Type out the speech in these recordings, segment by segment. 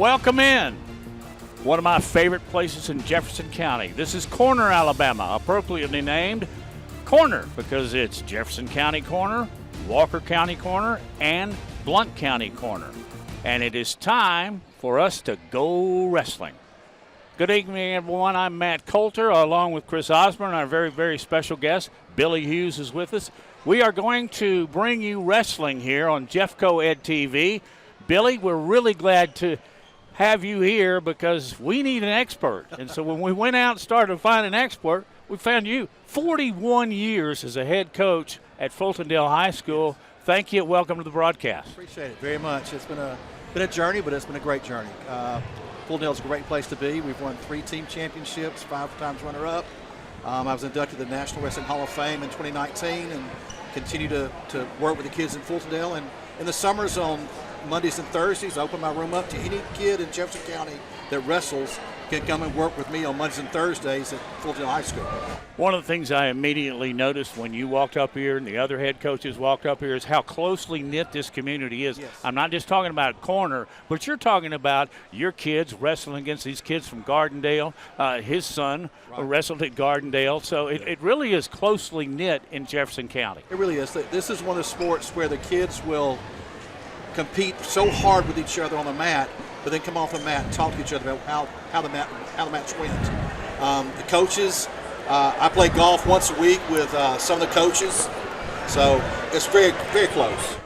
Welcome in. One of my favorite places in Jefferson County. This is Corner, Alabama, appropriately named Corner because it's Jefferson County Corner, Walker County Corner, and Blount County Corner. And it is time for us to go wrestling. Good evening, everyone. I'm Matt Coulter, along with Chris Osborne. Our very, very special guest, Billy Hughes, is with us. We are going to bring you wrestling here on Jeffco Ed TV. Billy, we're really glad to have you here because we need an expert. And so when we went out and started to find an expert, we found you. 41 years as a head coach at Fultondale High School. Thank you. Welcome to the broadcast. Appreciate it very much. It's been a journey, but it's been a great journey. Fultondale's a great place to be. We've won 3 team championships, 5 times runner-up. I was inducted to the National Wrestling Hall of Fame in 2019 and continue to work with the kids in Fultondale. And in the summers on Mondays and Thursdays, I open my room up to any kid in Jefferson County that wrestles can come and work with me on Mondays and Thursdays at Fultondale High School. One of the things I immediately noticed when you walked up here and the other head coaches walked up here is how closely knit this community is. Yes. I'm not just talking about Corner, but you're talking about your kids wrestling against these kids from Gardendale. His son wrestled at Gardendale. So it really is closely knit in Jefferson County. It really is. This is one of the sports where the kids will compete so hard with each other on the mat, but then come off the mat and talk to each other about how the match went. The coaches, I play golf once a week with some of the coaches, so it's very, very close.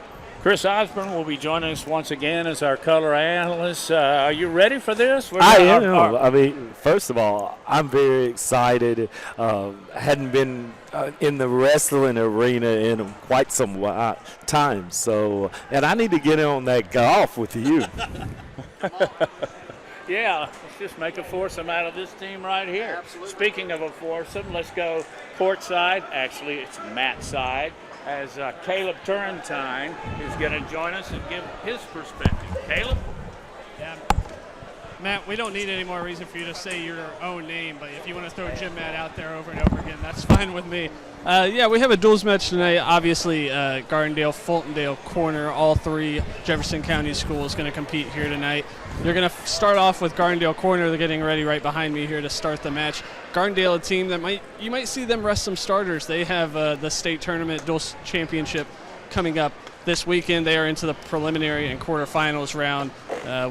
Chris Osborne will be joining us once again as our color analyst. Are you ready for this? I am. I mean, first of all, I'm very excited. Hadn't been in the wrestling arena in quite some time. So, and I need to get in on that golf with you. Yeah, let's just make a foursome out of this team right here. Absolutely. Speaking of a foursome, let's go courtside. Actually, it's Matt's side, as Caleb Turrentine is going to join us and give his perspective. Caleb? Yeah. Matt, we don't need any more reason for you to say your own name, but if you want to throw Jim Matt out there over and over again, that's fine with me. Yeah, we have a duels match tonight. Obviously, Gardendale, Fultondale, Corner, all 3 Jefferson County schools going to compete here tonight. You're going to start off with Gardendale Corner. They're getting ready right behind me here to start the match. Gardendale, a team that you might see them rest some starters. They have the state tournament duels championship coming up this weekend. They are into the preliminary and quarterfinals round,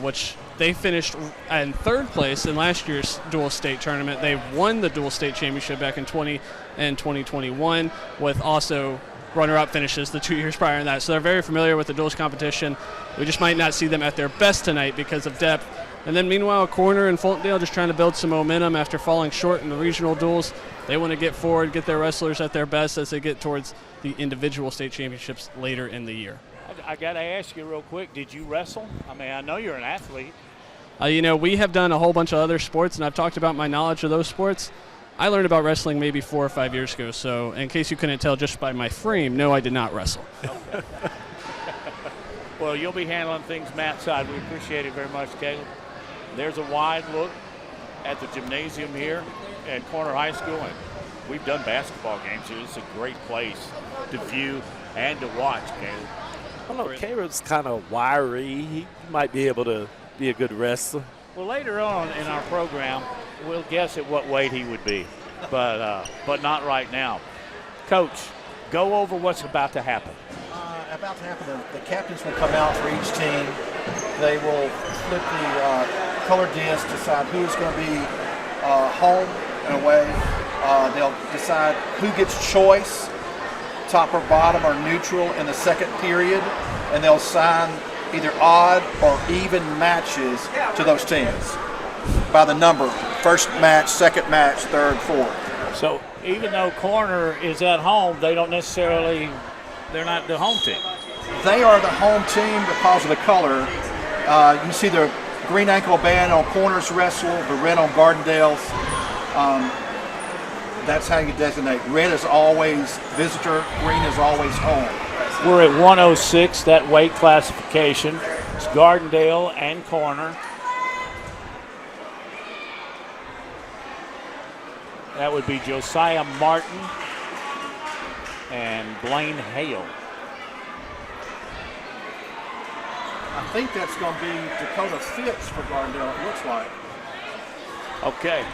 which they finished in 3rd place in last year's dual state tournament. They won the dual state championship back in 20 and 2021 with also runner-up finishes the 2 years prior to that. So they're very familiar with the duels competition. We just might not see them at their best tonight because of depth. And then meanwhile, Corner and Fultondale just trying to build some momentum after falling short in the regional duels. They want to get forward, get their wrestlers at their best as they get towards the individual state championships later in the year. I got to ask you real quick, did you wrestle? I mean, I know you're an athlete. We have done a whole bunch of other sports, and I've talked about my knowledge of those sports. I learned about wrestling maybe 4 or 5 years ago, so in case you couldn't tell just by my frame, no, I did not wrestle. Well, you'll be handling things Matt's side. We appreciate it very much, Caleb. There's a wide look at the gymnasium here at Corner High School, and we've done basketball games here. It's a great place to view and to watch, Caleb. I don't know, Caleb's kind of wiry. He might be able to be a good wrestler. Well, later on in our program, we'll guess at what weight he would be, but not right now. Coach, go over what's about to happen. The captains will come out for each team. They will flip the color disc, decide who's going to be home and away. They'll decide who gets choice, top or bottom or neutral in the second period, and they'll assign either odd or even matches to those teams by the number. First match, second match, third, fourth. So even though Corner is at home, they're not the home team. They are the home team because of the color. You see the green ankle band on Corner's wrestle, the red on Gardendale's. That's how you designate. Red is always visitor, green is always home. We're at 106, that weight classification. It's Gardendale and Corner. That would be Josiah Martin and Blaine Hale. I think that's going to be Dakota Fitz for Gardendale, it looks like. Okay.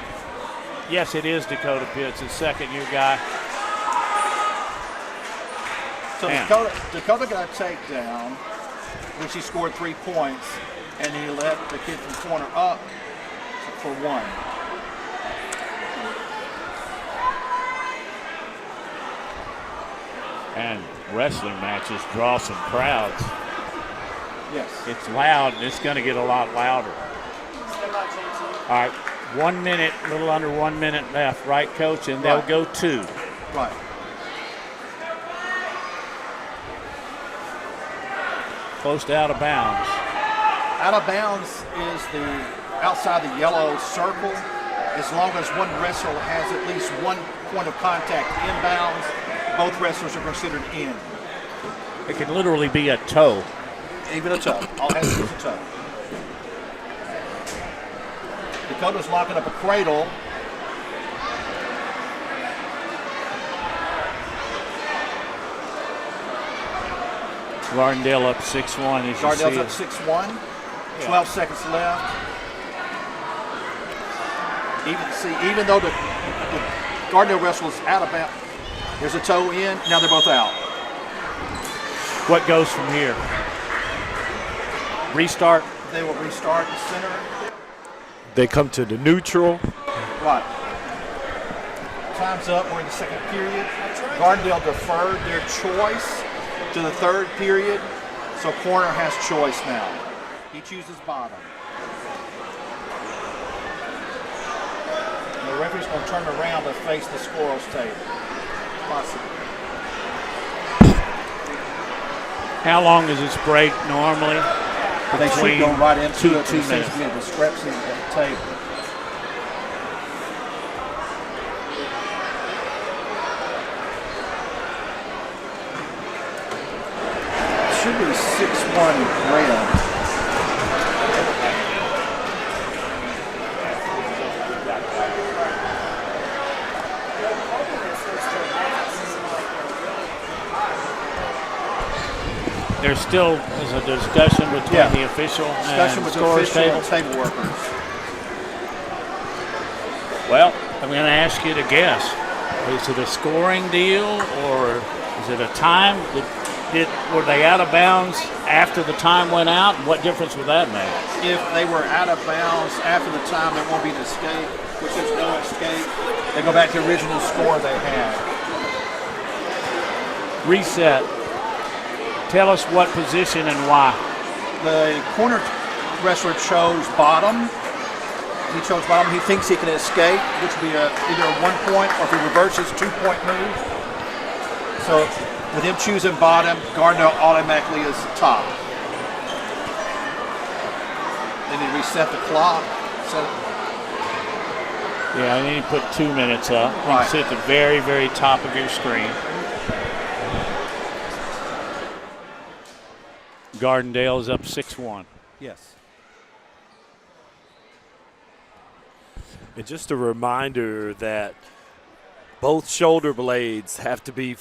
Yes, it is Dakota Pitts, his second-year guy. So Dakota got a takedown, which he scored 3 points, and he let the kid from corner up for 1. And wrestling matches draw some crowds. Yes. It's loud, and it's going to get a lot louder. All right, 1 minute, a little under 1 minute left, right, Coach? And they'll go 2. Right. Close to out of bounds. Out of bounds is the outside the yellow circle. As long as one wrestler has at least 1 point of contact inbounds, both wrestlers are considered in. It can literally be a toe. Even a toe. All it has to do is a toe. Dakota's locking up a cradle. Gardendale up 6-1. Gardendale's up 6-1. 12 seconds left. Even though the Gardendale wrestler is out of bounds, there's a toe in. Now they're both out. What goes from here? Restart. They will restart the center. They come to the neutral. Right. Time's up. We're in the second period. Gardendale deferred their choice to the third period, so corner has choice now. He chooses bottom. And the referee's going to turn around to face the scorer's table. Possibly. How long is this break normally? They should go right into it. Two There seems minutes. to be a discrepancy at the table. Should be 6-1 red. There still is a discussion between the official Discussion and with the scorer's official table. and table workers. Well, I'm going to ask you to guess. Is it a scoring deal or is it a time? Were they out of bounds after the time went out? What difference would that make? If they were out of bounds after the time, there won't be an escape, which is no escape. They go back to the original score they had. Reset. Tell us what position and why. The corner wrestler chose bottom. He chose bottom. He thinks he can escape, which would be either a 1 point or if he reverses 2 point move. So with him choosing bottom, Gardendale automatically is top. Then he reset the clock. Yeah, and then you put 2 minutes up. You Right. can sit at the very, very top of your screen. Gardendale is up 6-1. Yes. And just a reminder that both shoulder blades have to be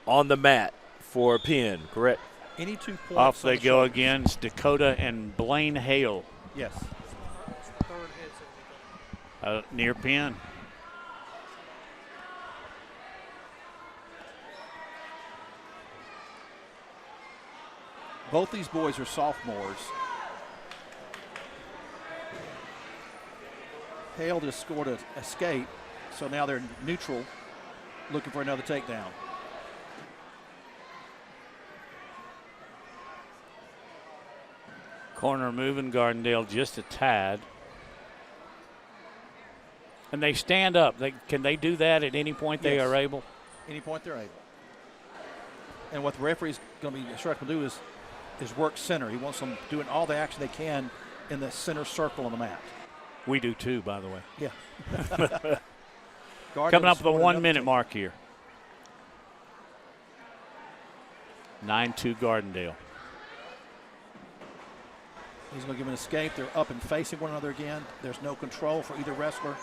on the mat for a pin, correct? Any 2 points. Off on they the go shoulders. again. It's Dakota and Blaine Hale. Yes. Near pin. Both these boys are sophomores. Hale just scored an escape, so now they're neutral, looking for another takedown. Corner moving Gardendale just a tad. And they stand up. Can they do that at any point they Yes. are able? Any point they're able. And what the referee's going to be instructed to do is work center. He wants them doing all the action they can in the center circle on the mat. We do too, by the way. Yeah. Coming up with the 1 minute mark here. 9-2 Gardendale. He's going to give an escape. They're up and facing one another again. There's no control for either wrestler.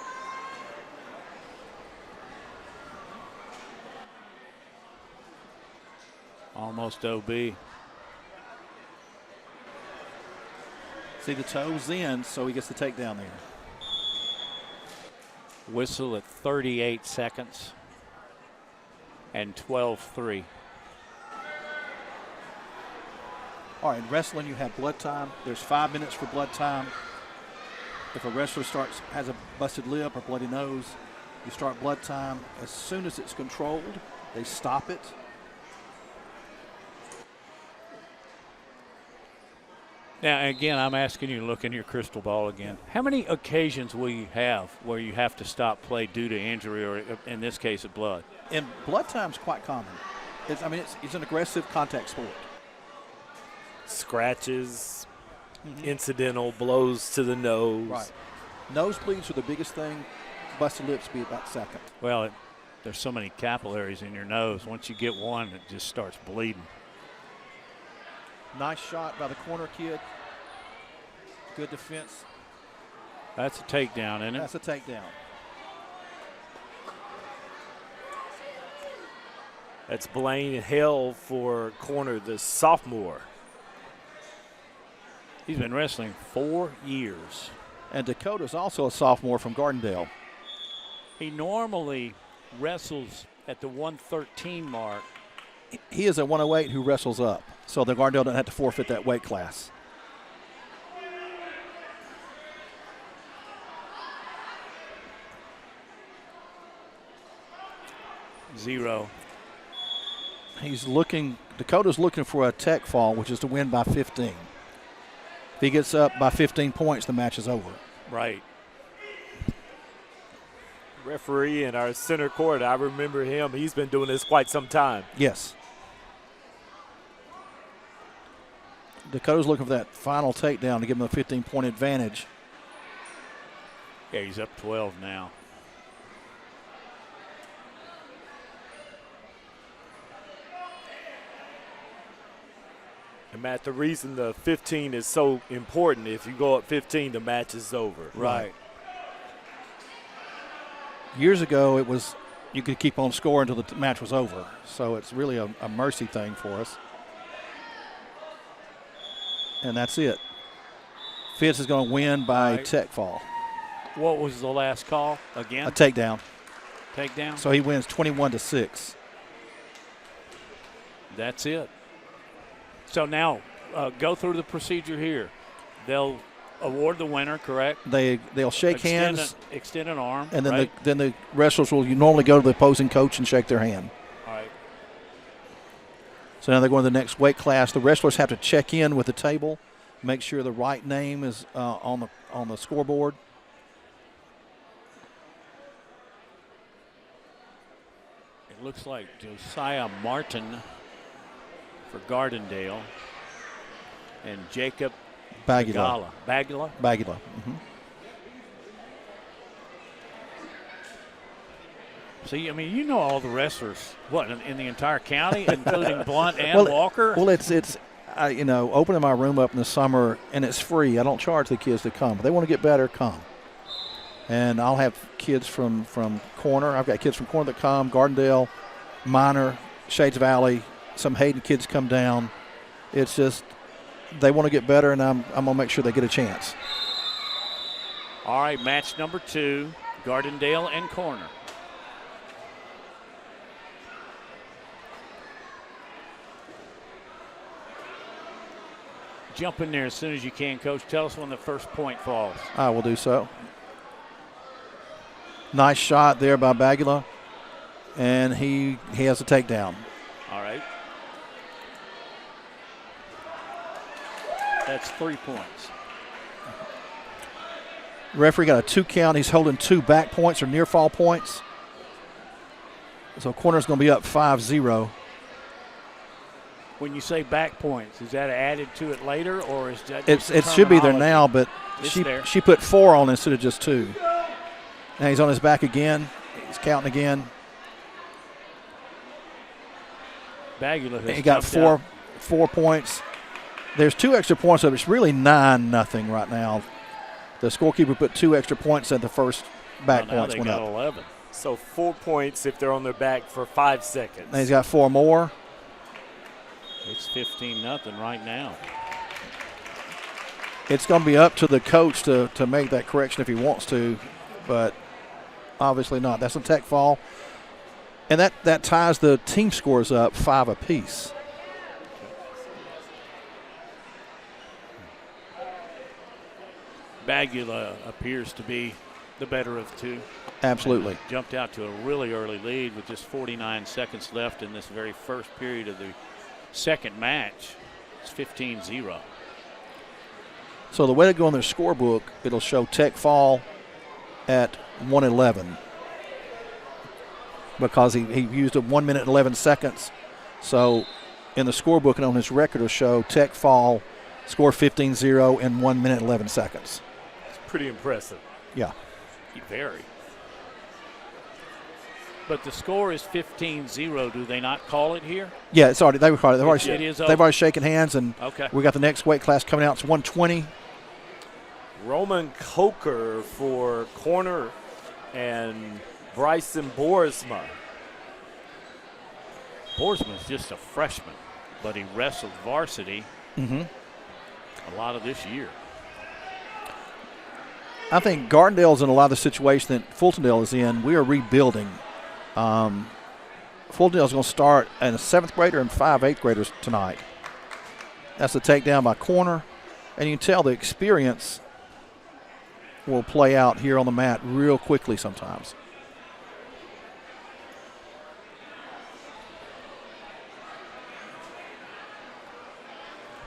Almost OB. See the toes in, so he gets the takedown there. Whistle at 38 seconds and 12-3. All right, in wrestling, you have blood time. There's 5 minutes for blood time. If a wrestler has a busted lip or bloody nose, you start blood time. As soon as it's controlled, they stop it. Now, again, I'm asking you to look in your crystal ball again. How many occasions will you have where you have to stop play due to injury or, in this case, of blood? And blood time's quite common. It's an aggressive contact sport. Scratches, incidental blows to the nose. Right. Nosebleeds are the biggest thing. Busted lips be about second. Well, there's so many capillaries in your nose. Once you get one, it just starts bleeding. Nice shot by the corner kid. Good defense. That's a takedown, isn't it? That's a takedown. That's Blaine Hill for corner, the sophomore. He's been wrestling 4 years. And Dakota's also a sophomore from Gardendale. He normally wrestles at the 113 mark. He is a 108 who wrestles up, so the Gardendale doesn't have to forfeit that weight class. Zero. Dakota's looking for a tech fall, which is to win by 15. If he gets up by 15 points, the match is over. Right. Referee in our center court, I remember him. He's been doing this quite some time. Yes. Dakota's looking for that final takedown to give him a 15-point advantage. Yeah, he's up 12 now. And Matt, the reason the 15 is so important, if you go up 15, the match is over. Right. Years ago, it was you could keep on scoring until the match was over. So it's really a mercy thing for us. And that's it. Fitz is going to win by tech fall. What was the last call again? A takedown. Takedown? So he wins 21-6. That's it. So now go through the procedure here. They'll award the winner, correct? They'll shake hands. Extend an arm. And then right? the wrestlers will normally go to the opposing coach and shake their hand. All right. So now they're going to the next weight class. The wrestlers have to check in with the table, make sure the right name is on the scoreboard. It looks like Josiah Martin for Gardendale and Jacob Bagula. Bagula? Bagula. Mm-hmm. See, I mean, you know all the wrestlers, in the entire county, including Blunt and Walker? Well, it's opening my room up in the summer, and it's free. I don't charge the kids to come. If they want to get better, come. And I'll have kids from Corner. I've got kids from Corner that come, Gardendale, Minor, Shades Valley. Some Hayden kids come down. It's just they want to get better, and I'm going to make sure they get a chance. All right, match number 2, Gardendale and Corner. Jump in there as soon as you can, Coach. Tell us when the first point falls. I will do so. Nice shot there by Bagula, and he has a takedown. All right. That's 3 points. Referee got a 2 count. He's holding 2 back points or near fall points. So Corner's going to be up 5-0. When you say back points, is that added to it later, or is that it should be there now, but she put 4 on instead of just 2. Now he's on his back again. He's counting again. Bagula has he got 4 points. There's 2 extra points, so it's really 9-0 right now. The scorekeeper put 2 extra points at the first back points went up. 11. So 4 points if they're on their back for 5 seconds. And he's got 4 more. It's 15-0 right now. It's going to be up to the coach to make that correction if he wants to, but obviously not. That's a tech fall. And that ties the team scores up 5 apiece. Bagula appears to be the better of two. Absolutely. Jumped out to a really early lead with just 49 seconds left in this very first period of the second match. It's 15-0. So the way to go on their scorebook, it'll show tech fall at 1:11 because he used a 1 minute and 11 seconds. So in the scorebook and on his record, it'll show tech fall, score 15-0 in 1 minute and 11 seconds. It's pretty impressive. Yeah. Very. But the score is 15-0. Do they not call it here? Yeah, it's already. They've already shaken hands, and okay. We got the next weight class coming out. It's 120. Roman Coker for corner, and Bryson Boersma. Boersma's just a freshman, but he wrestled varsity a lot of this year. I think Gardendale's in a lot of the situation that Fultondale is in. We are rebuilding. Fultondale's going to start in a 7th grader and 5 8th graders tonight. That's a takedown by corner, and you can tell the experience will play out here on the mat real quickly sometimes.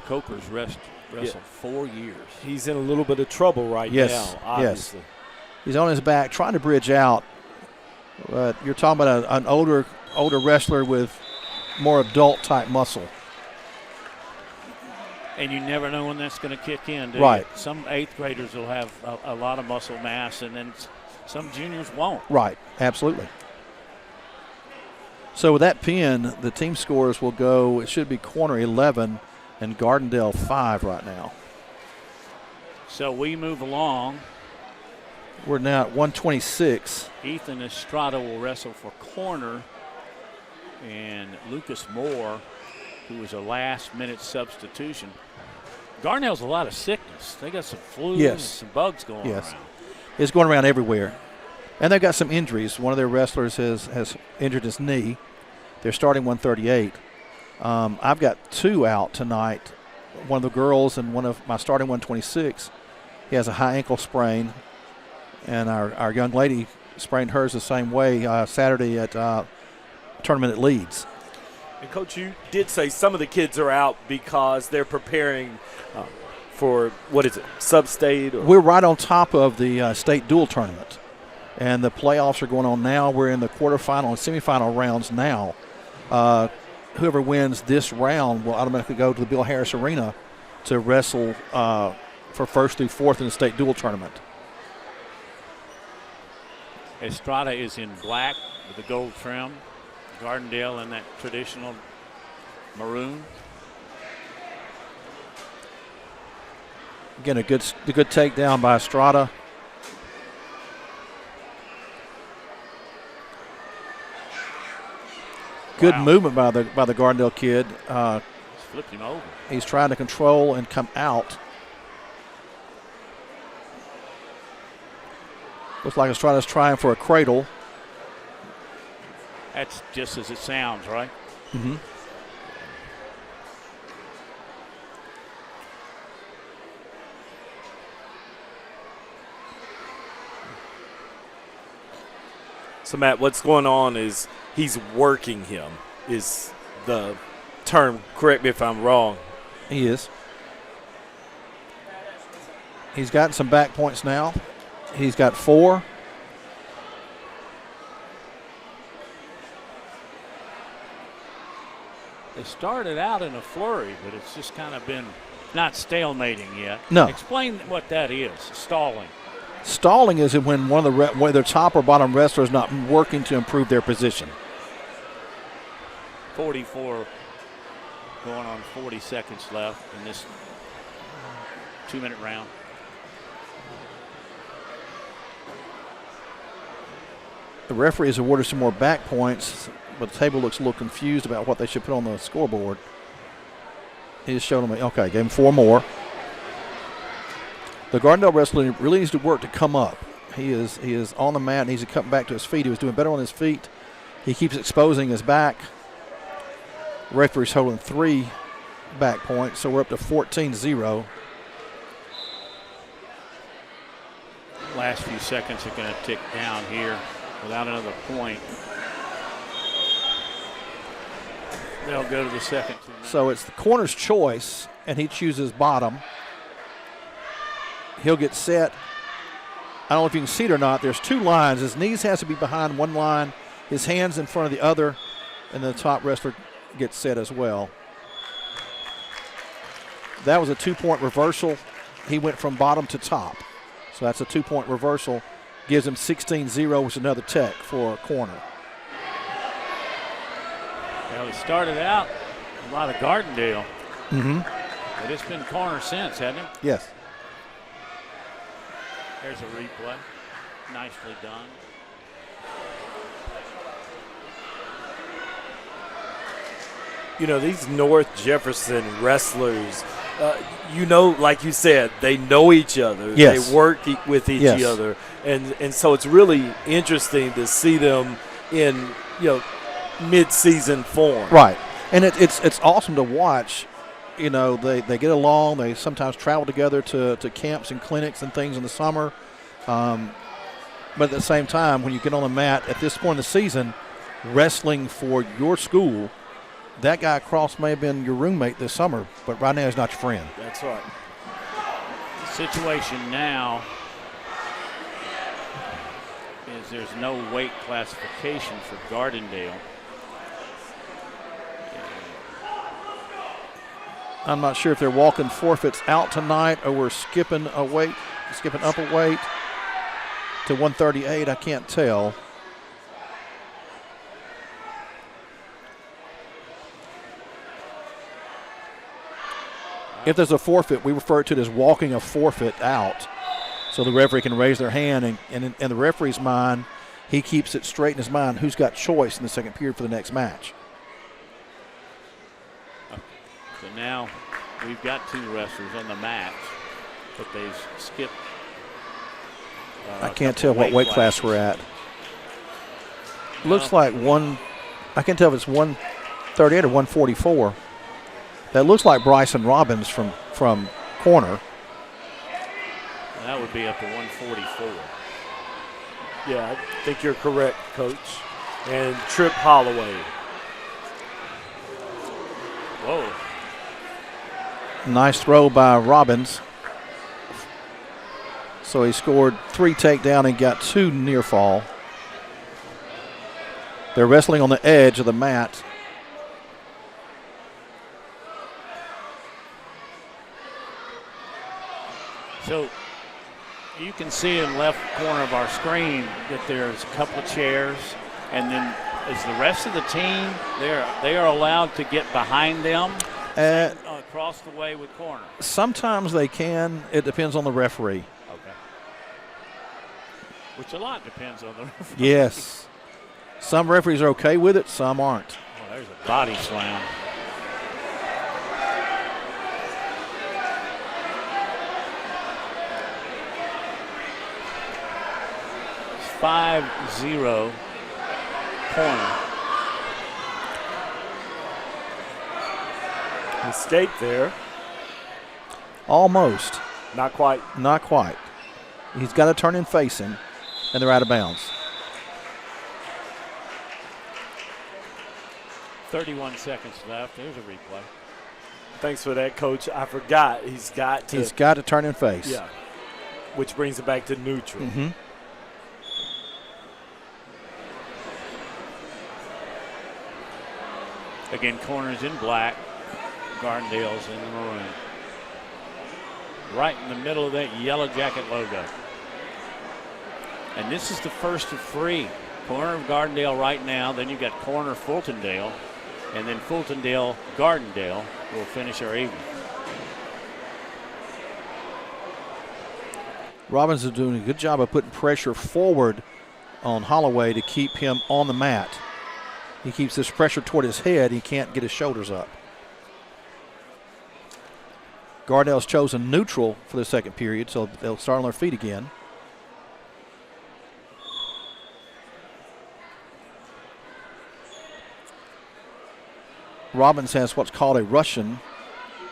Coker's wrestled 4 years. He's in a little bit of trouble right now, obviously. Yes. He's on his back trying to bridge out, but you're talking about an older wrestler with more adult-type muscle. And you never know when that's going to kick in, do Right. you? Some 8th graders will have a lot of muscle mass, and then some juniors won't. Right, absolutely. So with that pin, the team scores will go, it should be corner 11 and Gardendale 5 right now. So we move along. We're now at 126. Ethan Estrada will wrestle for corner, and Lucas Moore, who was a last-minute substitution. Gardendale's a lot of sickness. They got some flu and some bugs going around. It's going around everywhere. And they've got some injuries. One of their wrestlers has injured his knee. They're starting 138. I've got 2 out tonight, one of the girls and one of my starting 126. He has a high ankle sprain, and our young lady sprained hers the same way Saturday at tournament at Leeds. And, Coach, you did say some of the kids are out because they're preparing for, what is it, sub-state? We're right on top of the state dual tournament, and the playoffs are going on now. We're in the quarterfinal and semifinal rounds now. Whoever wins this round will automatically go to the Bill Harris Arena to wrestle for 1st through 4th in the state dual tournament. Estrada is in black with the gold trim. Gardendale in that traditional maroon. Again, a good takedown by Estrada. Good movement by the Gardendale kid. Flipped him over. He's trying to control and come out. Looks like Estrada's trying for a cradle. That's just as it sounds, right? Mm-hmm. So, Matt, what's going on is he's working him is the term. Correct me if I'm wrong. He is. He's gotten some back points now. He's got 4. They started out in a flurry, but it's just kind of been not stalemating yet. No. Explain what that is, stalling. Stalling is when one of the top or bottom wrestler is not working to improve their position. 44 going on 40 seconds left in this 2-minute round. The referee has awarded some more back points, but the table looks a little confused about what they should put on the scoreboard. He just showed them, okay, gave him 4 more. The Gardendale wrestler really needs to work to come up. He is on the mat, needs to come back to his feet. He was doing better on his feet. He keeps exposing his back. Referee's holding 3 back points, so we're up to 14-0. Last few seconds are going to tick down here without another point. They'll go to the second. So it's the corner's choice, and he chooses bottom. He'll get set. I don't know if you can see it or not. There's 2 lines. His knees has to be behind one line, his hands in front of the other, and the top wrestler gets set as well. That was a 2-point reversal. He went from bottom to top. So that's a 2-point reversal. Gives him 16-0, which is another tech for a corner. Well, he started out a lot of Gardendale. Mm-hmm. But it's been corner since, hasn't it? Yes. There's a replay. Nicely done. You know, these North Jefferson wrestlers, like you said, they know each other. Yes. They work with each Yes. other. And so it's really interesting to see them in, mid-season form. Right. And it's awesome to watch. You know, they get along. They sometimes travel together to camps and clinics and things in the summer. But at the same time, when you get on the mat at this point in the season, wrestling for your school, that guy across may have been your roommate this summer, but right now he's not your friend. That's right. The situation now is there's no weight classification for Gardendale. I'm not sure if they're walking forfeits out tonight or we're skipping up a weight to 138. I can't tell. If there's a forfeit, we refer to it as walking a forfeit out. So the referee can raise their hand, and in the referee's mind, he keeps it straight in his mind who's got choice in the second period for the next match. So now we've got 2 wrestlers on the match, but they've skipped. I can't tell what weight class we're at. Looks like I can't tell if it's 138 or 144. That looks like Bryson Robbins from corner. That would be up to 144. Yeah, I think you're correct, Coach. And Trip Holloway. Whoa. Nice throw by Robbins. So he scored 3 takedown and got 2 near fall. They're wrestling on the edge of the mat. So you can see in the left corner of our screen that there's a couple of chairs, and then is the rest of the team, they are allowed to get behind them across the way with corner. Sometimes they can. It depends on the referee. Okay. Which a lot depends on the referee. Yes. Some referees are okay with it, some aren't. Oh, there's a body slam. It's 5-0 corner. Mistake there. Almost. Not quite. Not quite. He's got to turn and face him, and they're out of bounds. 31 seconds left. There's a replay. Thanks for that, Coach. I forgot. He's got to turn and face. Yeah. Which brings it back to neutral. Mm-hmm. Again, corners in black. Gardendale's in the maroon. Right in the middle of that yellow jacket logo. And this is the first of 3. Corner of Gardendale right now. Then you've got corner Fultondale. And then Fultondale, Gardendale will finish our evening. Robbins is doing a good job of putting pressure forward on Holloway to keep him on the mat. He keeps this pressure toward his head. He can't get his shoulders up. Gardendale's chosen neutral for the second period, so they'll start on their feet again. Robbins has what's called a Russian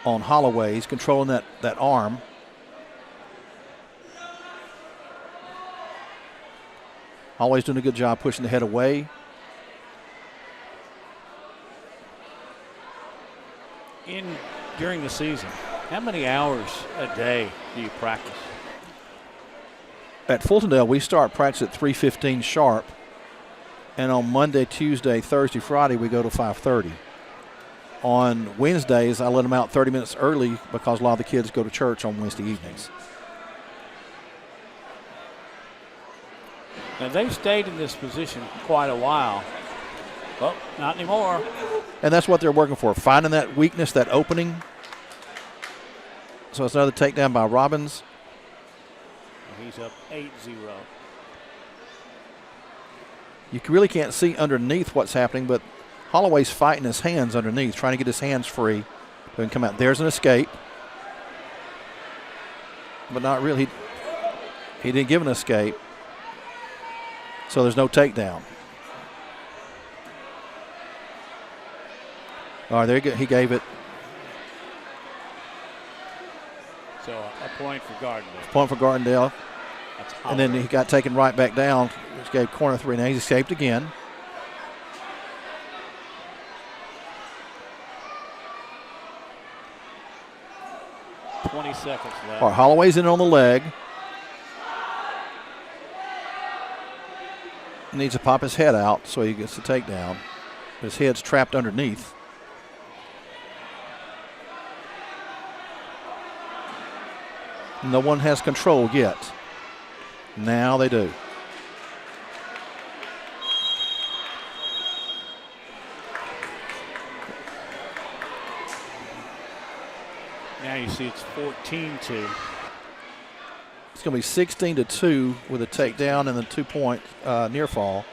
on Holloway. He's controlling that arm. Always doing a good job pushing the head away. During the season, how many hours a day do you practice? At Fultondale, we start practice at 3:15 sharp, and on Monday, Tuesday, Thursday, Friday, we go to 5:30. On Wednesdays, I let them out 30 minutes early because a lot of the kids go to church on Wednesday evenings. Now, they've stayed in this position quite a while. Well, not anymore. And that's what they're working for, finding that weakness, that opening. So it's another takedown by Robbins. He's up 8-0. You really can't see underneath what's happening, but Holloway's fighting his hands underneath, trying to get his hands free. So he can come out. There's an escape. But not really. He didn't give an escape. So there's no takedown. All right, there you go. He gave it. So a point for Gardendale. Point for Gardendale. That's and then he got taken right back down, which gave corner 3. Now he's escaped again. .20 seconds left. All right, Holloway's in on the leg. Needs to pop his head out so he gets the takedown. His head's trapped underneath. No one has control yet. Now they do. Now you see it's 14-2. It's going to be 16-2 with a takedown and the 2-point near fall.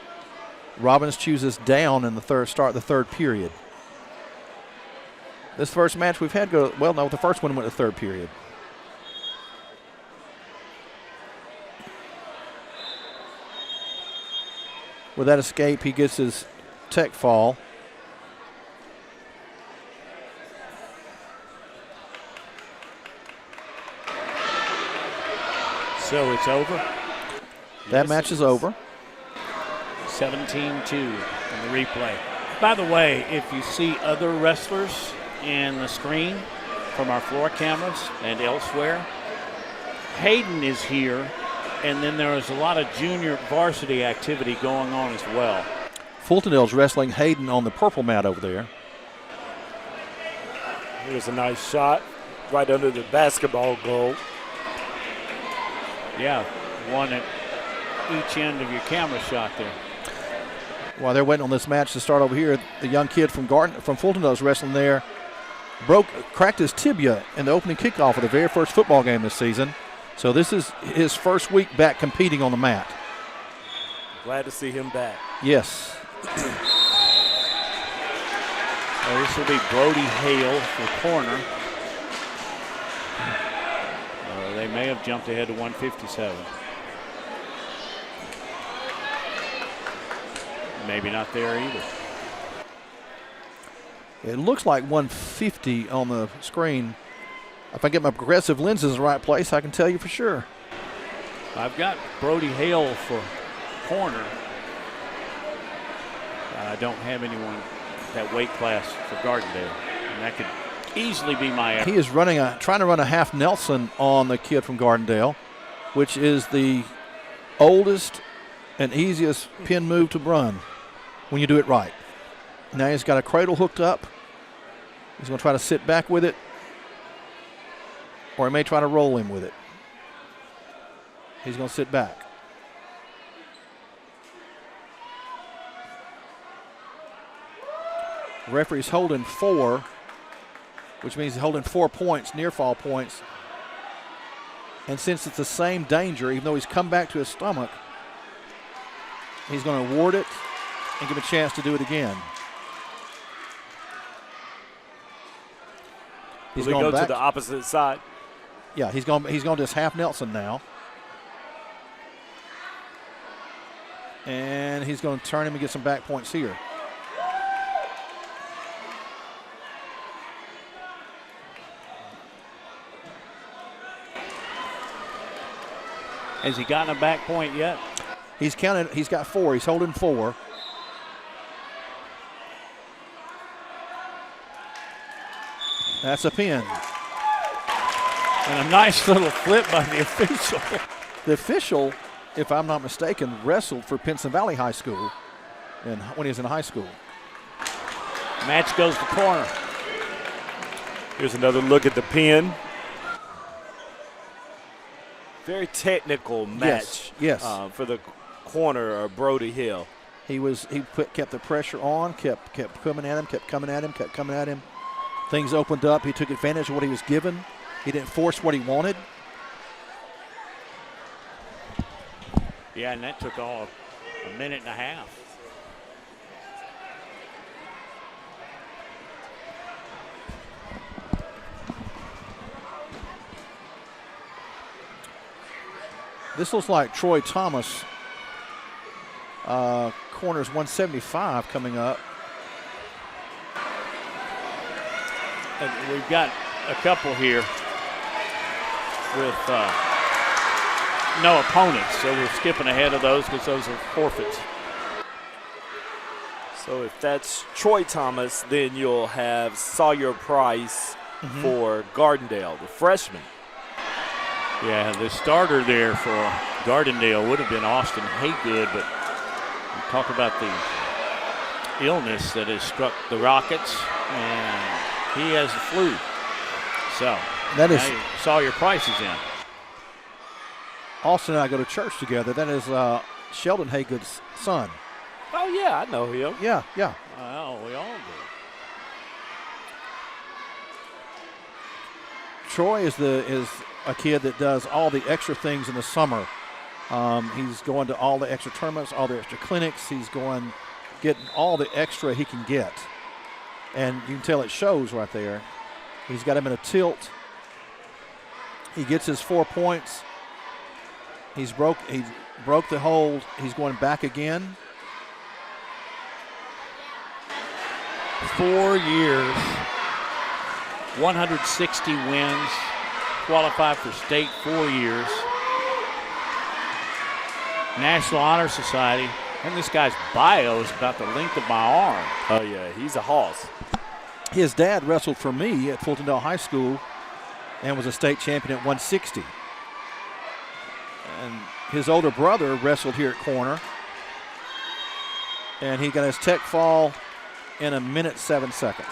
Robbins chooses down in the third period. This first match we've had go, well, no, the first one went to third period. With that escape, he gets his tech fall. So it's over. That match is over. 17-2 in the replay. By the way, if you see other wrestlers in the screen from our floor cameras and elsewhere, Hayden is here, and then there is a lot of junior varsity activity going on as well. Fultondale's wrestling Hayden on the purple mat over there. Here's a nice shot right under the basketball goal. Yeah, one at each end of your camera shot there. While they're waiting on this match to start over here, the young kid from Fultondale's wrestling there cracked his tibia in the opening kickoff of the very first football game this season. So this is his first week back competing on the mat. Glad to see him back. Yes. Well, this will be Brody Hale for corner. They may have jumped ahead to 157. Maybe not there either. It looks like 150 on the screen. If I get my progressive lenses in the right place, I can tell you for sure. I've got Brody Hale for corner. I don't have anyone that weight class for Gardendale, and that could easily be my error. He is trying to run a half Nelson on the kid from Gardendale, which is the oldest and easiest pin move to run when you do it right. Now he's got a cradle hooked up. He's going to try to sit back with it, or he may try to roll him with it. He's going to sit back. The referee's holding 4, which means he's holding 4 points, near fall points. And since it's the same danger, even though he's come back to his stomach, he's going to award it and give him a chance to do it again. He's Will he going go back to the opposite side? Yeah, he's going to this half Nelson now. And he's going to turn him and get some back points here. Has he gotten a back point yet? He's counted. He's got 4. He's holding 4. That's a pin. And a nice little flip by the official. The official, if I'm not mistaken, wrestled for Pinson Valley High School when he was in high school. Match goes to corner. Here's another look at the pin. Very technical match. Yes. For the corner of Brody Hill. He kept the pressure on, kept coming at him. Things opened up. He took advantage of what he was given. He didn't force what he wanted. Yeah, and that took all a minute and a half. This looks like Troy Thomas. Corners 175 coming up. And we've got a couple here with no opponents, so we're skipping ahead of those because those are forfeits. So if that's Troy Thomas, then you'll have Sawyer Price for Gardendale, the freshman. Yeah, the starter there for Gardendale would have been Austin Haygood, but we talk about the illness that has struck the Rockets, and he has the flu. So that is Sawyer Price is in. Austin and I go to church together. That is Sheldon Haygood's son. Oh, yeah, I know him. Yeah. Well, we all do. Troy is a kid that does all the extra things in the summer. He's going to all the extra tournaments, all the extra clinics. He's getting all the extra he can get. And you can tell it shows right there. He's got him in a tilt. He gets his 4 points. He broke the hold. He's going back again. 4 years, 160 wins, qualified for state 4 years. National Honor Society. And this guy's bio is about the length of my arm. Oh, yeah, he's a hoss. His dad wrestled for me at Fultondale High School and was a state champion at 160. And his older brother wrestled here at corner. And he got his tech fall in 1:07.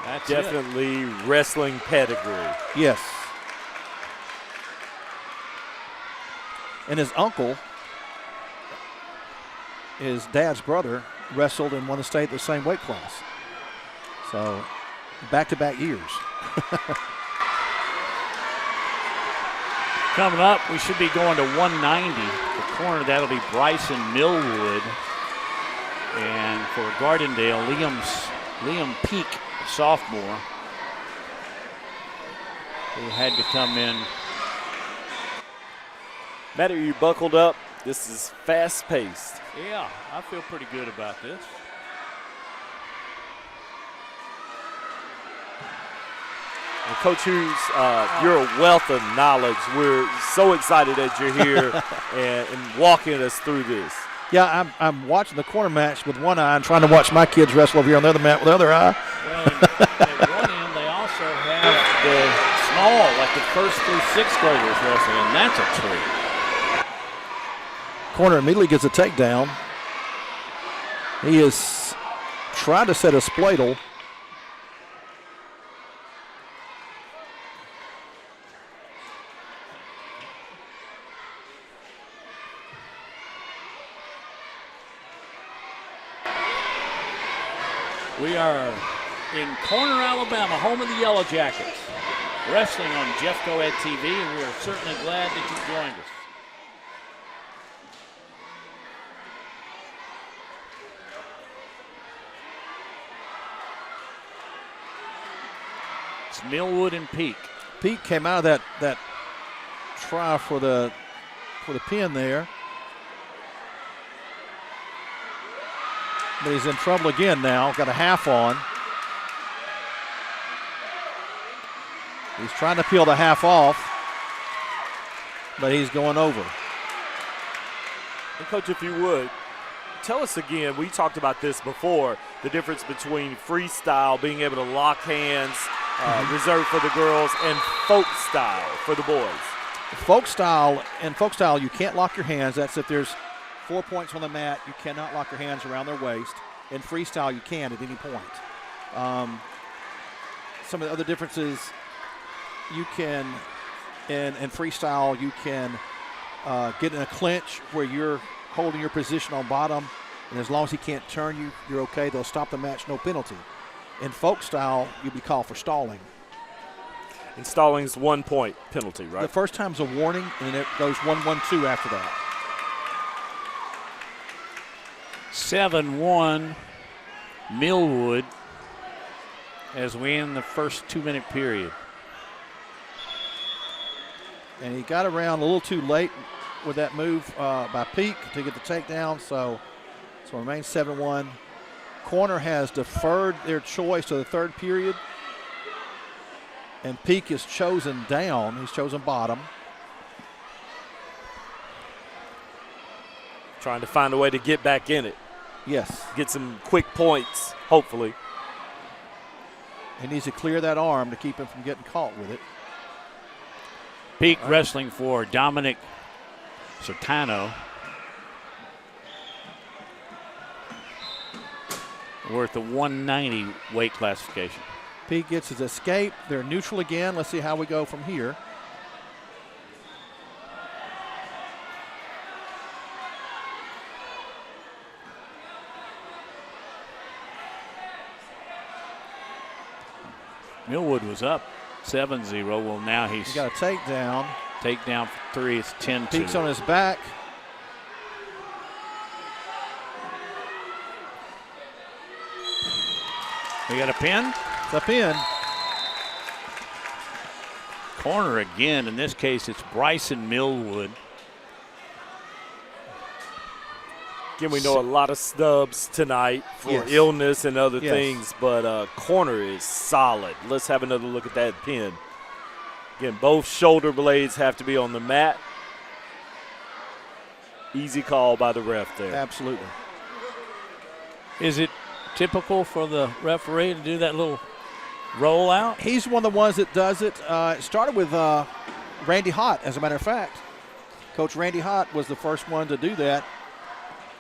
That's definitely wrestling pedigree. Yes. And his uncle, his dad's brother, wrestled and won the state the same weight class. So, back-to-back years. Coming up, we should be going to 190. For corner, that'll be Bryson Millwood. And for Gardendale, Liam Peak, sophomore, who had to come in. Matt, are you buckled up? This is fast-paced. Yeah, I feel pretty good about this. And Coach Hughes, you're a wealth of knowledge. We're so excited that you're here and walking us through this. Yeah, I'm watching the corner match with one eye and trying to watch my kids wrestle over here on the other mat with the other eye. Well, at one end, they also have the small, like the 1st through 6th graders wrestling, and that's a treat. Corner immediately gets a takedown. He is trying to set a spladle. We are in Corner, Alabama, home of the Yellow Jackets, wrestling on Jeffco Ed TV, and we are certainly glad that you joined us. It's Millwood and Peak. Pete came out of that try for the pin there. But he's in trouble again now. Got a half on. He's trying to peel the half off, but he's going over. And Coach, if you would, tell us again, we talked about this before, the difference between freestyle, being able to lock hands, reserved for the girls, and folk style for the boys. Folk style, you can't lock your hands. That's if there's 4 points on the mat, you cannot lock your hands around their waist. In freestyle, you can at any point. Some of the other differences, you can, in freestyle, you can get in a clinch where you're holding your position on bottom, and as long as he can't turn you, you're okay. They'll stop the match, no penalty. In folk style, you'll be called for stalling. And stalling's 1 point penalty, right? The first time's a warning, and then it goes 1-1-2 after that. 7-1 Millwood as we end the first 2-minute period. And he got around a little too late with that move by Peak to get the takedown, so it remains 7-1. Corner has deferred their choice to the third period, and Peak is chosen down. He's chosen bottom. Trying to find a way to get back in it. Yes. Get some quick points, hopefully. He needs to clear that arm to keep him from getting caught with it. Peak wrestling for Dominic Sertano. Worth a 190 weight classification. Peak gets his escape. They're neutral again. Let's see how we go from here. Millwood was up 7-0. Well, now he's got a takedown. Takedown for 3. It's 10-2. Peak's on his back. We got a pin. It's a pin. Corner again. In this case, it's Bryson Millwood. Again, we know a lot of snubs tonight for Yes. illness and other Yes. things, but corner is solid. Let's have another look at that pin. Again, both shoulder blades have to be on the mat. Easy call by the ref there. Absolutely. Is it typical for the referee to do that little rollout? He's one of the ones that does it. It started with Randy Hott, as a matter of fact. Coach Randy Hott was the first one to do that.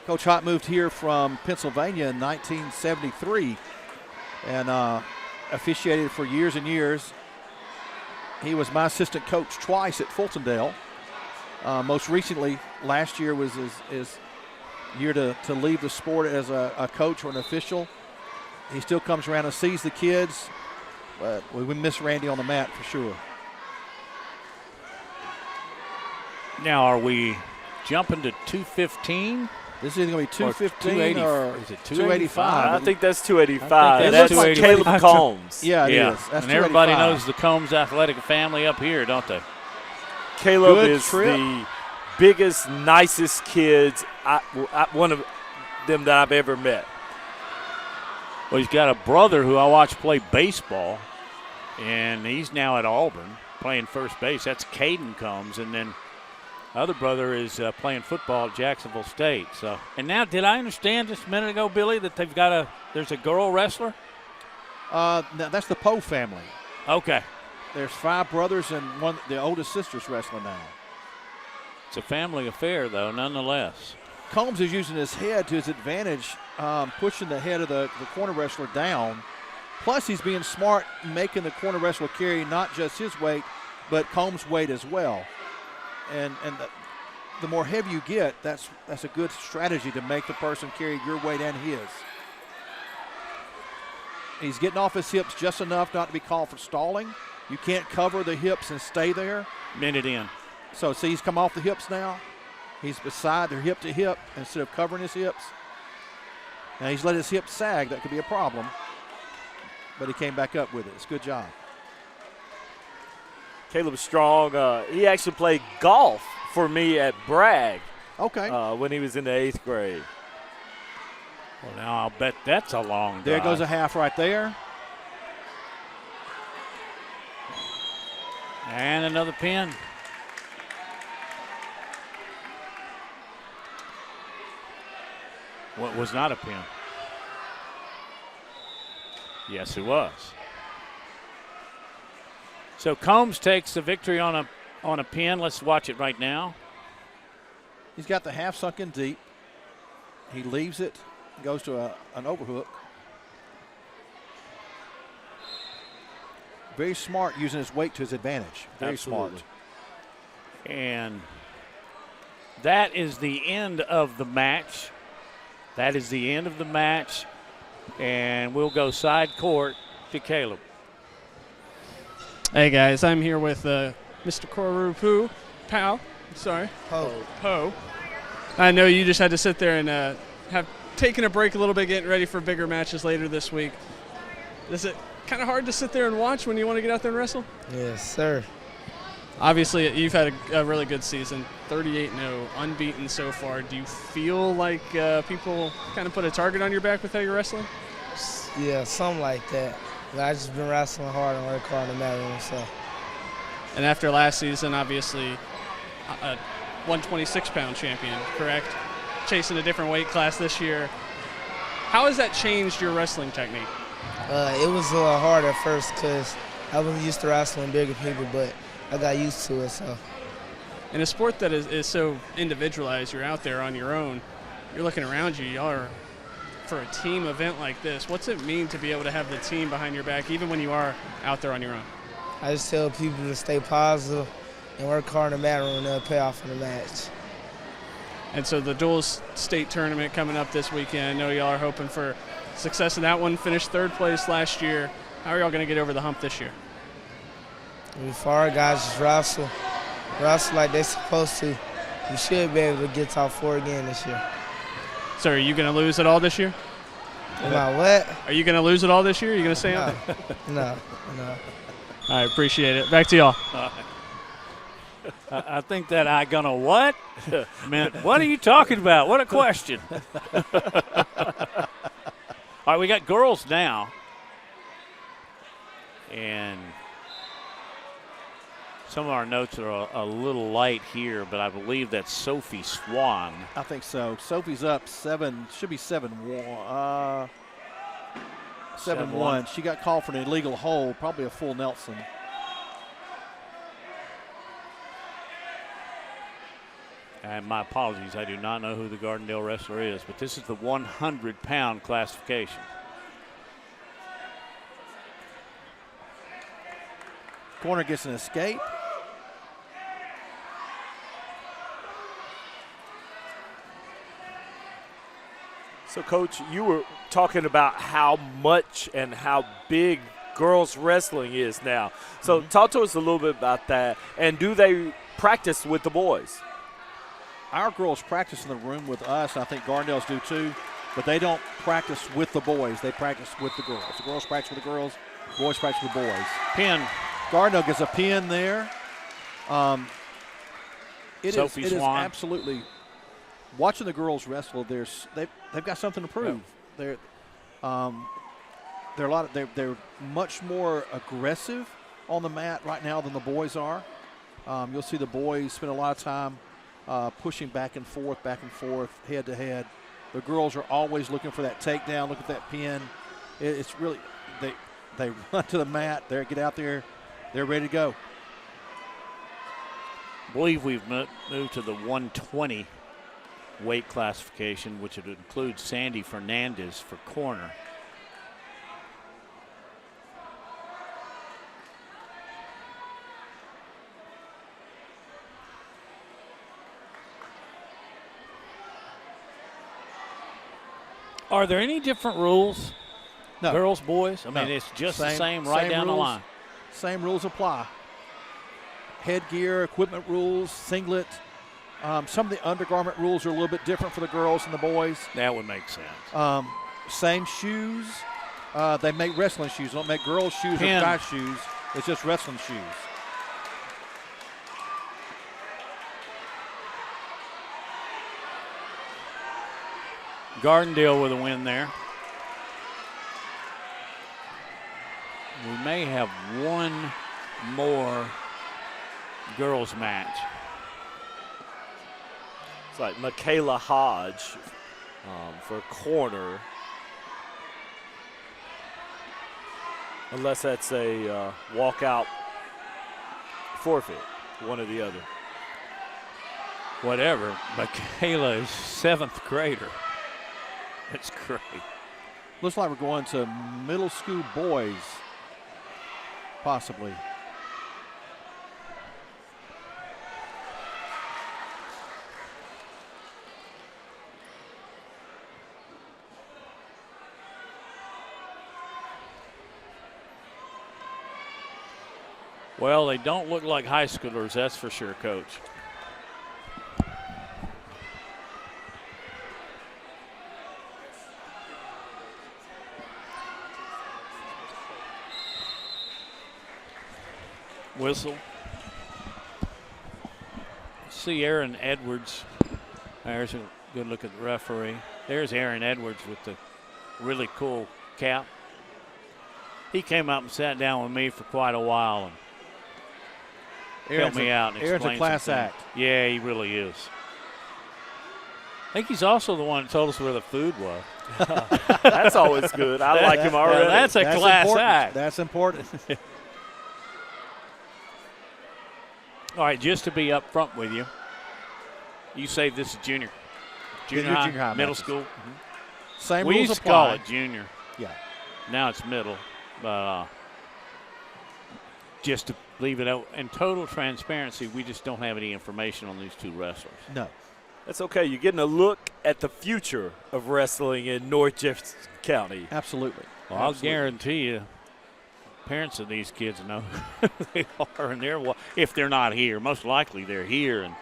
Coach Hott moved here from Pennsylvania in 1973 and officiated for years and years. He was my assistant coach twice at Fultondale. Most recently, last year was his year to leave the sport as a coach or an official. He still comes around and sees the kids, but we miss Randy on the mat for sure. Now, are we jumping to 215? This is either going to be 215 or is it 285. I think that's 285. I think That's that's Caleb Combs. Yeah, it is. That's and everybody 285. knows the Combs athletic family up here, don't they? Caleb Good is trip. the biggest, nicest kids, one of them that I've ever met. Well, he's got a brother who I watched play baseball, and he's now at Auburn playing first base. That's Caden Combs, and then other brother is playing football at Jacksonville State. So, and now, did I understand just a minute ago, Billy, that there's a girl wrestler? No, that's the Poe family. Okay, There's 5 brothers and the oldest sister's wrestling now. it's a family affair, though, nonetheless. Combs is using his head to his advantage, pushing the head of the corner wrestler down. Plus, he's being smart, making the corner wrestler carry not just his weight, but Combs' weight as well. And the more heavy you get, that's a good strategy to make the person carry your weight and his. He's getting off his hips just enough not to be called for stalling. You can't cover the hips and stay there. Minute in. So see, he's come off the hips now. He's beside their hip to hip instead of covering his hips. Now he's let his hips sag. That could be a problem. But he came back up with it. It's a good job. Caleb Strong. He actually played golf for me at Bragg Okay. when he was in the 8th grade. Well, now I'll bet that's a long drive. There goes a half right there. And another pin. What was not a pin? Yes, it was. So Combs takes the victory on a pin. Let's watch it right now. He's got the half sunk in deep. He leaves it, goes to an overhook. Very smart using his weight to his advantage. Very Absolutely. smart. And that is the end of the match. That is the end of the match. And we'll go side court to Caleb. Hey guys, I'm here with Mr. Korupu Pow. Sorry. Poe. I know you just had to sit there and have taken a break a little bit, getting ready for bigger matches later this week. Is it kind of hard to sit there and watch when you want to get out there and wrestle? Yes, sir. Obviously, you've had a really good season, 38-0, unbeaten so far. Do you feel like people kind of put a target on your back with how you're wrestling? Yeah, something like that. But I just been wrestling hard and work hard in that room, so. And after last season, obviously, a 126-pound champion, correct? Chasing a different weight class this year. How has that changed your wrestling technique? It was a little hard at first because I wasn't used to wrestling bigger people, but I got used to it, so. In a sport that is so individualized, you're out there on your own, you're looking around you, y'all are, for a team event like this, what's it mean to be able to have the team behind your back, even when you are out there on your own? I just tell people to stay positive and work hard in the mat room and they'll pay off in the match. And so the duals state tournament coming up this weekend, I know y'all are hoping for success in that one, finished 3rd place last year. How are y'all going to get over the hump this year? Before our guys just wrestle like they're supposed to, we should be able to get top 4 again this year. So are you going to lose it all this year? Am I what? Are you going to lose it all this year? Are you going to stay on? No. I appreciate it. Back to y'all. I think that I gonna what? Man, what are you talking about? What a question. All right, we got girls now. And some of our notes are a little light here, but I believe that's Sophie Swan. I think so. Sophie's up 7, should be 7-1. 7-1. She got called for an illegal hold, probably a full Nelson. And my apologies, I do not know who the Gardendale wrestler is, but this is the 100-pound classification. Corner gets an escape. So, Coach, you were talking about how much and how big girls wrestling is now. So talk to us a little bit about that. And do they practice with the boys? Our girls practice in the room with us. I think Gardendale's do too, but they don't practice with the boys. They practice with the girls. The girls practice with the girls. The boys practice with the boys. Pin. Gardendale gets a pin there. It is absolutely watching the girls wrestle. They've got something to prove. Yep. They're much more aggressive on the mat right now than the boys are. You'll see the boys spend a lot of time pushing back and forth, head to head. The girls are always looking for that takedown. Look at that pin. It's really they run to the mat. They get out there. They're ready to go. I believe we've moved to the 120 weight classification, which would include Sandy Fernandez for corner. Are there any different rules? No. Girls, boys? I mean, No. it's just the same right down rules, the line. Same rules apply. Headgear, equipment rules, singlet. Some of the undergarment rules are a little bit different for the girls and the boys. That would make sense. Same shoes. They make wrestling shoes. They don't make girls' shoes or guys' shoes. It's just wrestling shoes. Gardendale with a win there. We may have one more girls match. It's like Michaela Hodge for corner. Unless that's a walkout forfeit, one or the other. Whatever. Michaela is 7th grader. That's great. Looks like we're going to middle school boys, possibly. Well, they don't look like high schoolers, that's for sure, Coach. Whistle. See Aaron Edwards. There's a good look at the referee. There's Aaron Edwards with the really cool cap. He came up and sat down with me for quite a while and helped me out and Aaron's explained a class some things. act. Yeah, he really is. I think he's also the one that told us where the food was. That's always good. I like him already. That's a class important. act. That's important. All right, just to be up front with you, you say this is junior high, middle matches. school. Same We rules used to call apply. it junior. Yeah. Now it's middle, but just to leave it out in total transparency, we just don't have any information on these two wrestlers. No. That's okay. You're getting a look at the future of wrestling in North Jefferson County. Absolutely. Well, I'll guarantee you, parents of these kids know who they are, and if they're not here, most likely they're here. And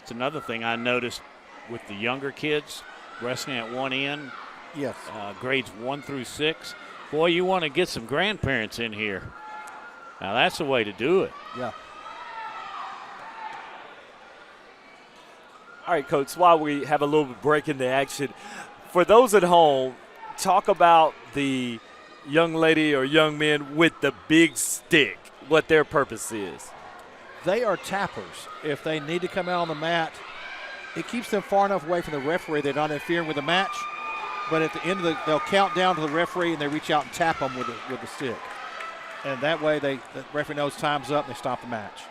it's another thing I noticed with the younger kids wrestling at one end, Yes. grades 1 through 6. Boy, you want to get some grandparents in here. Now that's the way to do it. Yeah. All right, Coach, while we have a little break in the action, for those at home, talk about the young lady or young men with the big stick, what their purpose is. They are tappers. If they need to come out on the mat, it keeps them far enough away from the referee they're not interfering with the match. But at the end of they'll count down to the referee and they reach out and tap them with the stick. And that way the referee knows time's up and they stop the match.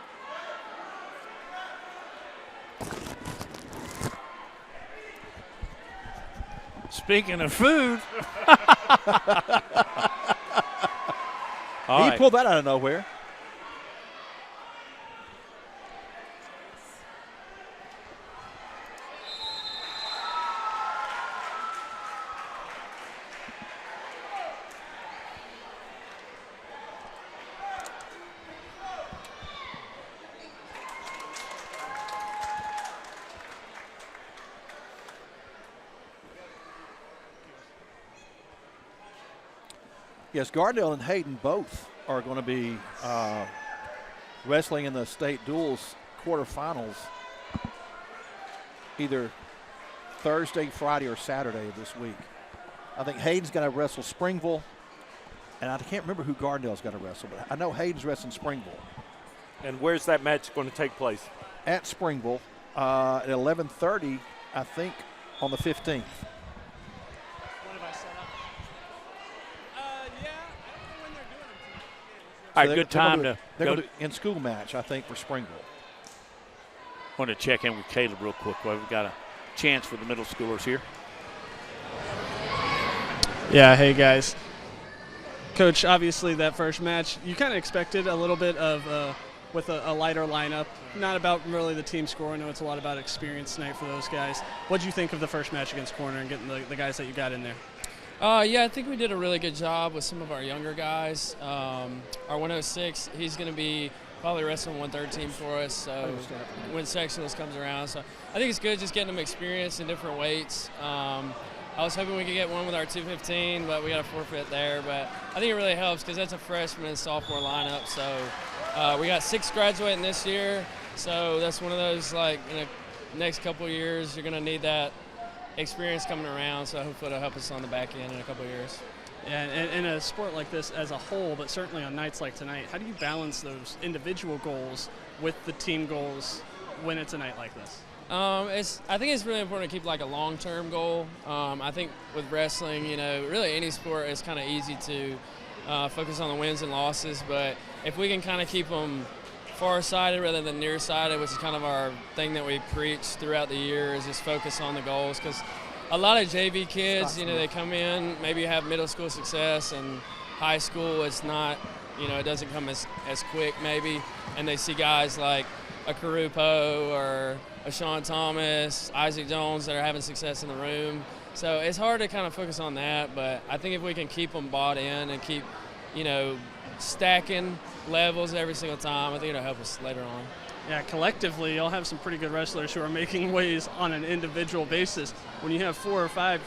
Speaking of food, He pulled that out of nowhere. Yes, Gardendale and Hayden both are going to be wrestling in the state duels quarterfinals either Thursday, Friday, or Saturday of this week. I think Hayden's going to wrestle Springville, and I can't remember who Gardendale's going to wrestle, but I know Hayden's wrestling Springville. And where's that match going to take place? At Springville at 11:30, I think, on the 15th. What have I set up? Yeah, I don't know when they're doing them. all right, good time to They're go. going to in-school match, I think, for Springville. Want to check in with Caleb real quick. Well, we've got a chance for the middle schoolers here. Yeah, hey guys. Coach, obviously that first match, you kind of expected a little bit of with a lighter lineup. Not about really the team score. I know it's a lot about experience tonight for those guys. What did you think of the first match against Corner and getting the guys that you got in there? Yeah, I think we did a really good job with some of our younger guys. Our 106, he's going to be probably wrestling 1/3 team for us. So when sectionals comes around, so I think it's good just getting them experience in different weights. I was hoping we could get one with our 215, but we got a forfeit there. But I think it really helps because that's a freshman and sophomore lineup. So we got 6 graduating this year. So that's one of those, like, in the next couple of years, you're going to need that experience coming around, so hopefully it'll help us on the back end in a couple of years. Yeah, and in a sport like this as a whole, but certainly on nights like tonight, how do you balance those individual goals with the team goals when it's a night like this? I think it's really important to keep like a long-term goal. I think with wrestling, really any sport, it's kind of easy to focus on the wins and losses, but if we can kind of keep them far-sighted rather than near-sighted, which is kind of our thing that we preach throughout the year, is just focus on the goals, because a lot of JV kids, they come in, maybe have middle school success, and high school it's not, it doesn't come as quick maybe, and they see guys like a Carupo or a Sean Thomas, Isaac Jones that are having success in the room. So it's hard to kind of focus on that, but I think if we can keep them bought in and keep, stacking levels every single time, I think it'll help us later on. Yeah, collectively, you'll have some pretty good wrestlers who are making waves on an individual basis. When you have 4 or 5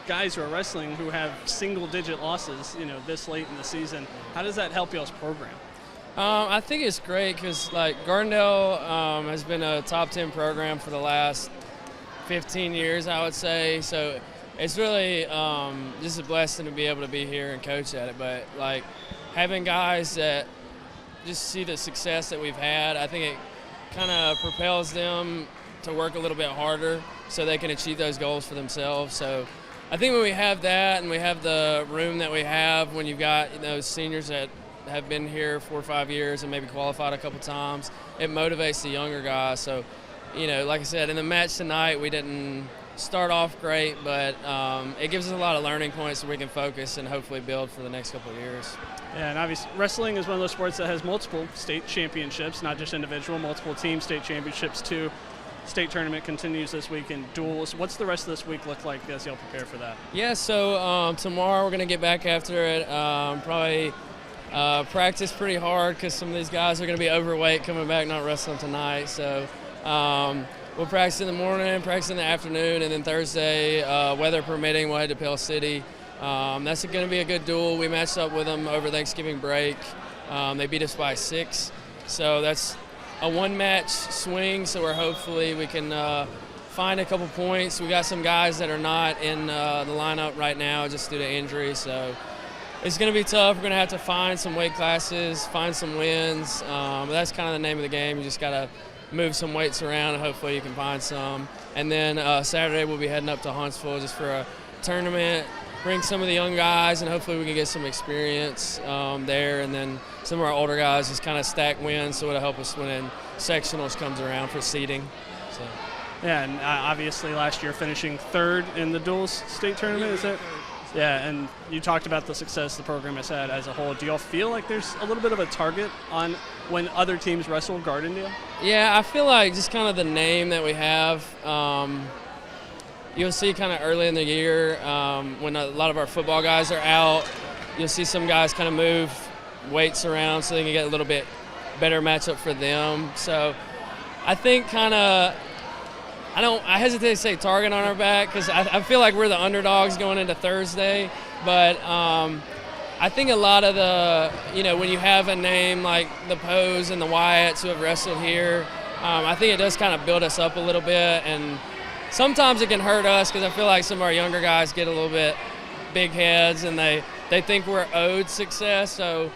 guys who are wrestling who have single-digit losses, this late in the season, how does that help y'all's program? I think it's great because, Gardendale has been a top 10 program for the last 15 years, I would say. So it's really just a blessing to be able to be here and coach at it. But, having guys that just see the success that we've had, I think it kind of propels them to work a little bit harder so they can achieve those goals for themselves. So I think when we have that and we have the room that we have, when you've got those seniors that have been here 4 or 5 years and maybe qualified a couple times, it motivates the younger guys. So, like I said, in the match tonight, we didn't start off great, but it gives us a lot of learning points so we can focus and hopefully build for the next couple of years. Yeah, and obviously wrestling is one of those sports that has multiple state championships, not just individual, multiple team state championships too. State tournament continues this week in duels. What's the rest of this week look like as y'all prepare for that? Yeah, so tomorrow we're going to get back after it, probably practice pretty hard because some of these guys are going to be overweight coming back, not wrestling tonight. So we'll practice in the morning, practice in the afternoon, and then Thursday, weather permitting, we'll head to Pell City. That's going to be a good duel. We matched up with them over Thanksgiving break. They beat us by 6. So that's a one-match swing, so hopefully we can find a couple points. We got some guys that are not in the lineup right now just due to injury, so it's going to be tough. We're going to have to find some weight classes, find some wins. But that's kind of the name of the game. You just got to move some weights around, and hopefully you can find some. And then Saturday we'll be heading up to Huntsville just for a tournament, bring some of the young guys, and hopefully we can get some experience there. And then some of our older guys just kind of stack wins, so it'll help us when sectionals comes around for seeding. So. Yeah, and obviously last year finishing 3rd in the duels state tournament, is that? Yeah, and you talked about the success the program has had as a whole. Do y'all feel like there's a little bit of a target on when other teams wrestle Gardendale? Yeah, I feel like just kind of the name that we have. You'll see kind of early in the year when a lot of our football guys are out, you'll see some guys kind of move weights around so they can get a little bit better matchup for them. So I think kind of, I hesitate to say target on our back because I feel like we're the underdogs going into Thursday. But I think a lot of the, when you have a name like the Poes and the Wyatts who have wrestled here, I think it does kind of build us up a little bit. And sometimes it can hurt us because I feel like some of our younger guys get a little bit big heads and they think we're owed success. So,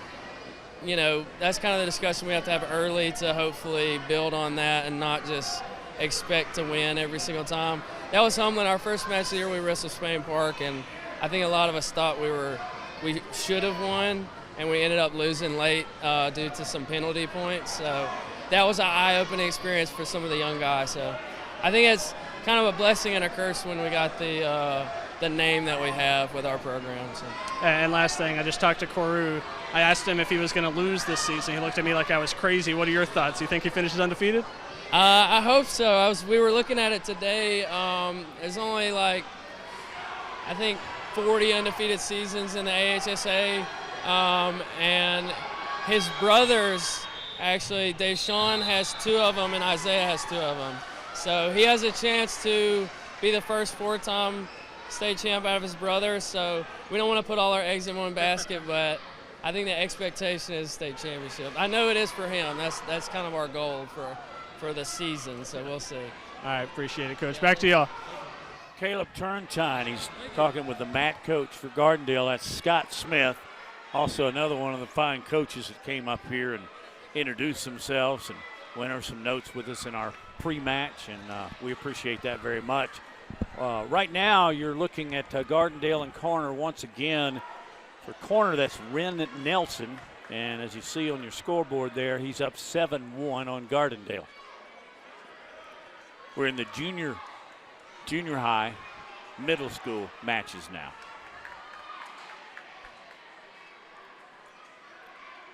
that's kind of the discussion we have to have early to hopefully build on that and not just expect to win every single time. That was something in our first match of the year we wrestled Spain Park, and I think a lot of us thought we should have won, and we ended up losing late due to some penalty points. So that was an eye-opening experience for some of the young guys. So I think it's kind of a blessing and a curse when we got the name that we have with our program. So. And last thing, I just talked to Koru. I asked him if he was going to lose this season. He looked at me like I was crazy. What are your thoughts? Do you think he finishes undefeated? I hope so. We were looking at it today. There's only I think 40 undefeated seasons in the AHSA, and his brothers, actually, Deshaun has 2 of them and Isaiah has 2 of them. So he has a chance to be the first 4-time state champ out of his brothers. So we don't want to put all our eggs in one basket, but I think the expectation is state championship. I know it is for him. That's kind of our goal for the season, so we'll see. All right, appreciate it, Coach. Back to y'all. Caleb Turntine. He's talking with the mat coach for Gardendale. That's Scott Smith, also another one of the fine coaches that came up here and introduced themselves and went over some notes with us in our pre-match, and we appreciate that very much. Right now, you're looking at Gardendale and corner once again. For corner, that's Ren Nelson, and as you see on your scoreboard there, he's up 7-1 on Gardendale. We're in the junior high, middle school matches now.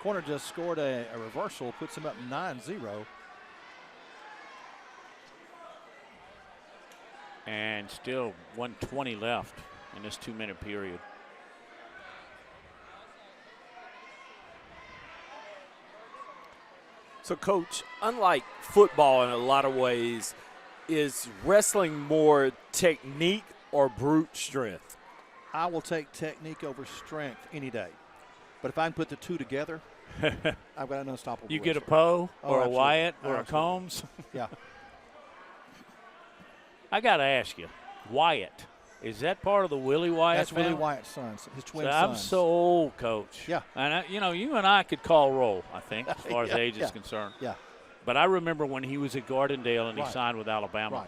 Corner just scored a reversal, puts him up 9-0. And still 1:20 left in this 2-minute period. So, Coach, unlike football in a lot of ways, is wrestling more technique or brute strength? I will take technique over strength any day. But if I can put the two together, I've got an unstoppable You get a wrestler. Poe or a absolutely. Wyatt or a Absolutely. Combs? Yeah. I got to ask you, Wyatt, is that part of the Willie Wyatt That's Willie family? Wyatt's sons, his twin So sons. I'm so old, Coach. Yeah. And, you and I could call roll, I think, as far as Yeah, age is yeah. concerned. Yeah. But I remember when he was at Gardendale and he Right. signed with Alabama.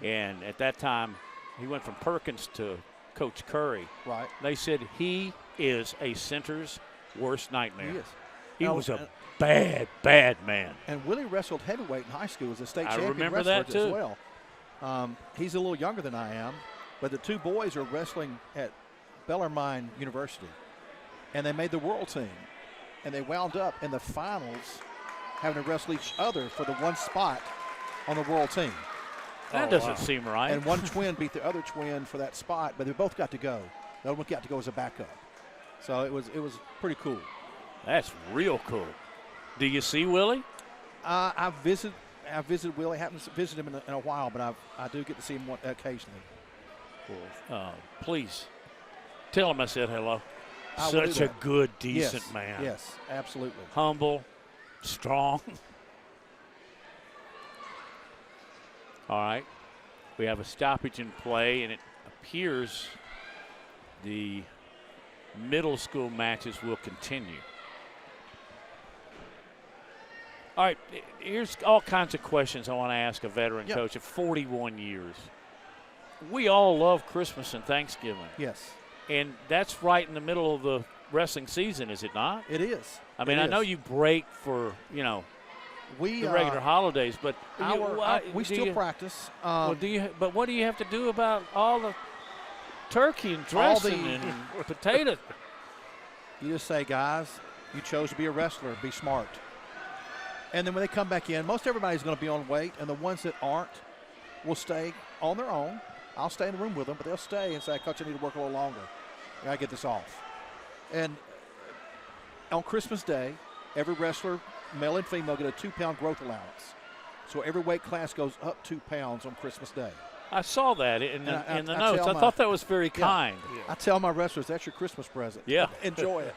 Right. And at that time, he went from Perkins to Coach Curry. Right. They said he is a center's worst nightmare. He is. He Now, was a bad, bad man. And Willie wrestled heavyweight in high school as a state I champion remember wrestler that, too. as well. He's a little younger than I am, but the two boys are wrestling at Bellarmine University, and they made the world team, and they wound up in the finals having to wrestle each other for the one spot on the world team. That doesn't seem right. And one twin beat the other twin for that spot, but they both got to go. The other one got to go as a backup. So it was pretty cool. That's real cool. Do you see Willie? I visited Willie. I haven't visited him in a while, but I do get to see him occasionally. Please tell him I said hello. I will do Such a that. good, decent Yes, man. Yes, absolutely. Humble, strong. All right. We have a stoppage in play, and it appears the middle school matches will continue. All right, here's all kinds of questions I want to ask a veteran Yep. coach of 41 years. We all love Christmas and Thanksgiving, Yes, and that's right in the middle of the wrestling season, is it not? it is. I mean, It I know is. you break for, We the regular holidays, but we still practice. But what do you have to do about all the turkey and All the- dressing and potatoes? You just say, guys, you chose to be a wrestler. Be smart. And then when they come back in, most everybody's going to be on weight, and the ones that aren't will stay on their own. I'll stay in the room with them, but they'll stay and say, Coach, I need to work a little longer. I got to get this off. And on Christmas Day, every wrestler, male and female, get a 2-pound growth allowance. So every weight class goes up 2 pounds on Christmas Day. I saw that in the And I notes. tell I my- thought that was very kind. I tell my wrestlers, that's your Christmas present. Yeah. Enjoy it.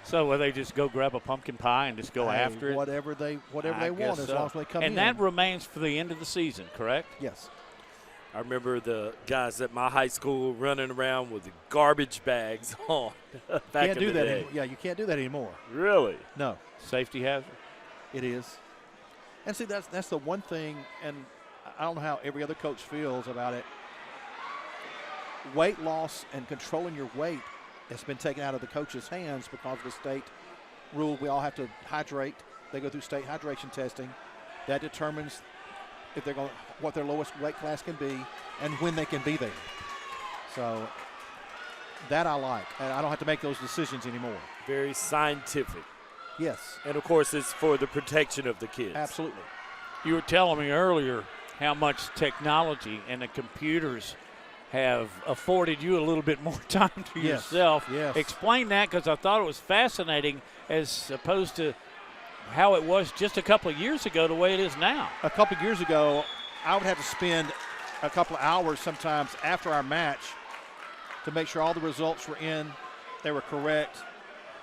So will they just go grab a pumpkin pie and just go Hey, after it? Whatever they I want, guess as so. long as they come in. And that remains for the end of the season, correct? Yes. I remember the guys at my high school running around with the garbage bags on back Can't in do the that day. anymore. Yeah, you can't do that anymore. Really? No, Safety hazard. it is. And see, that's the one thing, and I don't know how every other coach feels about it. Weight loss and controlling your weight has been taken out of the coach's hands because of the state rule. We all have to hydrate. They go through state hydration testing. That determines if they're going, what their lowest weight class can be and when they can be there. So that I like. And I don't have to make those decisions anymore. Very scientific. Yes, And, of course, it's for the protection of the kids. absolutely. You were telling me earlier how much technology and the computers have afforded you a little bit more time to Yes, yourself. yes. Explain that, because I thought it was fascinating as opposed to how it was just a couple of years ago, the way it is now. A couple of years ago, I would have to spend a couple of hours sometimes after our match to make sure all the results were in, they were correct,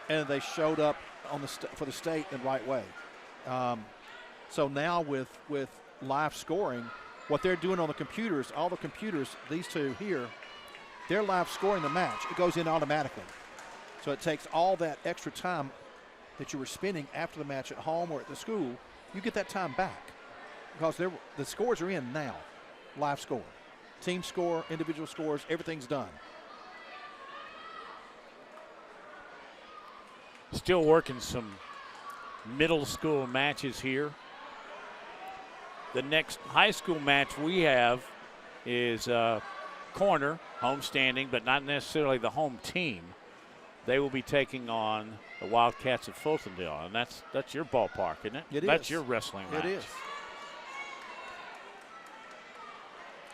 and they showed up on the for the state in the right way. So now with live scoring, what they're doing on the computers, all the computers, these two here, they're live scoring the match. It goes in automatically. So it takes all that extra time that you were spending after the match at home or at the school, you get that time back because the scores are in now, live score. Team score, individual scores, everything's done. Still working some middle school matches here. The next high school match we have is corner, homestanding, but not necessarily the home team. They will be taking on the Wildcats of Fultondale, and that's your ballpark, isn't it? That's your wrestling match. It is.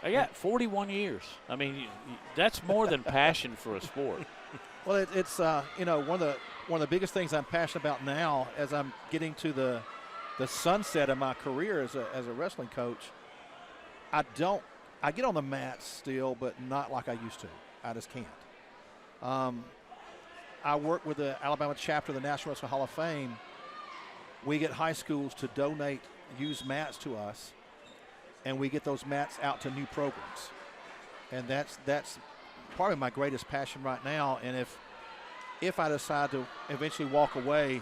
I got 41 years. I mean, that's more than passion for a sport. Well, it's one of the biggest things I'm passionate about now as I'm getting to the sunset of my career as a wrestling coach. I get on the mat still, but not like I used to. I just can't. I work with the Alabama chapter of the National Wrestling Hall of Fame. We get high schools to donate used mats to us, and we get those mats out to new programs. And that's probably my greatest passion right now. And if I decide to eventually walk away,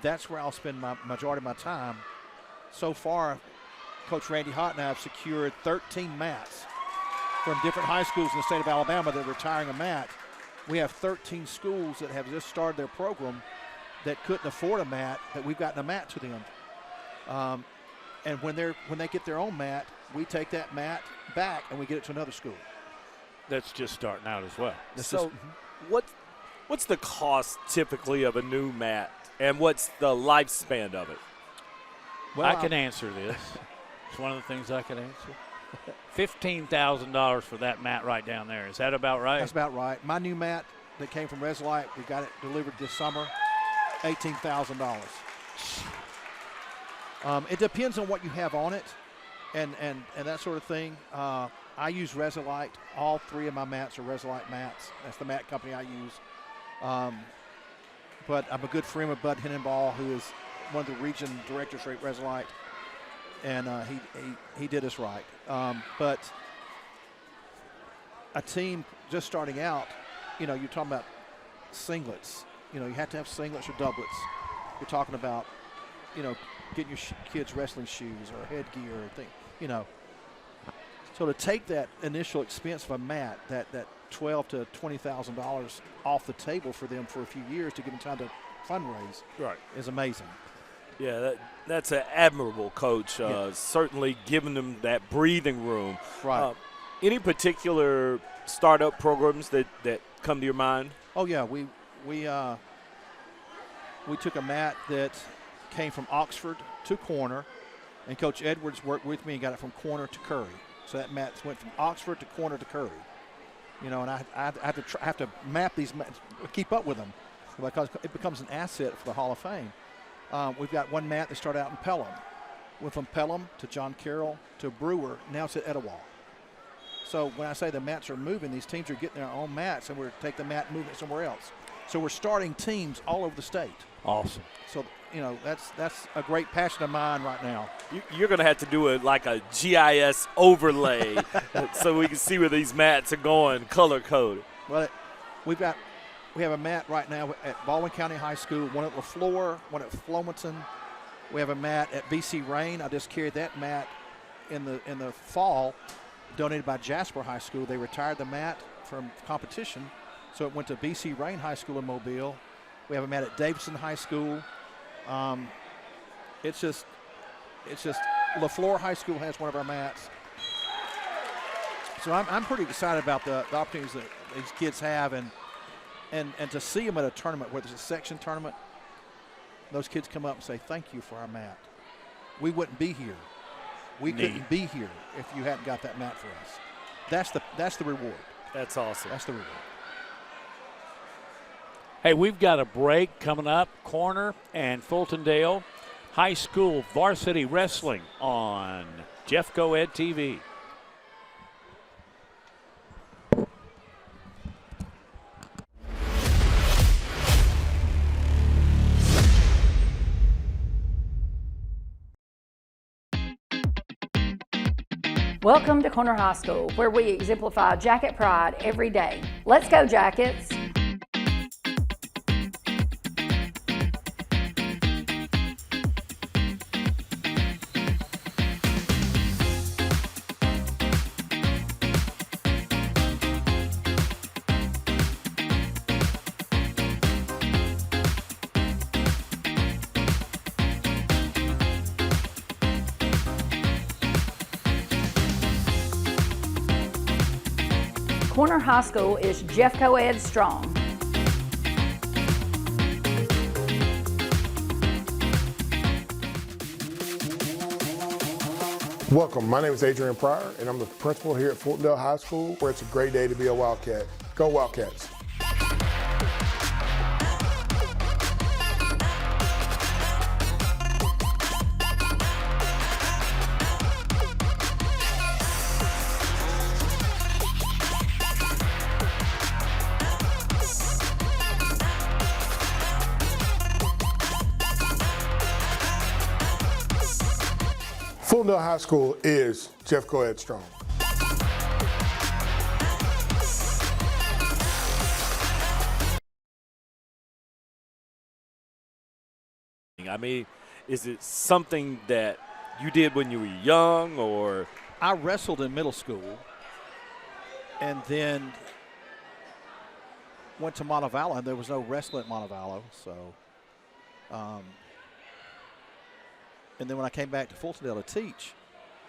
that's where I'll spend my majority of my time. So far, Coach Randy Hott and I have secured 13 mats from different high schools in the state of Alabama that are retiring a mat. We have 13 schools that have just started their program that couldn't afford a mat, that we've gotten a mat to them. And when they get their own mat, we take that mat back and we get it to another school. That's just starting out as well. So what's the cost typically of a new mat, and what's the lifespan of it? Well, I can answer this. It's one of the things I can answer. $15,000 for that mat right down there. Is that about right? That's about right. My new mat that came from Resolite, we got it delivered this summer, $18,000. It depends on what you have on it and that sort of thing. I use Resolite. All three of my mats are Resolite mats. That's the mat company I use. But I'm a good friend with Bud Hennenbaugh, who is one of the region directors for Resolite. And he did us right. But a team just starting out, you're talking about singlets. You have to have singlets or doublets. You're talking about, getting your kids wrestling shoes or headgear or thing, So to take that initial expense of a mat, that $12,000 to $20,000 off the table for them for a few years to give them time to fundraise, is amazing. Yeah, that's an admirable coach. Certainly giving them that breathing room. Right. Any particular startup programs that come to your mind? Oh yeah, we took a mat that came from Oxford to Corner, and Coach Edwards worked with me and got it from Corner to Curry. So that mat went from Oxford to Corner to Curry. And I have to map these mats, keep up with them, because it becomes an asset for the Hall of Fame. We've got one mat that started out in Pelham. Went from Pelham to John Carroll to Brewer. Now it's at Etowah. So when I say the mats are moving, these teams are getting their own mats, and we're take the mat and move it somewhere else. So we're starting teams all over the state. Awesome. So that's a great passion of mine right now. You're going to have to do a GIS overlay so we can see where these mats are going, color coded. Well, we have a mat right now at Baldwin County High School, one at LaFleur, one at Flomaton. We have a mat at BC Rain. I just carried that mat in the fall, donated by Jasper High School. They retired the mat from competition, so it went to BC Rain High School in Mobile. We have a mat at Davidson High School. It's just LaFleur High School has one of our mats. So I'm pretty excited about the opportunities that these kids have, and to see them at a tournament, whether it's a section tournament, those kids come up and say, "Thank you for our mat. We wouldn't be here. We couldn't be here if you hadn't got that mat for us." That's the reward. That's awesome. That's the reward. Hey, we've got a break coming up. Corner and Fultondale High School Varsity Wrestling on Jeffco Ed TV. Welcome to Corner High School, where we exemplify Jacket pride every day. Let's go, Jackets! Corner High School is Jeff Co-Ed strong. Welcome, my name is Adrian Pryor, and I'm the principal here at Fultondale High School, where it's a great day to be a Wildcat. Go Wildcats! Fultondale High School is Jeff Co-Ed strong. I mean, is it something that you did when you were young, or? I wrestled in middle school and then went to Montevallo, and there was no wrestling at Montevallo, so and then when I came back to Fultondale to teach,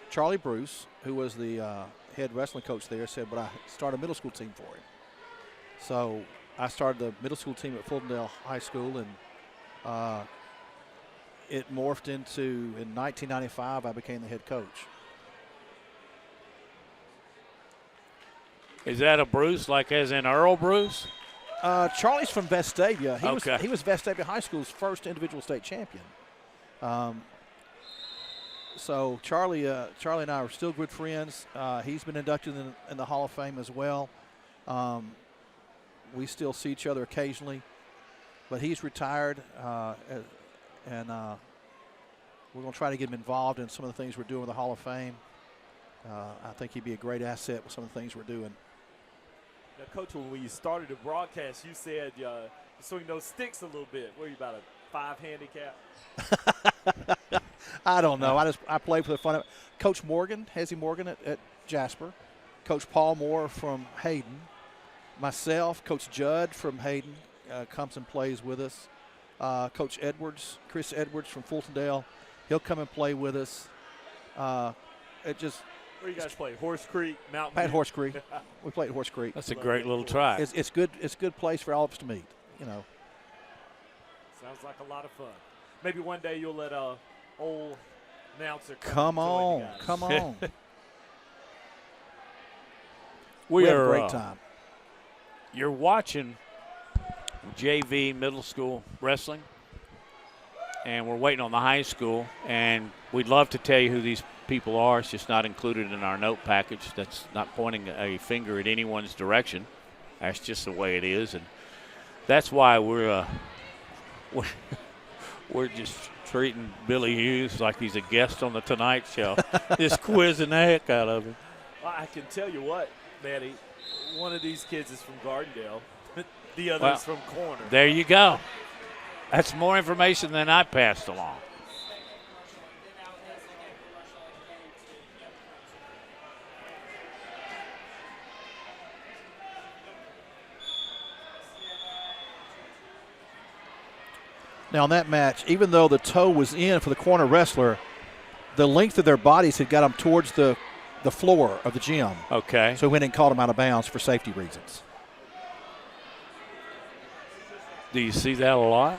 Charlie Bruce, who was the head wrestling coach there, said, "But I start a middle school team for him." So I started the middle school team at Fultondale High School, and it morphed into, in 1995, I became the head coach. Is that a Bruce, like as in Earl Bruce? Charlie's from Vestavia. Okay. He was Vestavia High School's first individual state champion. So Charlie and I are still good friends. He's been inducted in the Hall of Fame as well. We still see each other occasionally, but he's retired, and we're going to try to get him involved in some of the things we're doing with the Hall of Fame. I think he'd be a great asset with some of the things we're doing. Now, Coach, when you started the broadcast, you said you swing those sticks a little bit. What are you, about a 5 handicap? I don't know. I played for the fun of it. Coach Morgan, Hezzy Morgan at Jasper, Coach Paul Moore from Hayden, myself, Coach Judd from Hayden comes and plays with us. Coach Edwards, Chris Edwards from Fultondale, he'll come and play with us. Where do you guys play? Horse Creek, Mountain at View? Horse Creek. We played at Horse Creek. That's a great little track. It's good. It's a good place for all of us to meet. You know. Sounds like a lot of fun. Maybe one day you'll let old announcer come on. We have a great time. You're watching JV middle school wrestling, and we're waiting on the high school, and we'd love to tell you who these people are. It's just not included in our note package. That's not pointing a finger at anyone's direction. That's just the way it is, and that's why we're just treating Billy Hughes like he's a guest on the Tonight Show. Just quizzing the heck out of him. Well, I can tell you what, Manny, one of these kids is from Gardendale. The other's from Corner. There you go. That's more information than I passed along. Now, in that match, even though the toe was in for the corner wrestler, the length of their bodies had got them towards the floor of the gym. Okay. So we went and called them out of bounds for safety reasons. Do you see that a lot?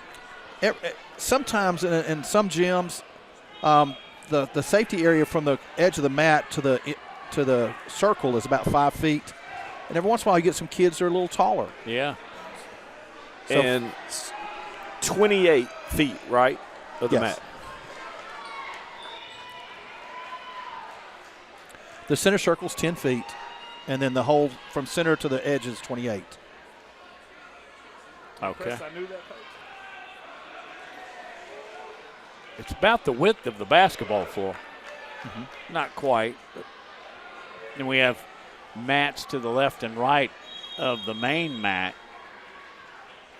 Sometimes in some gyms, the safety area from the edge of the mat to the circle is about 5 feet. And every once in a while you get some kids that are a little taller. Yeah. So and 28 feet, right, of the mat. The center circle is 10 feet, and then the whole from center to the edge is 28. Okay. Chris, I knew that, Coach. It's about the width of the basketball floor. Mm-hmm. Not quite. But And we have mats to the left and right of the main mat.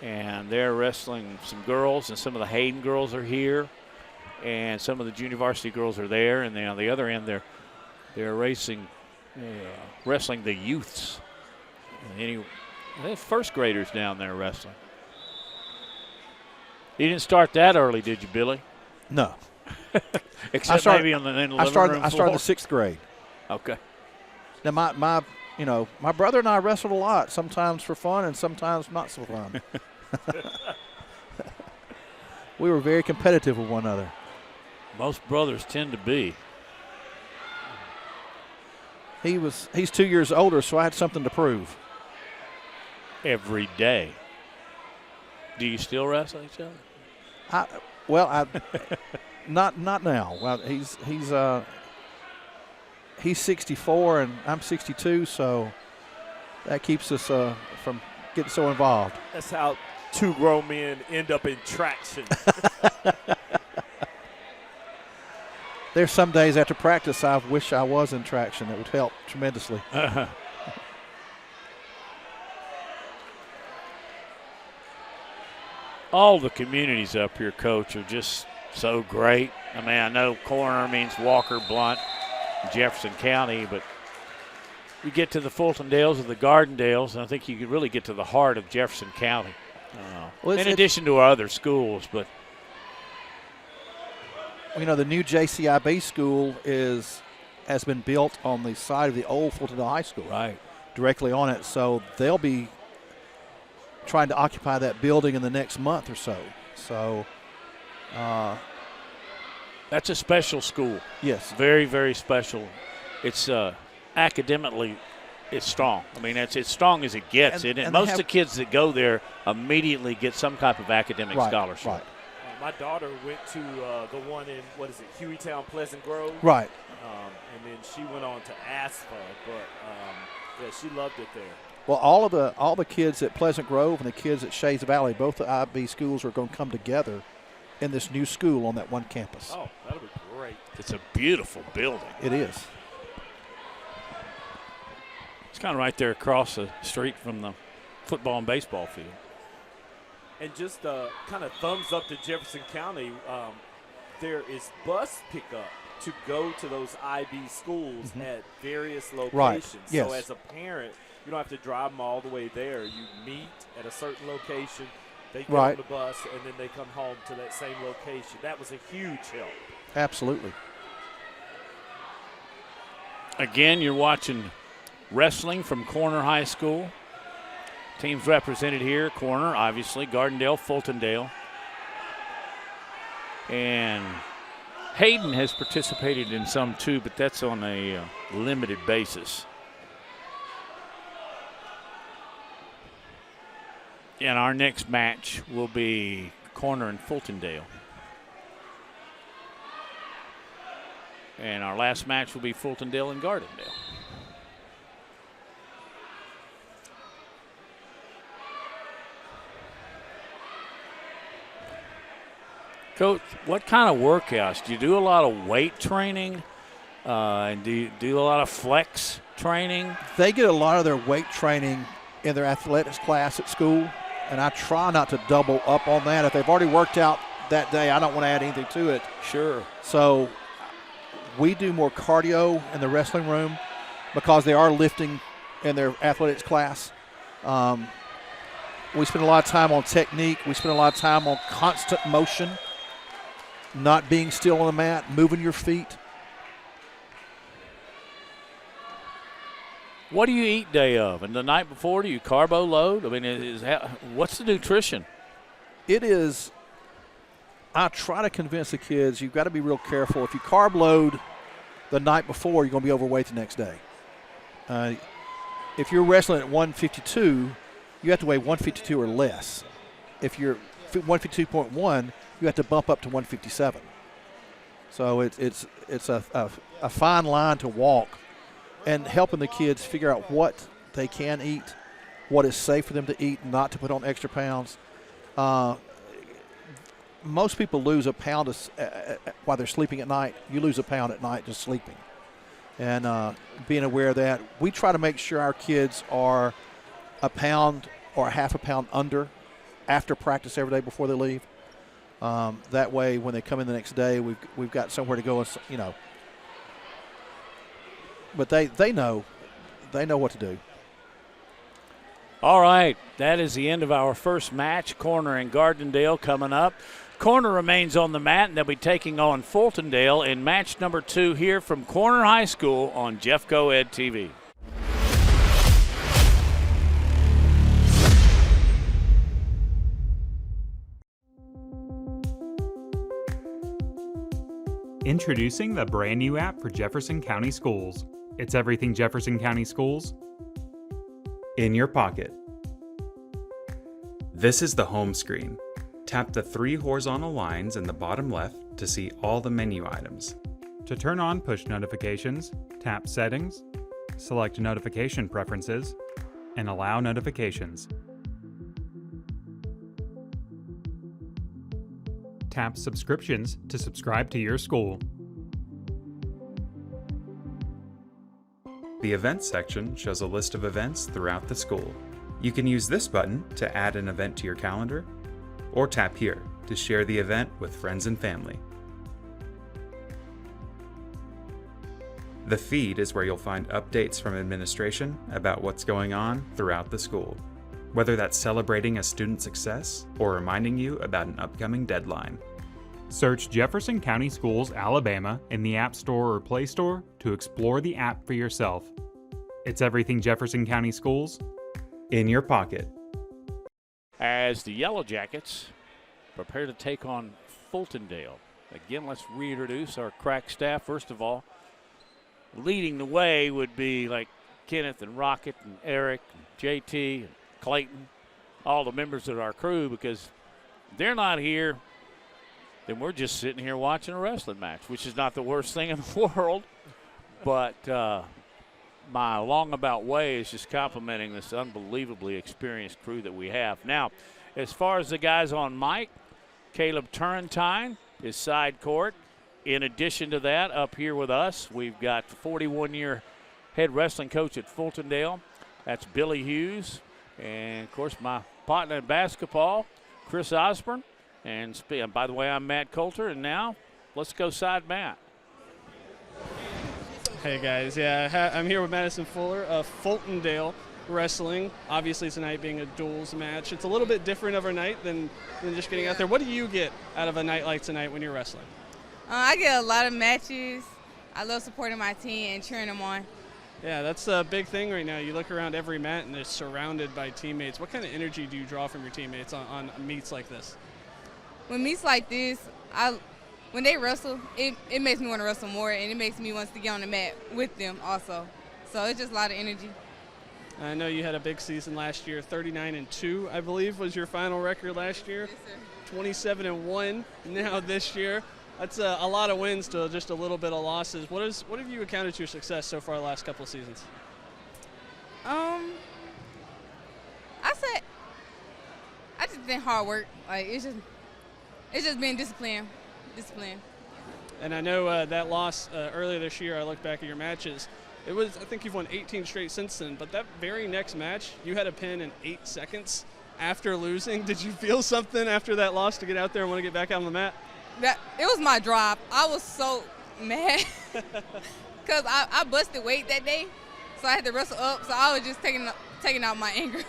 And they're wrestling some girls, and some of the Hayden girls are here. And some of the junior varsity girls are there. And then on the other end, they're wrestling the youths. They have first graders down there wrestling. You didn't start that early, did you, Billy? No. Except maybe in the living room I started in floor. the 6th grade. Okay. Now my brother and I wrestled a lot, sometimes for fun and sometimes not so fun. We were very competitive with one another. Most brothers tend to be. He's 2 years older, so I had something to prove. Every day. Do you still wrestle each other? Not now. Well, he's 64 and I'm 62, so that keeps us from getting so involved. That's how two grown men end up in traction. There's some days after practice I wish I was in traction. It would help tremendously. All the communities up here, Coach, are just so great. I mean, I know corner means Walker, Blunt, Jefferson County, but you get to the Fultondales or the Gardendales, and I think you could really get to the heart of Jefferson County. In addition to our other schools, but the new JCIB school has been built on the side of the old Fultondale High School, right, directly on it. So they'll be trying to occupy that building in the next month or so. So that's a special school. Yes, very, very special. It's academically, it's strong. I mean, it's as strong as it gets. And most of the kids that go there immediately get some type of academic scholarship. Right. My daughter went to the one in, Hueytown, Pleasant Grove. Right. And then she went on to ASFA, but she loved it there. Well, all the kids at Pleasant Grove and the kids at Shays Valley, both the IB schools are going to come together in this new school on that one campus. Oh, that'll be great. It's a beautiful building. It is. It's kind of right there across the street from the football and baseball field. And just kind of thumbs up to Jefferson County, there is bus pickup to go to those IB schools at various locations. Right. Yes. So as a parent, you don't have to drive them all the way there. You meet at a certain location, they get on the bus, and then they come home to that same location. That was a huge help. Absolutely. Again, you're watching wrestling from Corner High School. Teams represented here, Corner, obviously, Gardendale, Fultondale. And Hayden has participated in some too, but that's on a limited basis. And our next match will be Corner and Fultondale. And our last match will be Fultondale and Gardendale. Coach, what kind of workouts? Do you do a lot of weight training? And do you do a lot of flex training? They get a lot of their weight training in their athletics class at school, and I try not to double up on that. If they've already worked out that day, I don't want to add anything to it. Sure. So we do more cardio in the wrestling room because they are lifting in their athletics class. We spend a lot of time on technique. We spend a lot of time on constant motion, not being still on the mat, moving your feet. What do you eat day of? And the night before, do you carbo load? I mean, what's the nutrition? It is, I try to convince the kids, you've got to be real careful. If you carb load the night before, you're going to be overweight the next day. If you're wrestling at 152, you have to weigh 152 or less. If you're 152.1, you have to bump up to 157. So it's a fine line to walk, and helping the kids figure out what they can eat, what is safe for them to eat, not to put on extra pounds. Most people lose a pound while they're sleeping at night. You lose a pound at night just sleeping. and being aware of that. We try to make sure our kids are a pound or a half a pound under after practice every day before they leave. That way, when they come in the next day, we've got somewhere to go. And, you know, but they know what to do. All right, that is the end of our first match. Corner and Gardendale coming up. Corner remains on the mat, and they'll be taking on Fultondale in match number 2 here from Corner High School on Jeffco Ed TV. Introducing the brand new app for Jefferson County Schools. It's everything Jefferson County Schools in your pocket. This is the home screen. Tap the 3 horizontal lines in the bottom left to see all the menu items. To turn on push notifications, tap Settings, select Notification Preferences, and allow notifications. Tap Subscriptions to subscribe to your school. The Events section shows a list of events throughout the school. You can use this button to add an event to your calendar, or tap here to share the event with friends and family. The feed is where you'll find updates from administration about what's going on throughout the school, whether that's celebrating a student's success or reminding you about an upcoming deadline. Search Jefferson County Schools, Alabama in the App Store or Play Store to explore the app for yourself. It's everything Jefferson County Schools in your pocket. As the Yellow Jackets prepare to take on Fultondale. Again, let's reintroduce our crack staff. First of all, leading the way would be like Kenneth and Rocket and Eric and JT and Clayton, all the members of our crew, because they're not here, then we're just sitting here watching a wrestling match, which is not the worst thing in the world. But my longabout way is just complimenting this unbelievably experienced crew that we have. Now, as far as the guys on mic, Caleb Turrentine is side court. In addition to that, up here with us, we've got the 41-year head wrestling coach at Fultondale. That's Billy Hughes. And, of course, my partner in basketball, Chris Osborne. And by the way, I'm Matt Coulter, and now let's go side Matt. Hey guys, yeah, I'm here with Madison Fuller of Fultondale Wrestling. Obviously tonight being a duels match, it's a little bit different of a night than just getting out there. What do you get out of a night like tonight when you're wrestling? I get a lot of matches. I love supporting my team and cheering them on. Yeah, that's a big thing right now. You look around every mat and it's surrounded by teammates. What kind of energy do you draw from your teammates on meets like this? When meets like this, when they wrestle, it makes me want to wrestle more, and it makes me want to get on the mat with them also. So it's just a lot of energy. I know you had a big season last year. 39-2, I believe, was your final record last year. Yes, sir. 27-1 now this year. That's a lot of wins to just a little bit of losses. What have you accounted to your success so far the last couple of seasons? I just think hard work. Like it's just being disciplined. And I know that loss earlier this year, I looked back at your matches. I think you've won 18 straight since then, but that very next match, you had a pin in 8 seconds after losing. Did you feel something after that loss to get out there and want to get back out on the mat? It was my drive. I was so mad because I busted weight that day, so I had to wrestle up, so I was just taking out my anger.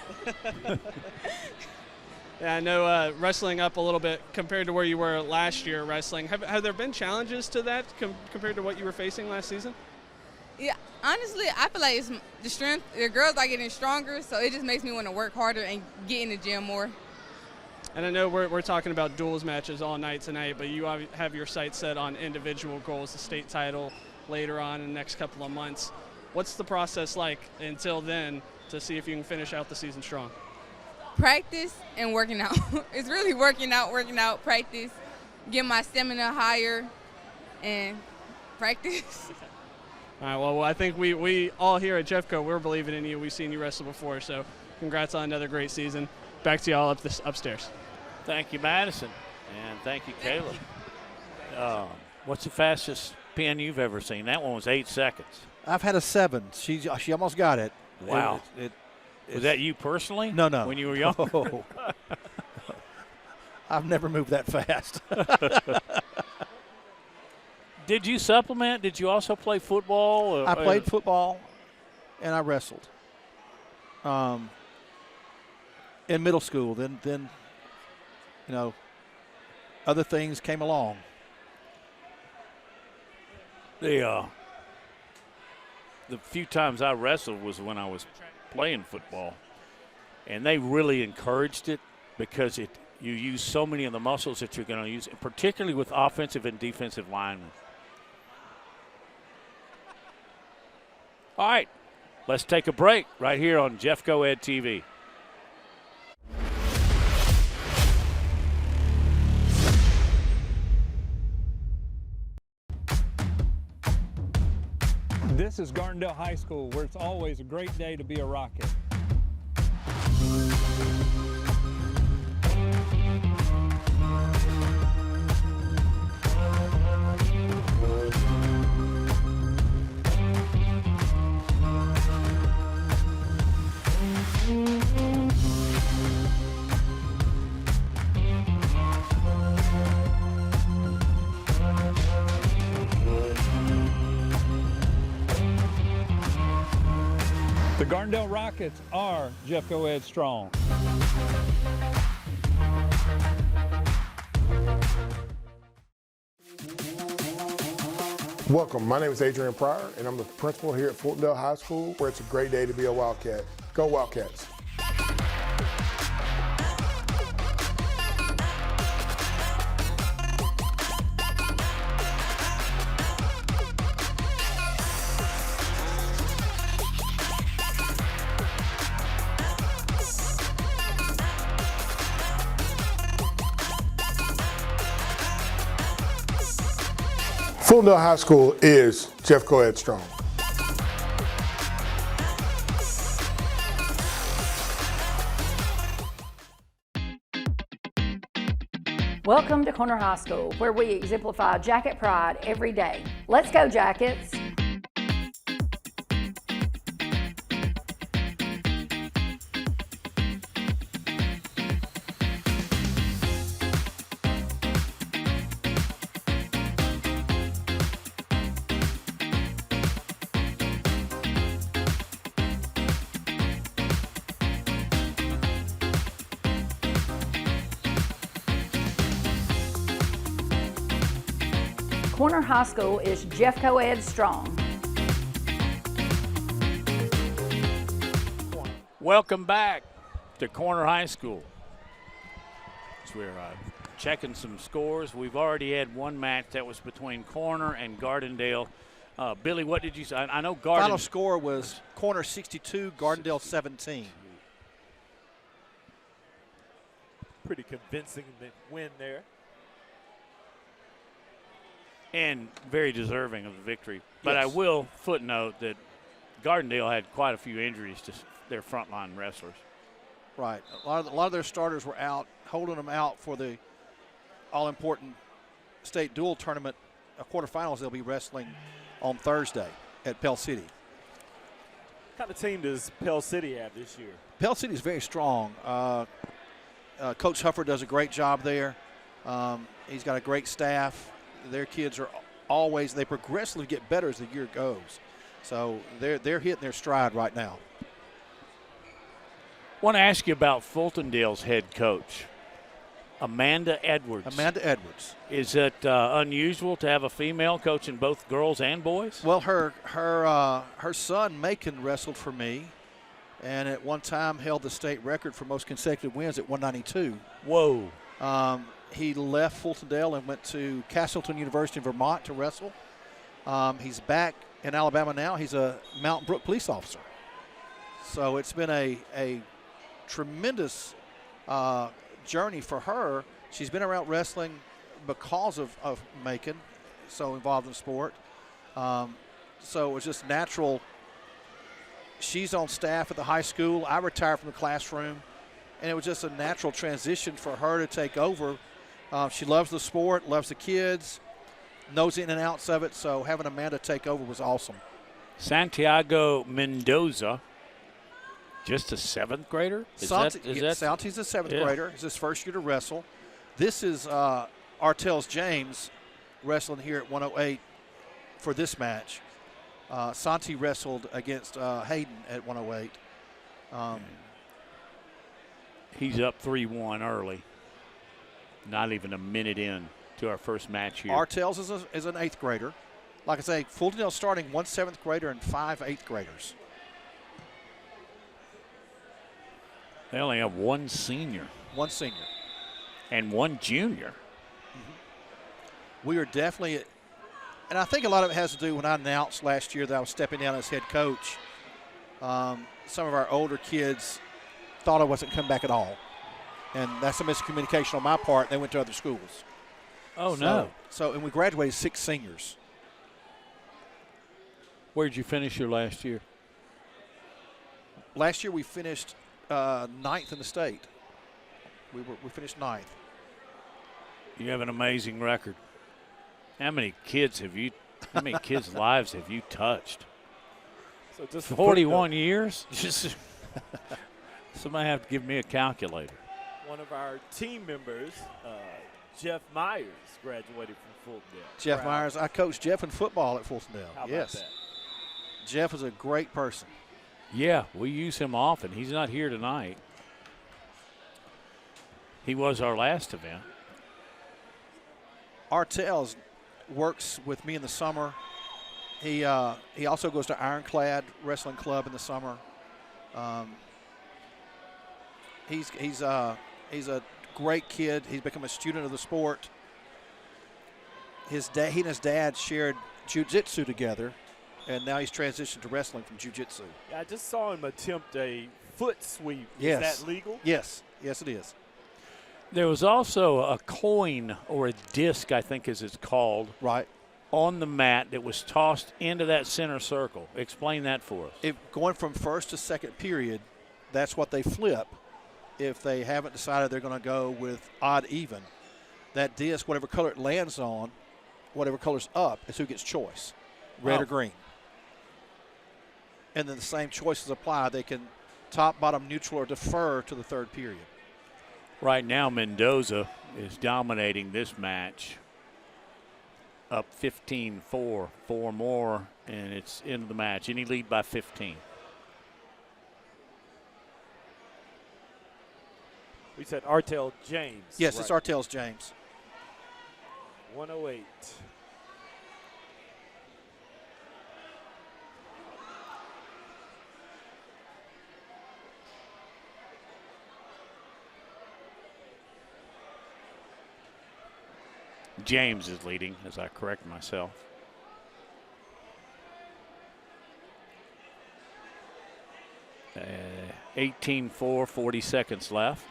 Yeah, I know wrestling up a little bit compared to where you were last year wrestling. Have there been challenges to that compared to what you were facing last season? Yeah, honestly, I feel like it's the strength. The girls are getting stronger, so it just makes me want to work harder and get in the gym more. And I know we're talking about duels matches all night tonight, but you have your sights set on individual goals, the state title later on in the next couple of months. What's the process like until then to see if you can finish out the season strong? Practice and working out. It's really working out, practice, get my stamina higher, and practice. All right, well, I think we all here at Jeffco, we're believing in you. We've seen you wrestle before, so congrats on another great season. Back to y'all upstairs. Thank you, Madison, and thank you, Caleb. What's the fastest pin you've ever seen? That one was 8 seconds. I've had a 7. She almost got it. Wow. Was that you personally? No. When you were young? Oh. I've never moved that fast. Did you supplement? Did you also play football? I played football, and I wrestled. In middle school, then other things came along. The few times I wrestled was when I was playing football, and they really encouraged it because you use so many of the muscles that you're going to use, particularly with offensive and defensive linemen. All right, let's take a break right here on Jeff Coed TV. This is Gardendale High School, where it's always a great day to be a Rocket. The Gardendale Rockets are Jeff Coed strong. Welcome, my name is Adrian Pryor, and I'm the principal here at Fultondale High School, where it's a great day to be a Wildcat. Go Wildcats. Fultondale High School is Jeff Coed strong. Welcome to Corner High School, where we exemplify Jacket pride every day. Let's go, Jackets! Corner High School is Jeff Coed strong. Welcome back to Corner High School. So we're checking some scores. We've already had one match that was between Corner and Gardendale. Billy, what did you say? I know Gardendale. Final score was Corner 62, Gardendale 17. Pretty convincing win there. And very deserving of the victory. But Yes. I will footnote that Gardendale had quite a few injuries to their frontline wrestlers. Right. A lot of their starters were out, holding them out for the all-important state dual tournament quarterfinals they'll be wrestling on Thursday at Pell City. What kind of team does Pell City have this year? Pell City is very strong. Coach Huffer does a great job there. He's got a great staff. Their kids are always, they progressively get better as the year goes. So they're hitting their stride right now. I want to ask you about Fultondale's head coach, Amanda Edwards. Amanda Edwards. Is it unusual to have a female coaching both girls and boys? Well, her son Macon wrestled for me, and at one time held the state record for most consecutive wins at 192. Whoa. He left Fultondale and went to Castleton University in Vermont to wrestle. He's back in Alabama now. He's a Mountain Brook police officer. So it's been a tremendous journey for her. She's been around wrestling because of Macon, so involved in sport. So it was just natural. She's on staff at the high school. I retired from the classroom, and it was just a natural transition for her to take over. She loves the sport, loves the kids, knows the in and outs of it, so having Amanda take over was awesome. Santiago Mendoza, just a 7th grader? Santi's a 7th grader. It's his first year to wrestle. This is Artels James wrestling here at 108 for this match. Santi wrestled against Hayden at 108. He's up 3-1 early. Not even a minute in to our first match here. Artels is an 8th grader. Like I say, Fultondale starting 1 7th grader and 5 8th graders. They only have 1 senior. 1 senior. And 1 junior. We are definitely, and I think a lot of it has to do when I announced last year that I was stepping down as head coach. Some of our older kids thought I wasn't coming back at all. And that's a miscommunication on my part. They went to other schools. Oh, no. And we graduated 6 seniors. Where did you finish your last year? Last year we finished 9th in the state. We finished 9th. You have an amazing record. How many kids' lives have you touched? So just 41 years? Just somebody have to give me a calculator. One of our team members, Jeff Myers, graduated from Fultondale. Jeff Myers, I coached Jeff in football at Fultondale. How about yes. that? Jeff is a great person. Yeah, we use him often. He's not here tonight. He was our last event. Artels works with me in the summer. He also goes to Ironclad Wrestling Club in the summer. He's a great kid. He's become a student of the sport. He and his dad shared jiu-jitsu together, and now he's transitioned to wrestling from jiu-jitsu. Yeah, I just saw him attempt a foot sweep. Yes. Is that legal? Yes, it is. There was also a coin or a disc, I think as it's called, right, on the mat that was tossed into that center circle. Explain that for us. Going from first to second period, that's what they flip. If they haven't decided they're going to go with odd even, that disc, whatever color it lands on, whatever color's up, is who gets choice, red or green. And then the same choices apply. They can top, bottom, neutral, or defer to the third period. Right now, Mendoza is dominating this match. Up 15-4, 4 more, and it's into the match. Any lead by 15. We said Artel James. Yes, right. It's Artels James. 108. James is leading, as I correct myself. Uh, 18-4, 40 seconds left.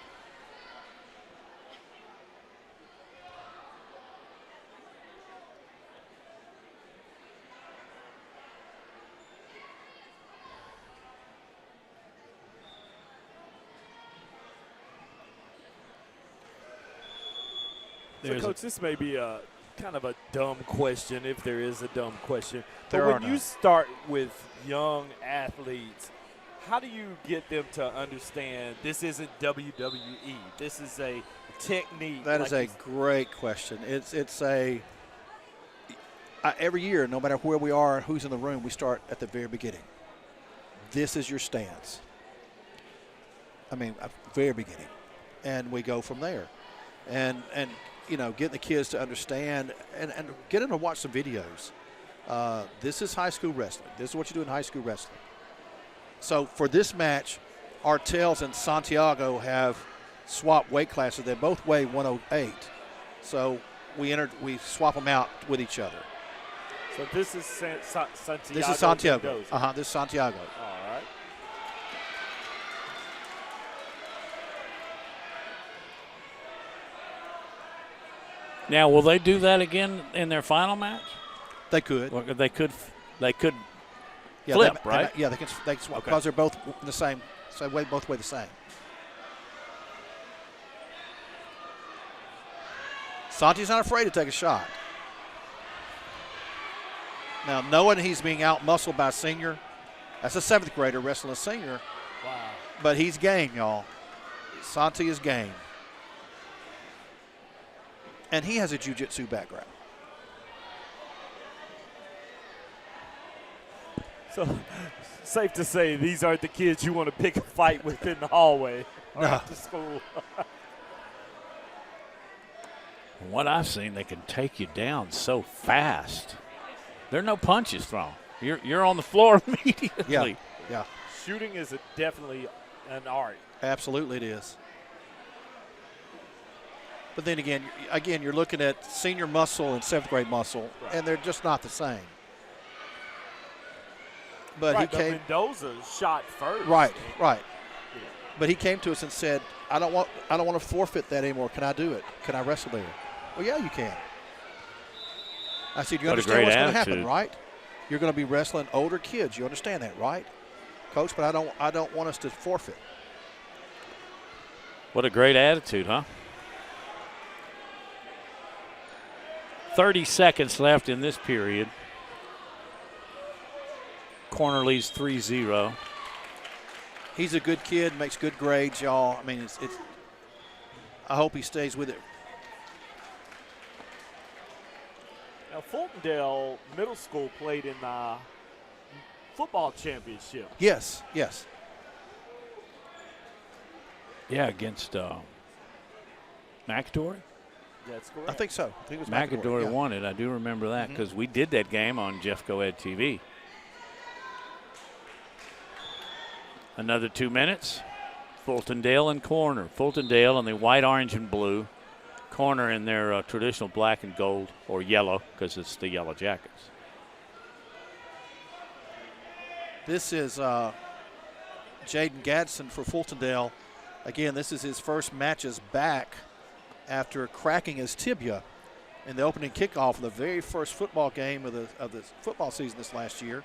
So, Coach, this may be a kind of a dumb question, if there is a dumb question. But when you start with young athletes, how do you get them to understand this isn't WWE? This is a technique. That is a great question. Every year, no matter where we are, who's in the room, we start at the very beginning. This is your stance. Very beginning. And we go from there. And getting the kids to understand and get them to watch some videos. This is high school wrestling. This is what you do in high school wrestling. So for this match, Artels and Santiago have swapped weight classes. They both weigh 108. So we swap them out with each other. So this is Santiago. This is Santiago. This is Santiago. All right. Now, will they do that again in their final match? They could. Well, they could yeah, flip, right? They can swap because they're both the same. So both weigh the same. Santi's not afraid to take a shot. Now, knowing he's being out-muscled by a senior, that's a 7th grader wrestling a senior. Wow. But he's game, y'all. Santi is game. And he has a jiu-jitsu background. So, safe to say, these aren't the kids you want to pick a fight with in the hallway or after school. From what I've seen, they can take you down so fast. There are no punches thrown. You're on the floor immediately. Yeah, yeah. Shooting is definitely an art. Absolutely it is. But then again, you're looking at senior muscle and 7th grade muscle, and they're just not the same. But he came. Mendoza shot first. Right. Yeah. But he came to us and said, I don't want to forfeit that anymore. Can I do it? Can I wrestle there? Well, yeah, you can. I said, you understand what's going to happen, right? You're going to be wrestling older kids. You understand that, right? Coach, but I don't want us to forfeit. What a great attitude, huh? 30 seconds left in this period. Corner leads 3-0. He's a good kid, makes good grades, y'all. I mean, it's I hope he stays with it. Now, Fultondale Middle School played in the football championship. Yes. Yeah, against McAdory. That's correct. I think so. I think it was McAdory yeah. won it. I do remember that because we did that game on Jeff Coed TV. Another 2 minutes. Fultondale in corner. Fultondale in the white, orange, and blue. Corner in their traditional black and gold, or yellow, because it's the Yellow Jackets. This is Jaden Gadsden for Fultondale. Again, this is his first matches back after cracking his tibia in the opening kickoff of the very first football game of the football season this last year.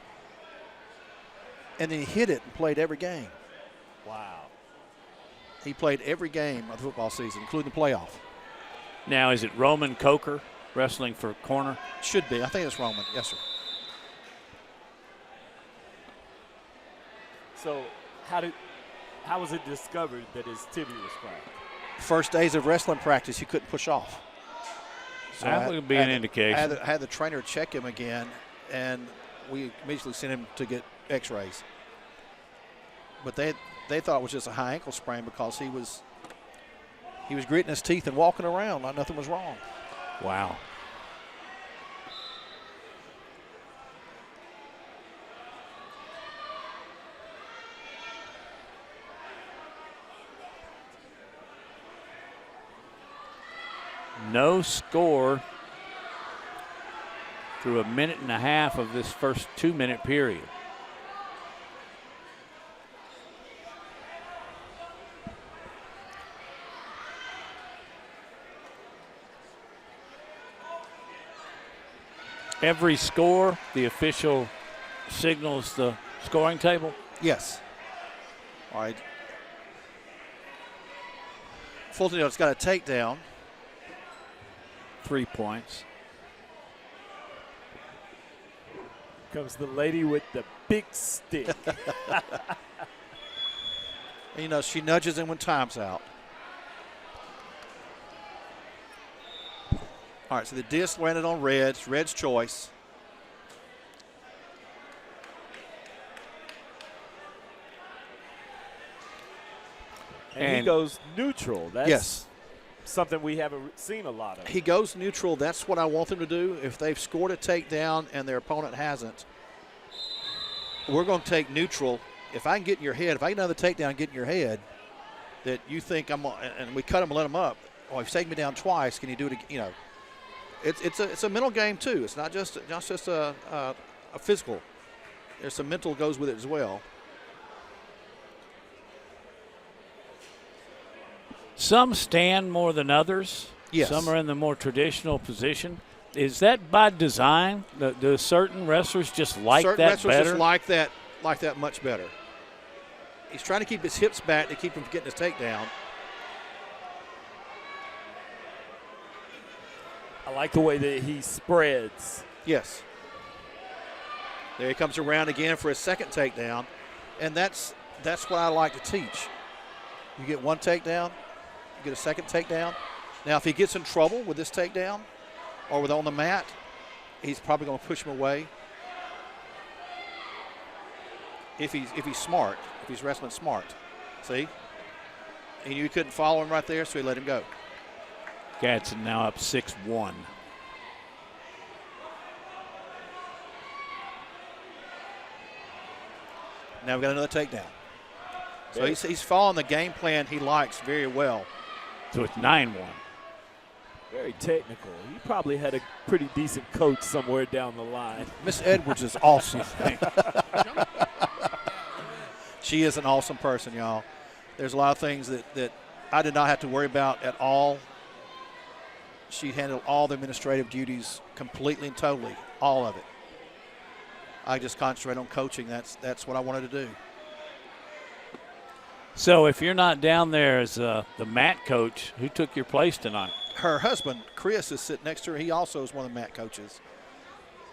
And then he hit it and played every game. Wow. He played every game of the football season, including the playoff. Now, is it Roman Coker wrestling for corner? Should be. I think it's Roman. Yes, sir. So how was it discovered that his tibia was cracked? First days of wrestling practice, he couldn't push off. So that would be an indication. I had the trainer check him again, and we immediately sent him to get x-rays. But they thought it was just a high ankle sprain because he was gritting his teeth and walking around like nothing was wrong. Wow. No score through a minute and a half of this first 2-minute period. Every score, the official signals the scoring table? Yes. All right. Fultondale's got a takedown. 3 points. Comes the lady with the big stick. You know, she nudges him when time's out. All right, so the disc landed on Red's. Red's choice. And he goes neutral. That's yes. Something we haven't seen a lot of. He goes neutral. That's what I want them to do. If they've scored a takedown and their opponent hasn't, we're going to take neutral. If I can get in your head, if I get another takedown and get in your head that you think I'm – and we cut him and let him up. Oh, he's taken me down twice. Can you do it again? You know, it's a mental game too. It's not just a physical. There's some mental goes with it as well. Some stand more than others. Yes. Some are in the more traditional position. Is that by design? Do certain wrestlers just like certain that wrestlers better? Just like that much better. He's trying to keep his hips back to keep him from getting his takedown. I like the way that he spreads. Yes. There he comes around again for his second takedown, and that's what I like to teach. You get one takedown, you get a second takedown. Now, if he gets in trouble with this takedown or with on the mat, he's probably going to push him away. If he's smart, if he's wrestling smart, see? And you couldn't follow him right there, so he let him go. Gadsden now up 6-1. Now we've got another takedown. So he's following the game plan he likes very well. So it's 9-1. Very technical. He probably had a pretty decent coach somewhere down the line. Miss Edwards is awesome. She is an awesome person, y'all. There's a lot of things that I did not have to worry about at all. She handled all the administrative duties completely and totally, all of it. I just concentrate on coaching. That's what I wanted to do. So if you're not down there as the mat coach, who took your place tonight? Her husband, Chris, is sitting next to her. He also is one of the mat coaches.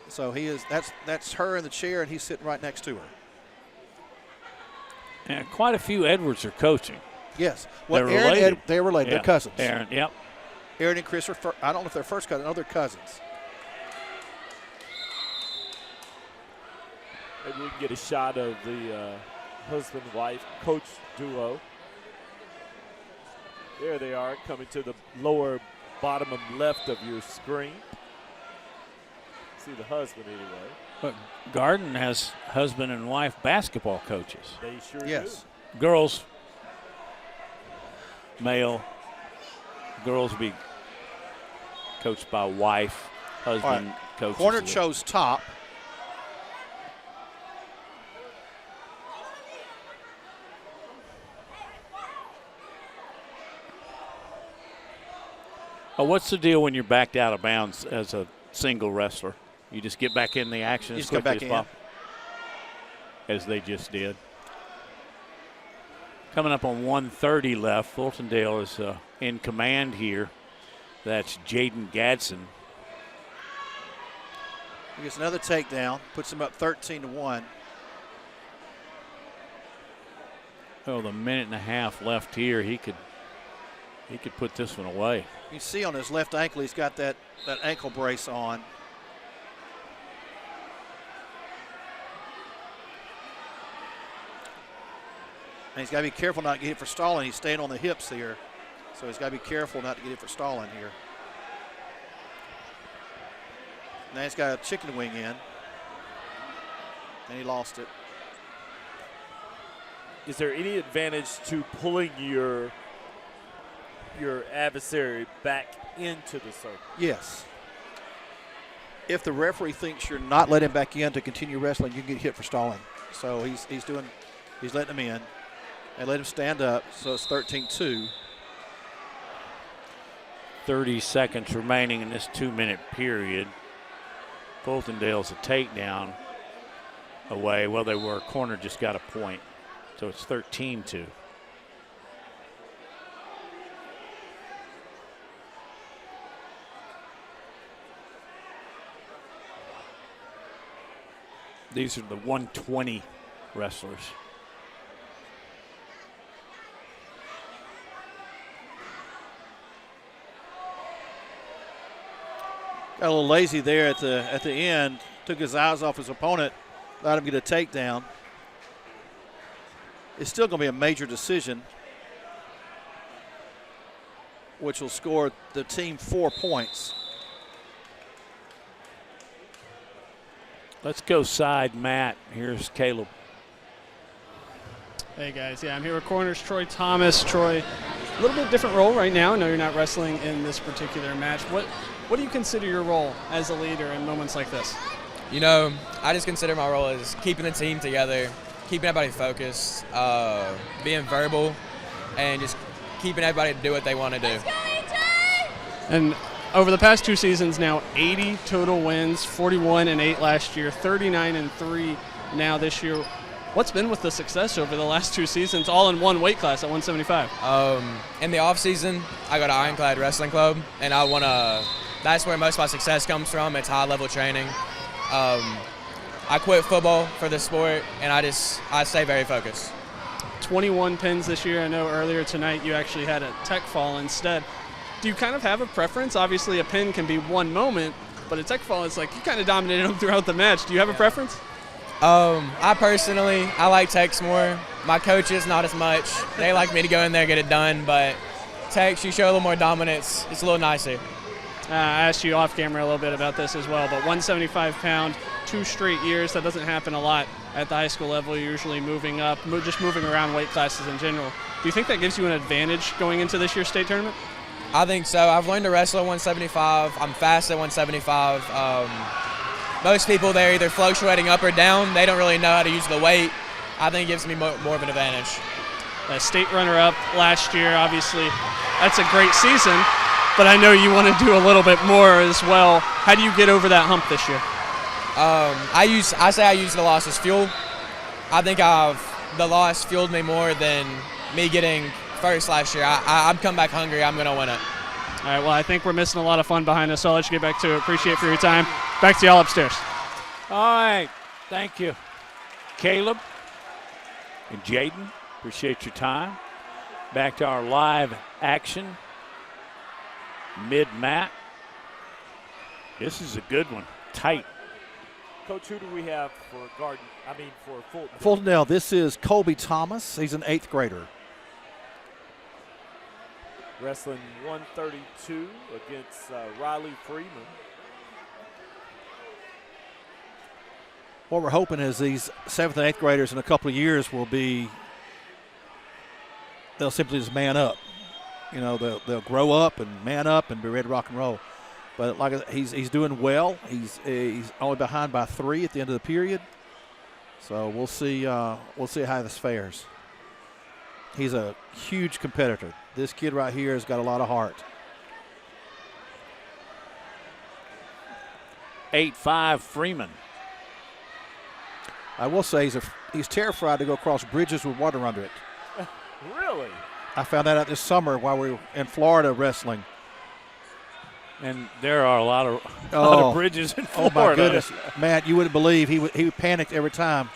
So he is. That's her in the chair, and he's sitting right next to her. And quite a few Edwards are coaching. Yes. Well, they're related. They're related. Yeah. They're cousins. Aaron, yep. Aaron and Chris are. I don't know if they're first cousins. I know they're cousins. Maybe we can get a shot of the husband-wife coach duo. There they are, coming to the lower bottom of left of your screen. See the husband anyway. But Garden has husband and wife basketball coaches. They sure Yes. do. Girls, male. Girls will be coached by wife, husband coaches. Corner chose top. What's the deal when you're backed out of bounds as a single wrestler? You just get back in the action as quickly as possible, as they just did. Coming up on 1:30 left, Fultondale is in command here. That's Jaden Gadsden. He gets another takedown, puts him up 13-1. Oh, the minute and a half left here. He could put this one away. You see on his left ankle, he's got that ankle brace on. And he's got to be careful not to get hit for stalling. He's staying on the hips here. So he's got to be careful not to get hit for stalling here. Now he's got a chicken wing in. And he lost it. Is there any advantage to pulling your adversary back into the circle? Yes. If the referee thinks you're not letting him back in to continue wrestling, you can get hit for stalling. So he's letting him in and let him stand up. So it's 13-2. 30 seconds remaining in this 2-minute period. Fultondale's a takedown away. Well, they were. Corner just got a point. So it's 13-2. These are the 120 wrestlers. Got a little lazy there at the end. Took his eyes off his opponent. Let him get a takedown. It's still going to be a major decision, which will score the team 4 points. Let's go side mat. Here's Caleb. Hey guys, yeah, I'm here with corners Troy Thomas. Troy, a little bit different role right now. I know you're not wrestling in this particular match. What do you consider your role as a leader in moments like this? You know, I just consider my role as keeping the team together, keeping everybody focused, being verbal, and just keeping everybody to do what they want to do. And over the past 2 seasons now, 80 total wins, 41-8 last year, 39-3 now this year. What's been with the success over the last 2 seasons, all in one weight class at 175? In the off season, I go to Ironclad Wrestling Club, and that's where most of my success comes from. It's high level training. I quit football for the sport, and I stay very focused. 21 pins this year. I know earlier tonight you actually had a tech fall instead. Do you kind of have a preference? Obviously, a pin can be one moment, but a tech fall is like you kind of dominated them throughout the match. Do you have a preference? I personally, I like techs more. My coaches, not as much. They like me to go in there and get it done, but techs, you show a little more dominance. It's a little nicer. I asked you off camera a little bit about this as well, but 175-pound, 2 straight years, that doesn't happen a lot at the high school level. You're usually moving up, just moving around weight classes in general. Do you think that gives you an advantage going into this year's state tournament? I think so. I've learned to wrestle at 175. I'm fast at 175. Most people, they're either fluctuating up or down. They don't really know how to use the weight. I think it gives me more of an advantage. A state runner-up last year, obviously, that's a great season, but I know you want to do a little bit more as well. How do you get over that hump this year? I say I use the loss as fuel. I think the loss fueled me more than me getting first last year. I've come back hungry. I'm going to win it. All right, well, I think we're missing a lot of fun behind us, so I'll let you get back to it. Appreciate it for your time. Back to y'all upstairs. All right. Thank you, Caleb and Jaden. Appreciate your time. Back to our live action. Mid-mat. This is a good one. Tight. Coach, who do we have for Fultondale? Fultondale, this is Colby Thomas. He's an 8th grader. Wrestling 132 against Riley Freeman. What we're hoping is these 7th and 8th graders in a couple of years they'll simply just man up. You know, they'll grow up and man up and be ready to rock and roll. But like he's doing well. He's only behind by 3 at the end of the period. So we'll see how this fares. He's a huge competitor. This kid right here has got a lot of heart. 8'5" Freeman. I will say he's terrified to go across bridges with water under it. Really? I found that out this summer while we were in Florida wrestling. And there are a lot of bridges in Florida. Oh, my goodness. Matt, you wouldn't believe he panicked every time.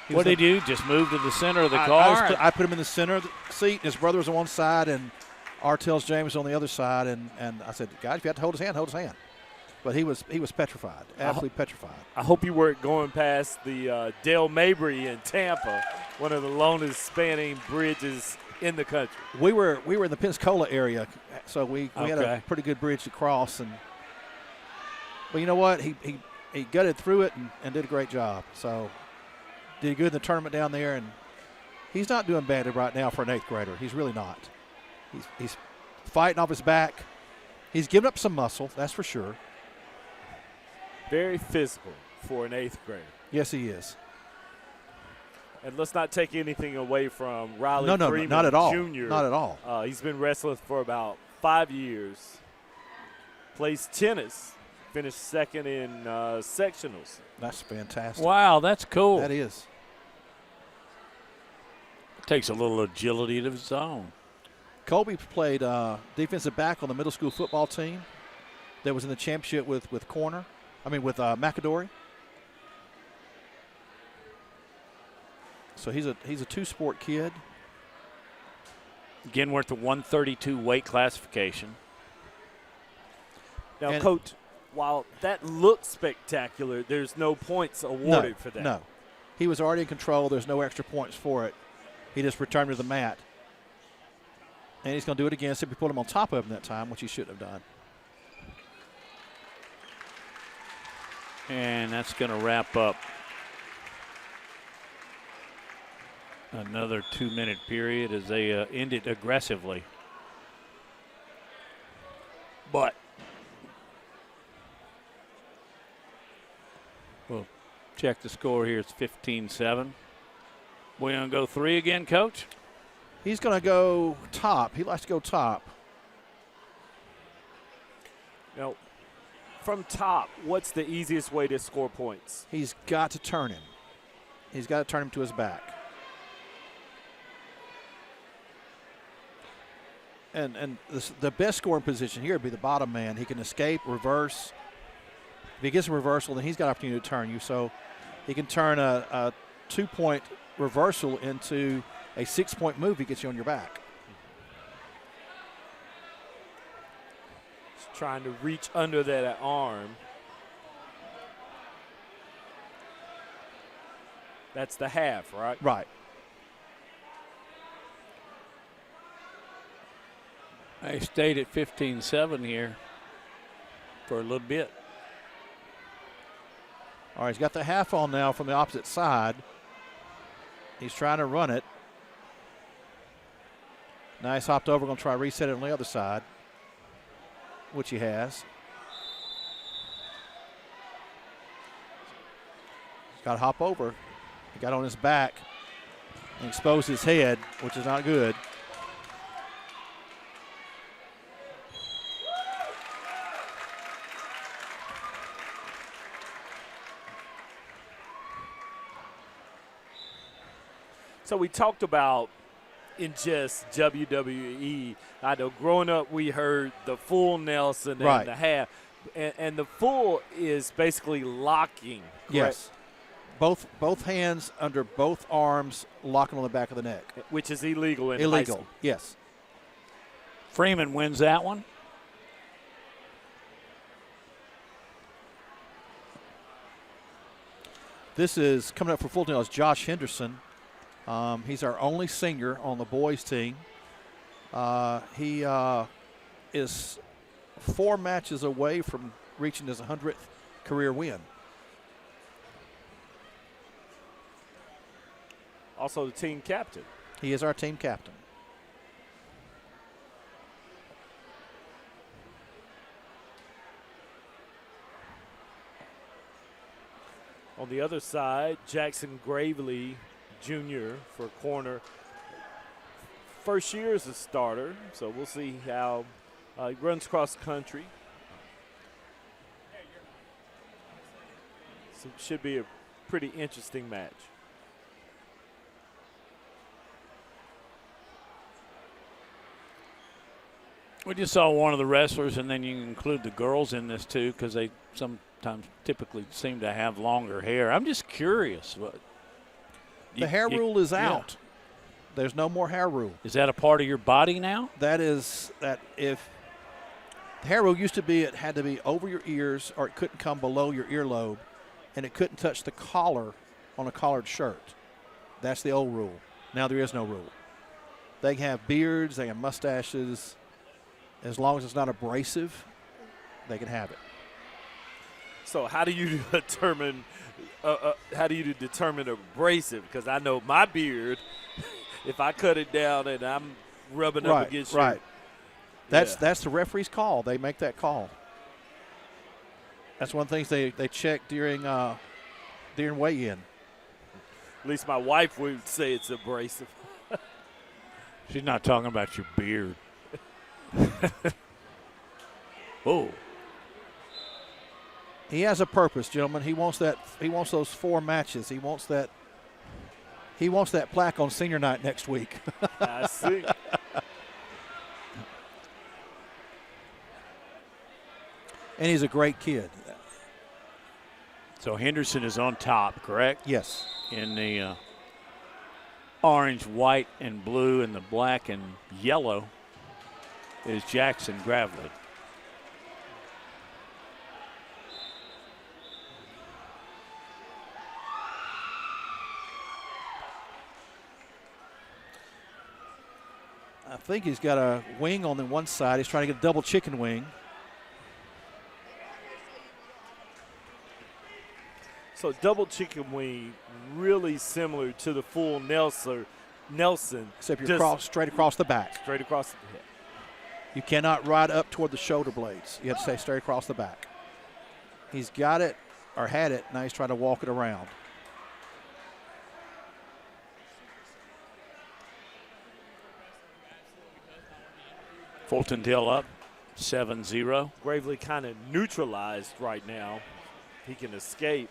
What did he do? Just move to the center of the car? I put him in the center of the seat, and his brother was on one side, and Artels James on the other side. And I said, guys, if you have to hold his hand, hold his hand. But he was petrified, absolutely petrified. I hope you weren't going past the Dale Mabry in Tampa, one of the longest spanning bridges in the country. We were in the Pensacola area, so we had a pretty good bridge to cross. But you know what? He gutted through it and did a great job. So did good in the tournament down there, and he's not doing bad right now for an 8th grader. He's really not. He's fighting off his back. He's giving up some muscle, that's for sure. Very physical for an 8th grader. Yes, he is. And let's not take anything away from Riley Freeman not at all. Jr. Not at all. He's been wrestling for about 5 years. Plays tennis. Finished 2nd in sectionals. That's fantastic. Wow, that's cool. That is. Takes a little agility of his own. Colby played defensive back on the middle school football team that was in the championship with McAdory. So he's a 2-sport kid. Again, we're at the 132 weight classification. Now, Coach, while that looks spectacular, there's no points awarded for that. No. He was already in control. There's no extra points for it. He just returned to the mat. And he's going to do it again. Simply put him on top of him that time, which he shouldn't have done. And that's going to wrap up another 2-minute period as they end it aggressively. But we'll check the score here. It's 15-7. We're going to go 3 again, Coach? He's going to go top. He likes to go top. Now, from top, what's the easiest way to score points? He's got to turn him. He's got to turn him to his back. And the best scoring position here would be the bottom man. He can escape, reverse. If he gets a reversal, then he's got opportunity to turn you. So He can turn a 2-point reversal into a 6-point move. He gets you on your back. He's trying to reach under that arm. That's the half, right? Right. They stayed at 15-7 here for a little bit. All right, he's got the half on now from the opposite side. He's trying to run it. Nice, hopped over, going to try to reset it on the other side, which he has. He's got to hop over. He got on his back and exposed his head, which is not good. So we talked about in just WWE. I know growing up we heard the full Nelson Right. and the half. And the full is basically locking. Correct? Yes. Both hands under both arms, locking on the back of the neck. Which is illegal in high Illegal, school. yes. Freeman wins that one. This is coming up for Fultondale is Josh Henderson. He's our only senior on the boys team. He is 4 matches away from reaching his 100th career win. Also the team captain. He is our team captain. On the other side, Jackson Gravely Jr. for corner. First year as a starter, so we'll see how he runs cross country. So it should be a pretty interesting match. We just saw one of the wrestlers, and then you can include the girls in this too, because they sometimes typically seem to have longer hair. I'm just curious. The hair rule is out. There's no more hair rule. Is that a part of your body now? That is that if the hair rule used to be it had to be over your ears or it couldn't come below your earlobe, and it couldn't touch the collar on a collared shirt. That's the old rule. Now there is no rule. They can have beards, they have mustaches. As long as it's not abrasive, they can have it. So how do you determine abrasive? Because I know my beard, if I cut it down and I'm rubbing up against you. Right. That's the referee's call. They make that call. That's one of the things they check during weigh-in. At least my wife would say it's abrasive. She's not talking about your beard. Oh. He has a purpose, gentlemen. He wants that. He wants those 4 matches. He wants that. He wants that plaque on senior night next week. I see. And he's a great kid. So Henderson is on top, correct? Yes. In the orange, white, and blue, and the black and yellow is Jackson Gravely. I think he's got a wing on the one side. He's trying to get a double chicken wing. So double chicken wing, really similar to the full Nelson. Except you're straight across the back. Straight across the head. You cannot ride up toward the shoulder blades. You have to stay straight across the back. He's got it or had it. Now he's trying to walk it around. Fultondale up 7-0. Gravely kind of neutralized right now. He can escape.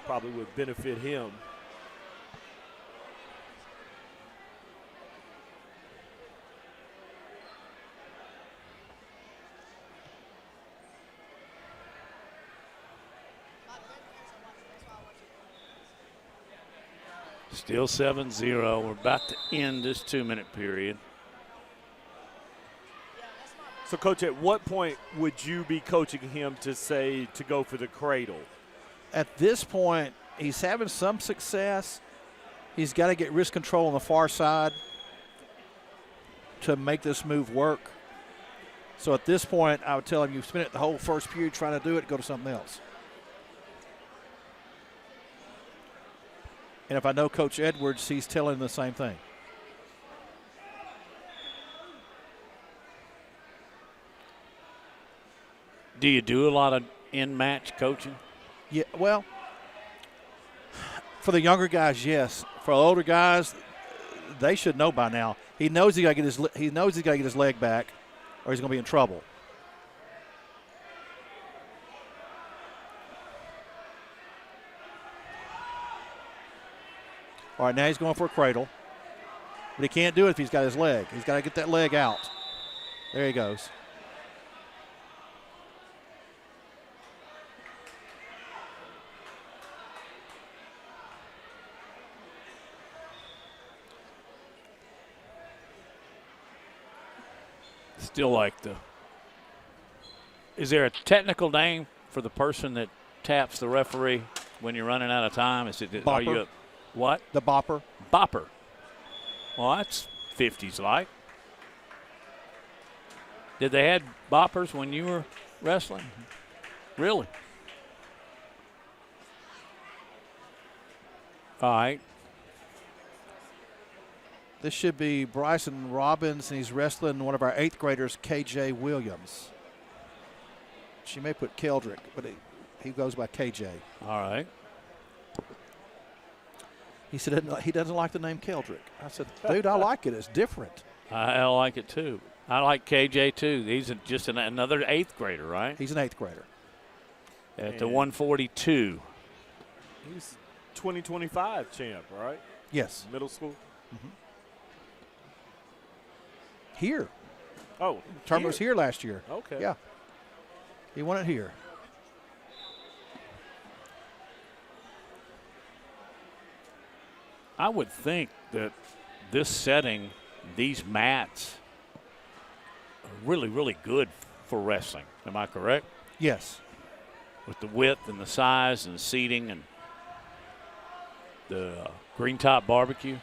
Probably would benefit him. Still 7-0. We're about to end this 2-minute period. So, Coach, at what point would you be coaching him to say to go for the cradle? At this point, he's having some success. He's got to get wrist control on the far side to make this move work. So at this point, I would tell him you spent it the whole first period trying to do it, go to something else. And if I know Coach Edwards, he's telling him the same thing. Do you do a lot of in-match coaching? Yeah, well, for the younger guys, yes. For older guys, they should know by now. He knows he's got to get his leg back, or he's going to be in trouble. All right, now he's going for a cradle, but he can't do it if he's got his leg. He's got to get that leg out. There he goes. Still like is there a technical name for the person that taps the referee when you're running out of time? Is it? Bopper. Are you what? The bopper. Bopper. Well, that's 50s like. Did they had boppers when you were wrestling? Really? All right. This should be Bryson Robbins, and he's wrestling one of our 8th graders, KJ Williams. She may put Keldrick, but he goes by KJ. All right. He said he doesn't like the name Keldrick. I said, dude, I like it. It's different. I like it too. I like KJ too. He's just another 8th grader, right? He's an 8th grader. At the 142. He's 2025 champ, right? Yes. Middle school. Mm-hmm. Here. Oh, Tournament was here last year. Okay. Yeah. He won it here. I would think that this setting, these mats, are really, really good for wrestling. Am I correct? Yes. With the width and the size and the seating and the green top barbecue.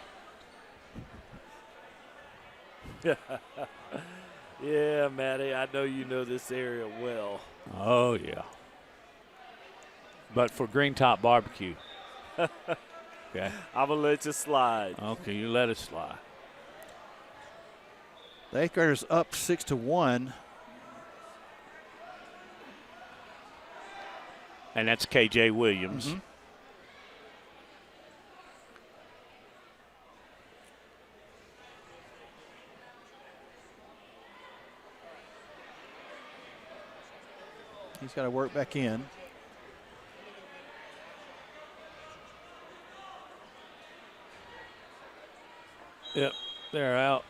Yeah, Matty, I know you know this area well. Oh, yeah. But for green top barbecue. Okay. I'm going to let you slide. Okay, you let it slide. The 8th graders up 6-1. And that's KJ Williams. Mm-hmm. He's got to work back in. Yep, they're out.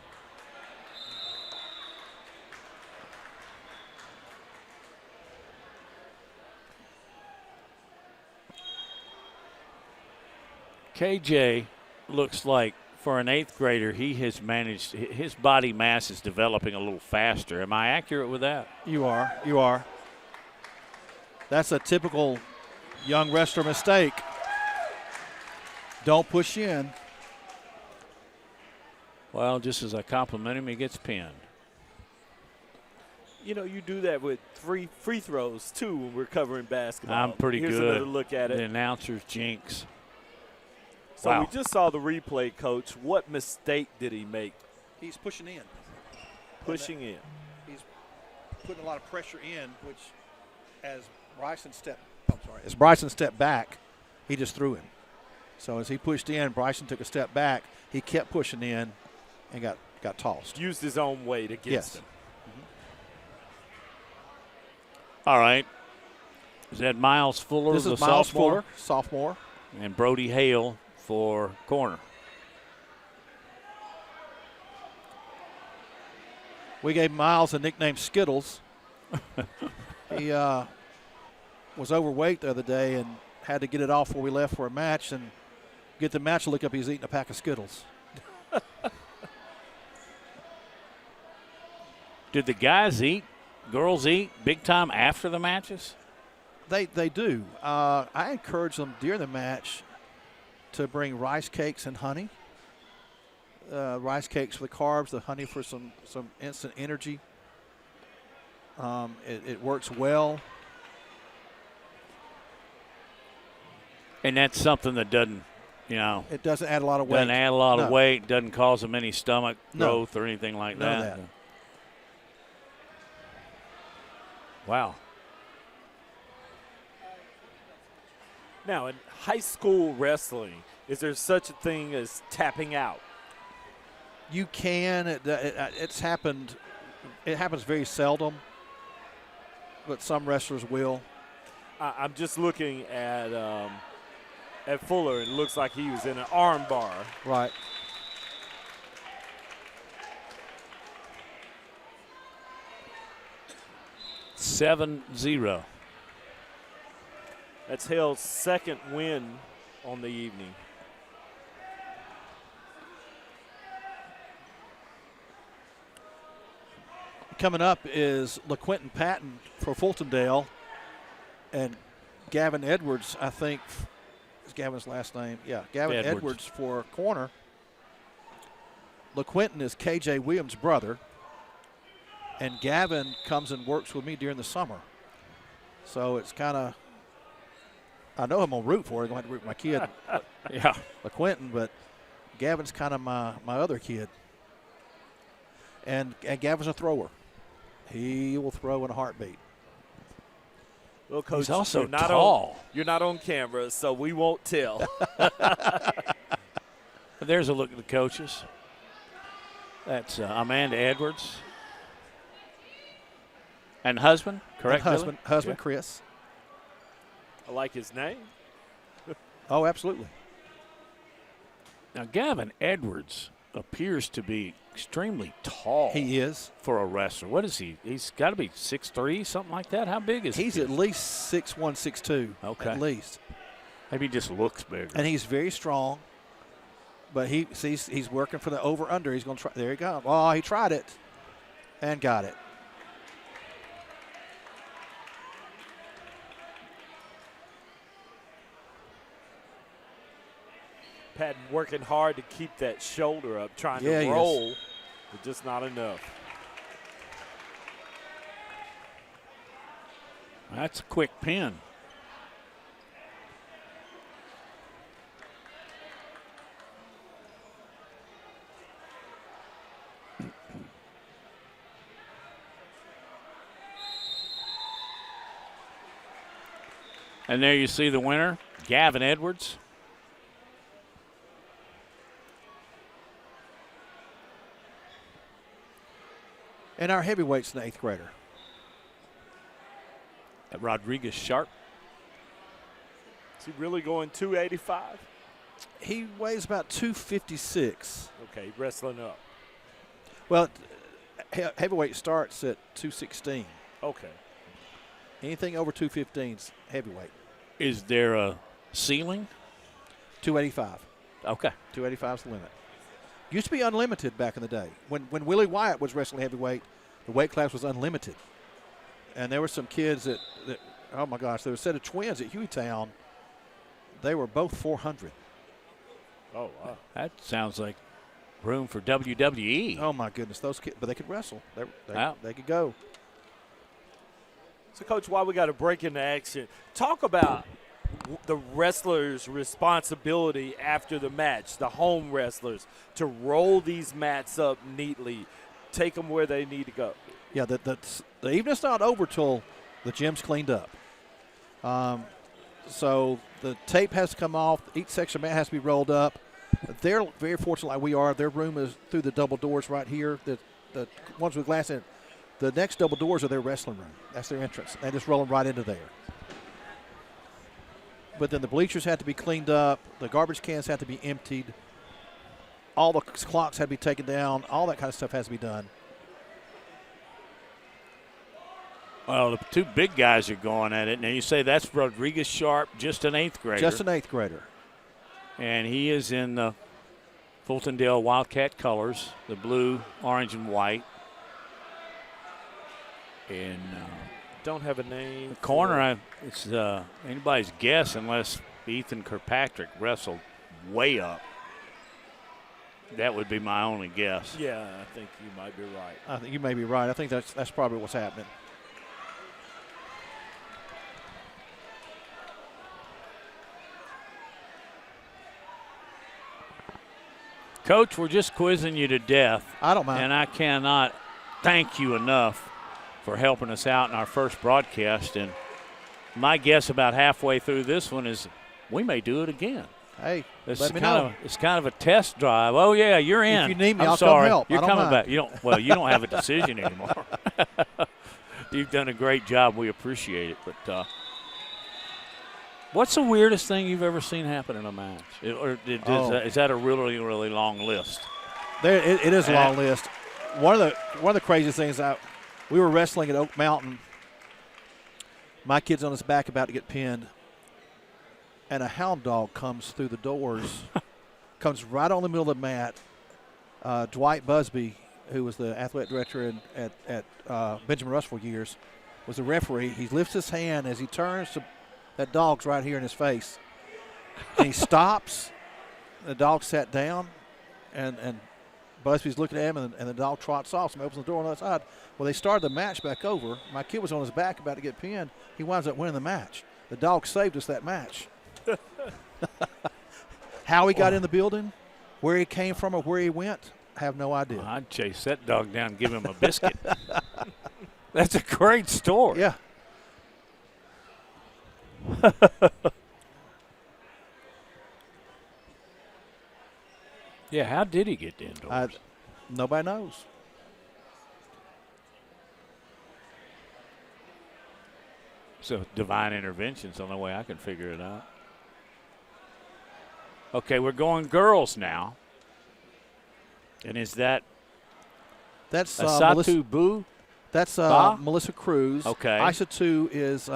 KJ looks like for an 8th grader, he has managed, his body mass is developing a little faster. Am I accurate with that? You are. You are. That's a typical young wrestler mistake. Don't push in. Well, just as I compliment him, he gets pinned. You know, you do that with 3 free throws, too, when we're covering basketball. I'm pretty Here's good. Here's another look at it. The announcer's jinx. So wow. We just saw the replay, Coach. What mistake did he make? He's pushing in. Pushing in. He's putting a lot of pressure in, which as Bryson stepped back, he just threw him. So as he pushed in, Bryson took a step back. He kept pushing in and got tossed. Used his own weight against him. Mm-hmm. All right. Is that Miles Fuller, this the is Miles sophomore? Fuller, sophomore. And Brody Hale for corner. We gave Miles a nickname Skittles. He was overweight the other day and had to get it off before we left for a match, and Get the match, look up, he's eating a pack of Skittles. Did the guys eat, girls eat big time after the matches? They do. I encourage them during the match to bring rice cakes and honey. Rice cakes for the carbs, the honey for some instant energy. It works well. And that's something that doesn't, it doesn't add a lot of weight. Doesn't add a lot of weight, doesn't cause them any stomach growth or anything like None that. of that. Wow. Now, in high school wrestling, is there such a thing as tapping out? You can. It's happened. It happens very seldom, but some wrestlers will. I'm just looking at Fuller. It looks like he was in an arm bar. Right. 7-0. That's Hale's second win on the evening. Coming up is LaQuentin Patton for Fultondale, and Gavin Edwards, I think, is Gavin's last name. Yeah, Gavin Edwards for corner. LaQuentin is KJ Williams' brother, and Gavin comes and works with me during the summer. So it's kind of, I know I'm going to root for it. I'm going to root for my kid, yeah, LaQuentin, but Gavin's kind of my other kid. And Gavin's a thrower. He will throw in a heartbeat. Well, Coach, he's also you're not tall. You're not on camera, so we won't tell. There's a look at the coaches. That's Amanda Edwards. And husband, correct? And husband yeah. Chris. I like his name. Oh, absolutely. Now, Gavin Edwards appears to be extremely tall. He is. For a wrestler. What is he? He's got to be 6'3", something like that. How big is he? He's at least 6'1", 6'2". Okay. At least. Maybe he just looks bigger. And he's very strong. But he's working for the over-under. He's going to try. There you go. Oh, he tried it and got it. Patton working hard to keep that shoulder up, trying Yeah, to roll, but just not enough. That's a quick pin. And there you see the winner, Gavin Edwards. And our heavyweight's an 8th grader. Rodriguez Sharp. Is he really going 285? He weighs about 256. Okay, wrestling up. Well, heavyweight starts at 216. Okay. Anything over 215's heavyweight. Is there a ceiling? 285. Okay. 285's the limit. Used to be unlimited back in the day. When Willie Wyatt was wrestling heavyweight, the weight class was unlimited. And there were some kids that oh my gosh, there was a set of twins at Hueytown. They were both 400. Oh, wow. That sounds like room for WWE. Oh my goodness, those kids, but they could wrestle. Wow. They could go. So, Coach, while we got to break into action, talk about the wrestlers' responsibility after the match, the home wrestlers, to roll these mats up neatly, take them where they need to go. Yeah, the evening's not over till the gym's cleaned up. So the tape has to come off. Each section mat has to be rolled up. They're very fortunate, like we are. Their room is through the double doors right here. The ones with glass in it. The next double doors are their wrestling room. That's their entrance. They just roll them right into there. But then the bleachers have to be cleaned up. The garbage cans have to be emptied. All the clocks have to be taken down. All that kind of stuff has to be done. Well, the two big guys are going at it. Now you say that's Rodriguez Sharp, just an 8th grader. Just an 8th grader. And he is in the Fultondale Wildcat colors, the blue, orange, and white. And don't have a name. The corner, it's anybody's guess unless Ethan Kirkpatrick wrestled way up. That would be my only guess. Yeah, I think you might be right. I think you may be right. I think that's probably what's happening. Coach, we're just quizzing you to death. I don't mind. And I cannot thank you enough for helping us out in our first broadcast. And my guess about halfway through this one is we may do it again. Hey, it's let me know. It's kind of a test drive. Oh, yeah, you're in. If you need me, I'm I'll sorry. come help. You're I don't coming mind. back. You don't have a decision anymore. You've done a great job. We appreciate it. But what's the weirdest thing you've ever seen happen in a match? Is that a really, really long list? It is a long list. One of the craziest things, we were wrestling at Oak Mountain. My kid's on his back about to get pinned, and a hound dog comes through the doors, comes right on the middle of the mat. Dwight Busby, who was the athletic director at Benjamin Russell years, was the referee. He lifts his hand as he turns to that dog's right here in his face. And he stops. The dog sat down, and Busby's looking at him, and the dog trots off. So he opens the door on the other side. Well, they started the match back over. My kid was on his back about to get pinned. He winds up winning the match. The dog saved us that match. How he got in the building, where he came from or where he went, I have no idea. Well, I'd chase that dog down and give him a biscuit. That's a great story. Yeah. Yeah, how did he get indoors? Nobody knows. So divine intervention's the only way I can figure it out. Okay, we're going girls now. And is that that's Asatu Boo? That's Melissa Cruz. Okay. Isatu is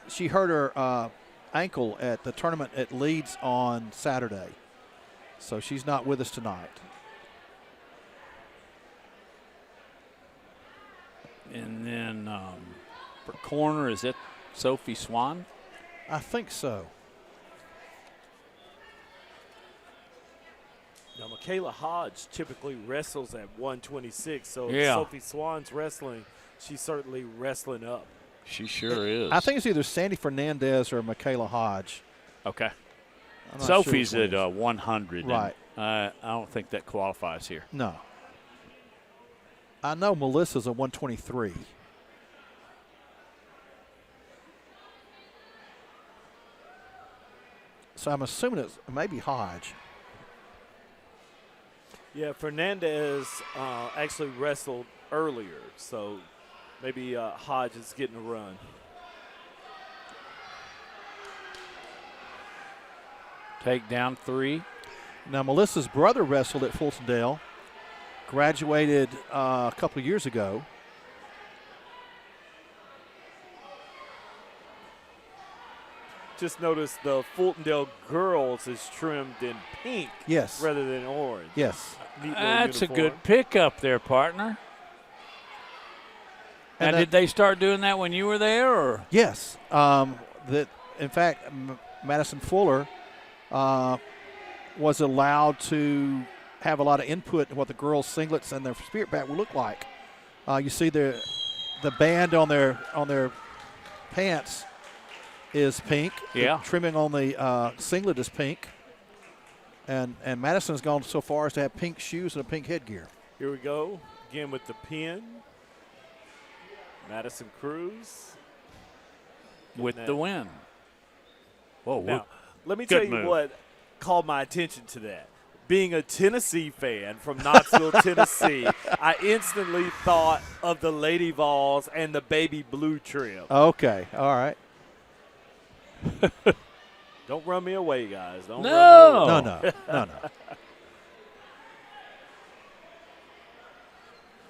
she hurt her ankle at the tournament at Leeds on Saturday. So she's not with us tonight. And then for corner, is it Sophie Swan? I think so. Now, Michaela Hodge typically wrestles at 126, so if Yeah. Sophie Swan's wrestling, she's certainly wrestling up. She sure is. I think it's either Sandy Fernandez or Michaela Hodge. Okay. I'm not Sophie's sure which one at 100. Right. I don't think that qualifies here. No. I know Melissa's a 123. So I'm assuming it's maybe Hodge. Yeah, Fernandez actually wrestled earlier, so maybe Hodge is getting a run. Take down 3. Now, Melissa's brother wrestled at Fultondale, graduated a couple of years ago. Just notice the Fultondale girls is trimmed in pink Yes. rather than orange. Yes. Neat little That's a uniform. good pickup there, partner. And did they start doing that when you were there, or? Yes. In fact, Madison Fuller was allowed to have a lot of input in what the girls' singlets and their spirit bat will look like. You see the band on their pants is pink. Yeah. The trimming on the singlet is pink. And Madison's gone so far as to have pink shoes and a pink headgear. Here we go. Again with the pin. Madison Cruz. With the win. Whoa, Now, let me good tell you move. what called my attention to that. Being a Tennessee fan from Knoxville, Tennessee, I instantly thought of the Lady Vols and the baby blue trim. Okay. All right. Don't run me away, guys. Don't No. run me away. No.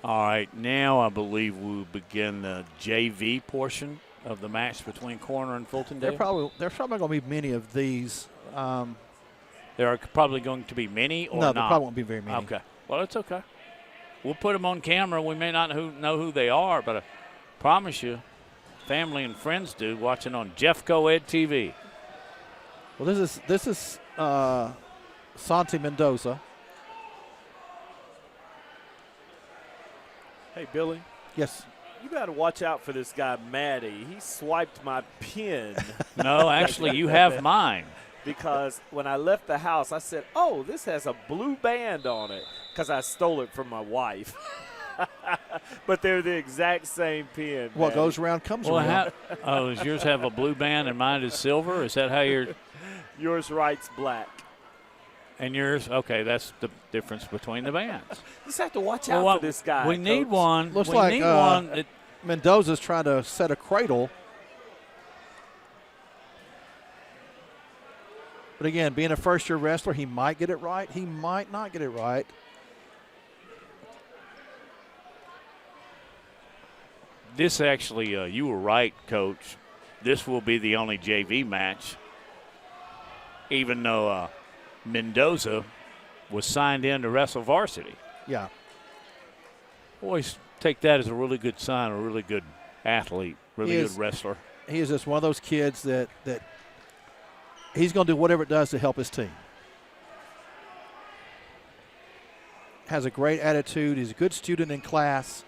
All right, now I believe we'll begin the JV portion of the match between Corner and Fultondale. There's probably going to be many of these. There are probably going to be many or No, not? there probably won't be very many. Okay. Well, it's okay. We'll put them on camera. We may not know who they are, but I promise you, family and friends do, watching on Jeffco Ed TV. Well, this is Santi Mendoza. Hey, Billy. Yes. You got to watch out for this guy, Matty. He swiped my pen. No, actually, you have mine. Because when I left the house, I said, oh, this has a blue band on it, because I stole it from my wife. But they're the exact same pen. What Matty. goes around comes around. Does yours have a blue band and mine is silver? Is that how Yours writes black. And yours? Okay, that's the difference between the bands. You just have to watch out for this guy. We need one. Looks we like need one. Mendoza's trying to set a cradle. But again, being a first-year wrestler, he might get it right. He might not get it right. This actually, you were right, Coach. This will be the only JV match, even though Mendoza was signed in to wrestle varsity. Yeah. Always take that as a really good sign, a really good athlete, really good wrestler. He is just one of those kids that he's going to do whatever it does to help his team. Has a great attitude. He's a good student in class.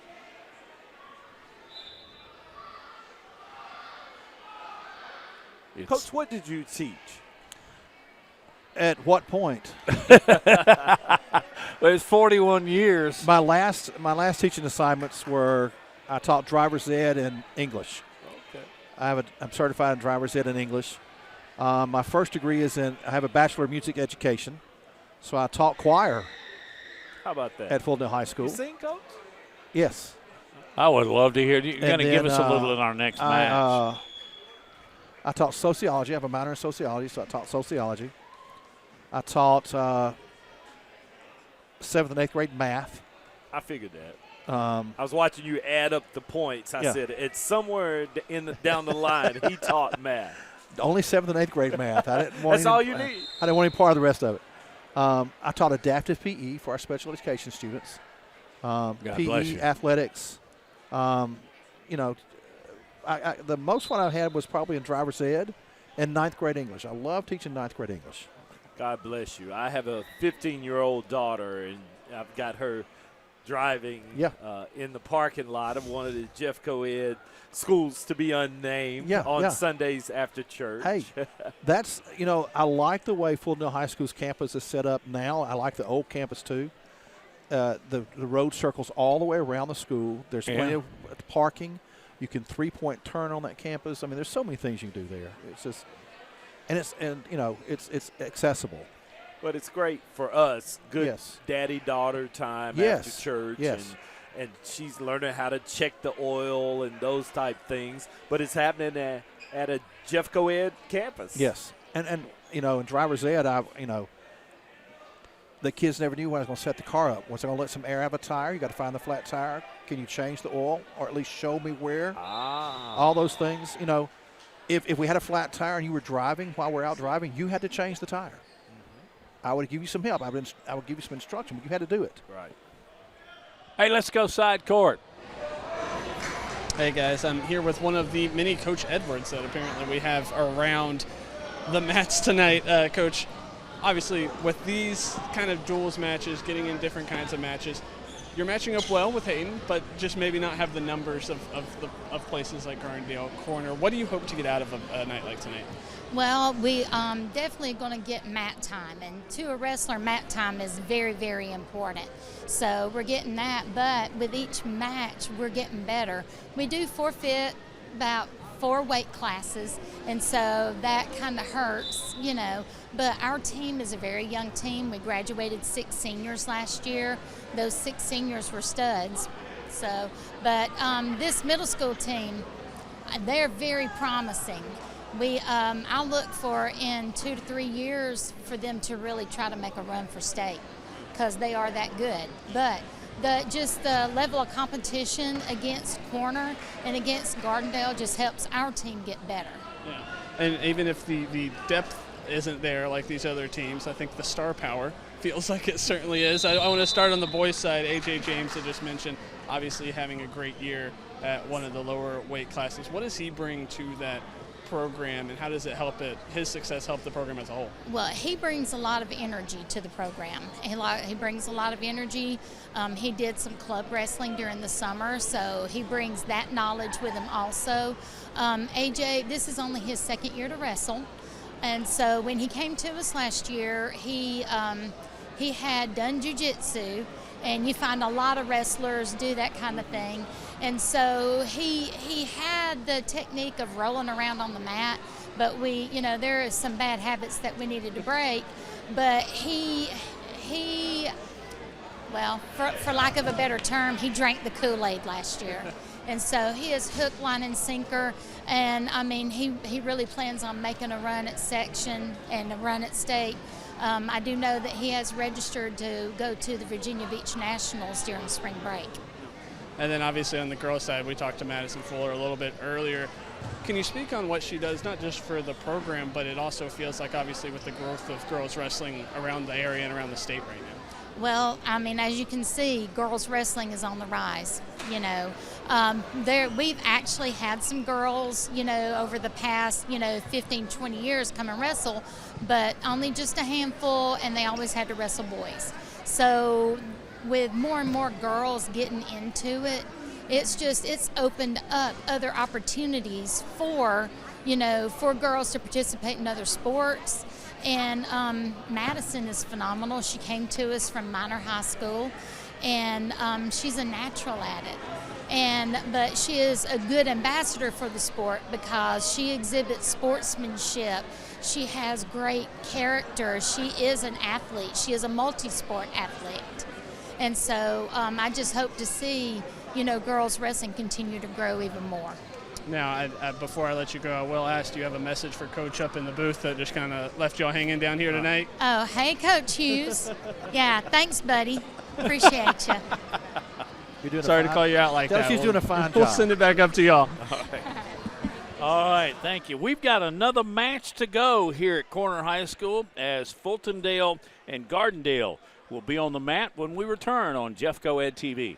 Coach, what did you teach? At what point? Well, it's 41 years. My last teaching assignments were I taught driver's ed and English. Okay. I'm certified in driver's ed and English. My first degree I have a Bachelor of Music Education, so I taught choir. How about that? At Fultondale High School. You sing, Coach? Yes. I would love to hear you. You're going to give us a little in our next match. I taught sociology. I have a minor in sociology, so I taught sociology. I taught 7th and 8th grade math. I figured that. I was watching you add up the points. I said it's somewhere down the line he taught math. Only 7th and 8th grade math. I didn't want That's all you need. I didn't want any part of the rest of it. I taught adaptive PE for our special education students. PE, athletics. The most fun I had was probably in driver's ed and 9th grade English. I love teaching 9th grade English. God bless you. I have a 15-year-old daughter, and I've got her driving in the parking lot of one of the Jeffco Ed schools to be unnamed on Sundays after church. Hey, that's, I like the way Fultondale High School's campus is set up now. I like the old campus too. The road circles all the way around the school. There's plenty of parking. You can 3-point turn on that campus. I mean, there's so many things you can do there. It's just, it's accessible. But it's great for us. Good daddy-daughter time after church. Yes. And she's learning how to check the oil and those type things. But it's happening at a Jeffco Ed campus. Yes. And in driver's ed, the kids never knew when I was going to set the car up. Was I going to let some air out of a tire? You got to find the flat tire. Can you change the oil or at least show me where? All those things. If we had a flat tire and you were driving while we're out driving, you had to change the tire. I would give you some help. I would give you some instruction, but you had to do it. Right. Hey, let's go side court. Hey, guys. I'm here with one of the many Coach Edwards that apparently we have around the mats tonight. Coach, obviously, with these kind of duels matches, getting in different kinds of matches, you're matching up well with Hayden, but just maybe not have the numbers of places like Gardendale, Corner. What do you hope to get out of a night like tonight? Well, we definitely going to get mat time, and to a wrestler, mat time is very, very important. So we're getting that, but with each match, we're getting better. We do forfeit about 4 weight classes, and so that kind of hurts, But our team is a very young team. We graduated 6 seniors last year. Those 6 seniors were studs. So, but this middle school team, they're very promising. I look for in 2 to 3 years for them to really try to make a run for state because they are that good. But the level of competition against Corner and against Gardendale just helps our team get better. Yeah, and even if the depth isn't there like these other teams. I think the star power feels like it certainly is. I want to start on the boys' side. A.J. James, I just mentioned, obviously having a great year at one of the lower weight classes. What does he bring to that program, and how does it help his success help the program as a whole? Well, he brings a lot of energy to the program. He brings a lot of energy. He did some club wrestling during the summer, so he brings that knowledge with him also. AJ, this is only his second year to wrestle, and so when he came to us last year, he had done jiu-jitsu, and you find a lot of wrestlers do that kind of thing. And so he had the technique of rolling around on the mat, but there are some bad habits that we needed to break. But well, for lack of a better term, he drank the Kool-Aid last year. And so he is hook, line, and sinker. And I mean, he really plans on making a run at section and a run at state. I do know that he has registered to go to the Virginia Beach Nationals during spring break. And then obviously on the girls' side, we talked to Madison Fuller a little bit earlier. Can you speak on what she does, not just for the program, but it also feels like obviously with the growth of girls wrestling around the area and around the state right now? Well, I mean, as you can see, girls wrestling is on the rise. We've actually had some girls, over the past, 15, 20 years come and wrestle, but only just a handful, and they always had to wrestle boys. So with more and more girls getting into it, it's opened up other opportunities for girls to participate in other sports. And Madison is phenomenal. She came to us from Minor High School, and she's a natural at it. But she is a good ambassador for the sport because she exhibits sportsmanship. She has great character. She is an athlete. She is a multi-sport athlete. And so I just hope to see, girls wrestling continue to grow even more. Now, before I let you go, I will ask, do you have a message for Coach up in the booth that just kind of left y'all hanging down here tonight? Oh, hey, Coach Hughes. Yeah, thanks, buddy. Appreciate you. You're doing Sorry to call you out like that. She's doing a fine job. We'll send it back up to y'all. All right, thank you. We've got another match to go here at Corner High School as Fultondale and Gardendale will be on the mat when we return on Jeffco Ed TV.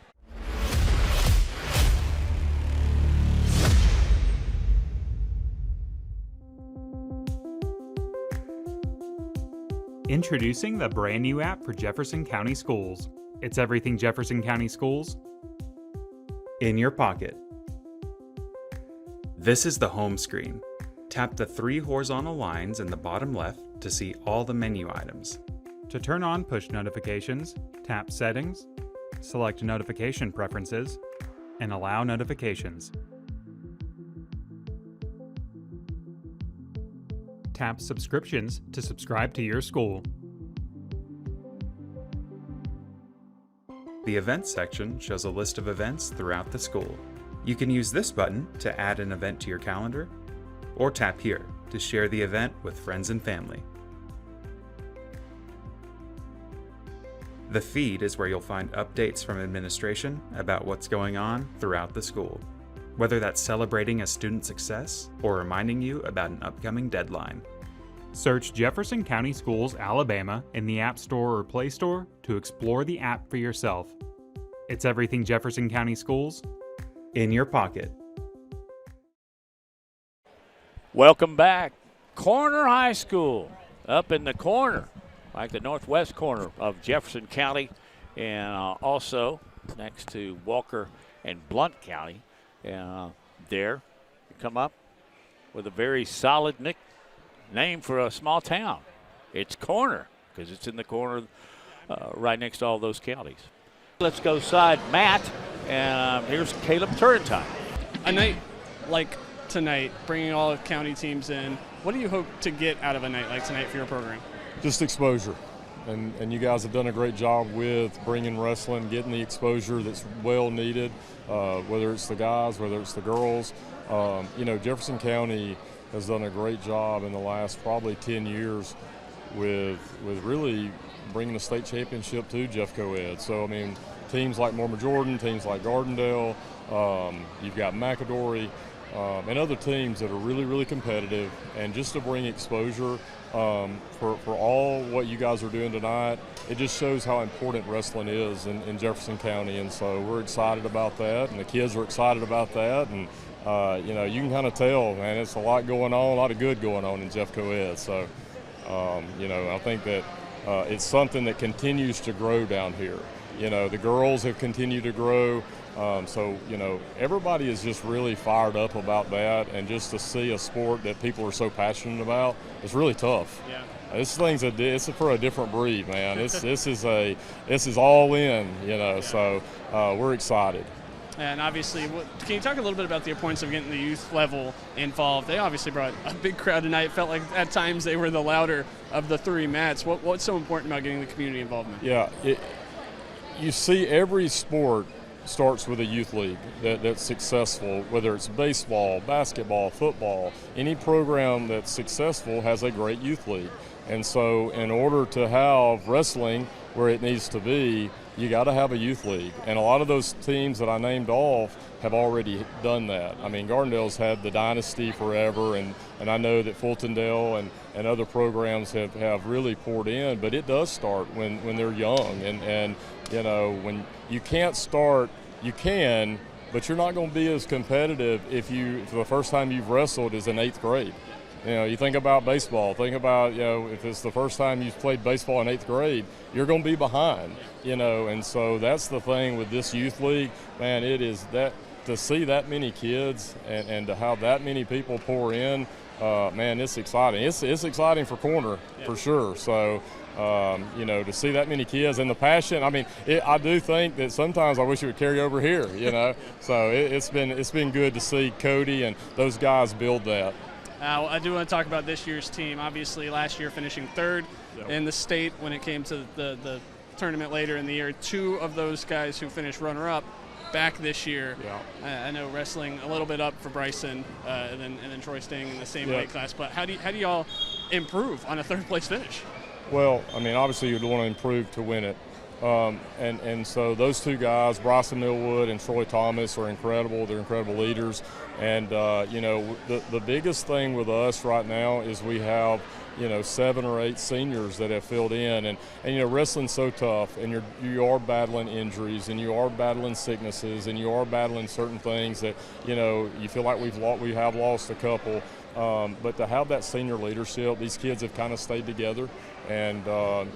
Introducing the brand new app for Jefferson County Schools. It's everything Jefferson County Schools in your pocket. This is the home screen. Tap the 3 horizontal lines in the bottom left to see all the menu items. To turn on push notifications, tap Settings, select Notification Preferences, and allow notifications. Tap Subscriptions to subscribe to your school. The Events section shows a list of events throughout the school. You can use this button to add an event to your calendar, or tap here to share the event with friends and family. The feed is where you'll find updates from administration about what's going on throughout the school, whether that's celebrating a student's success or reminding you about an upcoming deadline. Search Jefferson County Schools, Alabama in the App Store or Play Store to explore the app for yourself. It's everything Jefferson County Schools in your pocket. Welcome back. Corner High School up in the corner, like the northwest corner of Jefferson County, and also next to Walker and Blount County. And there you come up with a very solid name for a small town. It's Corner because it's in the corner right next to all those counties. Let's go side Matt, and here's Caleb Turrentine. A night like tonight, bringing all the county teams in, what do you hope to get out of a night like tonight for your program? Just exposure. And you guys have done a great job with bringing wrestling, getting the exposure that's well needed, whether it's the guys, whether it's the girls. Jefferson County has done a great job in the last probably 10 years with really bringing a state championship to Jeffco Ed. So, I mean, teams like Mormon Jordan, teams like Gardendale, you've got McAdory, and other teams that are really, really competitive, and just to bring exposure for all what you guys are doing tonight. It just shows how important wrestling is in Jefferson County, and so we're excited about that, and the kids are excited about that, and you can kind of tell, man, it's a lot going on, a lot of good going on in Jeff Co-Ed. So, I think that it's something that continues to grow down here. The girls have continued to grow. So everybody is just really fired up about that, and just to see a sport that people are so passionate about, it's really tough. Yeah. This thing's it's for a different breed, man. This is all in, Yeah. So we're excited. And obviously, can you talk a little bit about the importance of getting the youth level involved? They obviously brought a big crowd tonight. It felt like at times they were the louder of the three mats. What's so important about getting the community involvement? Yeah, you see every sport starts with a youth league that's successful, whether it's baseball, basketball, football. Any program that's successful has a great youth league. And so in order to have wrestling where it needs to be, you got to have a youth league. And a lot of those teams that I named off have already done that. I mean, Gardendale's had the dynasty forever, and I know that Fultondale and other programs have really poured in, but it does start when they're young. And when you can't start, you can, but you're not going to be as competitive if the first time you've wrestled is in 8th grade. You think about baseball. Think about, if it's the first time you've played baseball in 8th grade, you're going to be behind, and so that's the thing with this youth league. Man, it is that to see that many kids and to have that many people pour in, man, it's exciting. It's exciting for Corner, for sure. So, to see that many kids and the passion. I mean, I do think that sometimes I wish it would carry over here, So it's been good to see Cody and those guys build that. I do want to talk about this year's team. Obviously, last year finishing third in the state when it came to the tournament later in the year. Two of those guys who finished runner-up back this year. Yeah. I know wrestling a little bit up for Bryson, and then Troy staying in the same weight class. But how do y'all improve on a third-place finish? Well, I mean, obviously you'd want to improve to win it. And so those two guys, Bryson Millwood and Troy Thomas, are incredible. They're incredible leaders. And, the biggest thing with us right now is we have, 7 or 8 seniors that have filled in. And wrestling's so tough, and you are battling injuries, and you are battling sicknesses, and you are battling certain things that, you feel like we have lost a couple. But to have that senior leadership, these kids have kind of stayed together. And,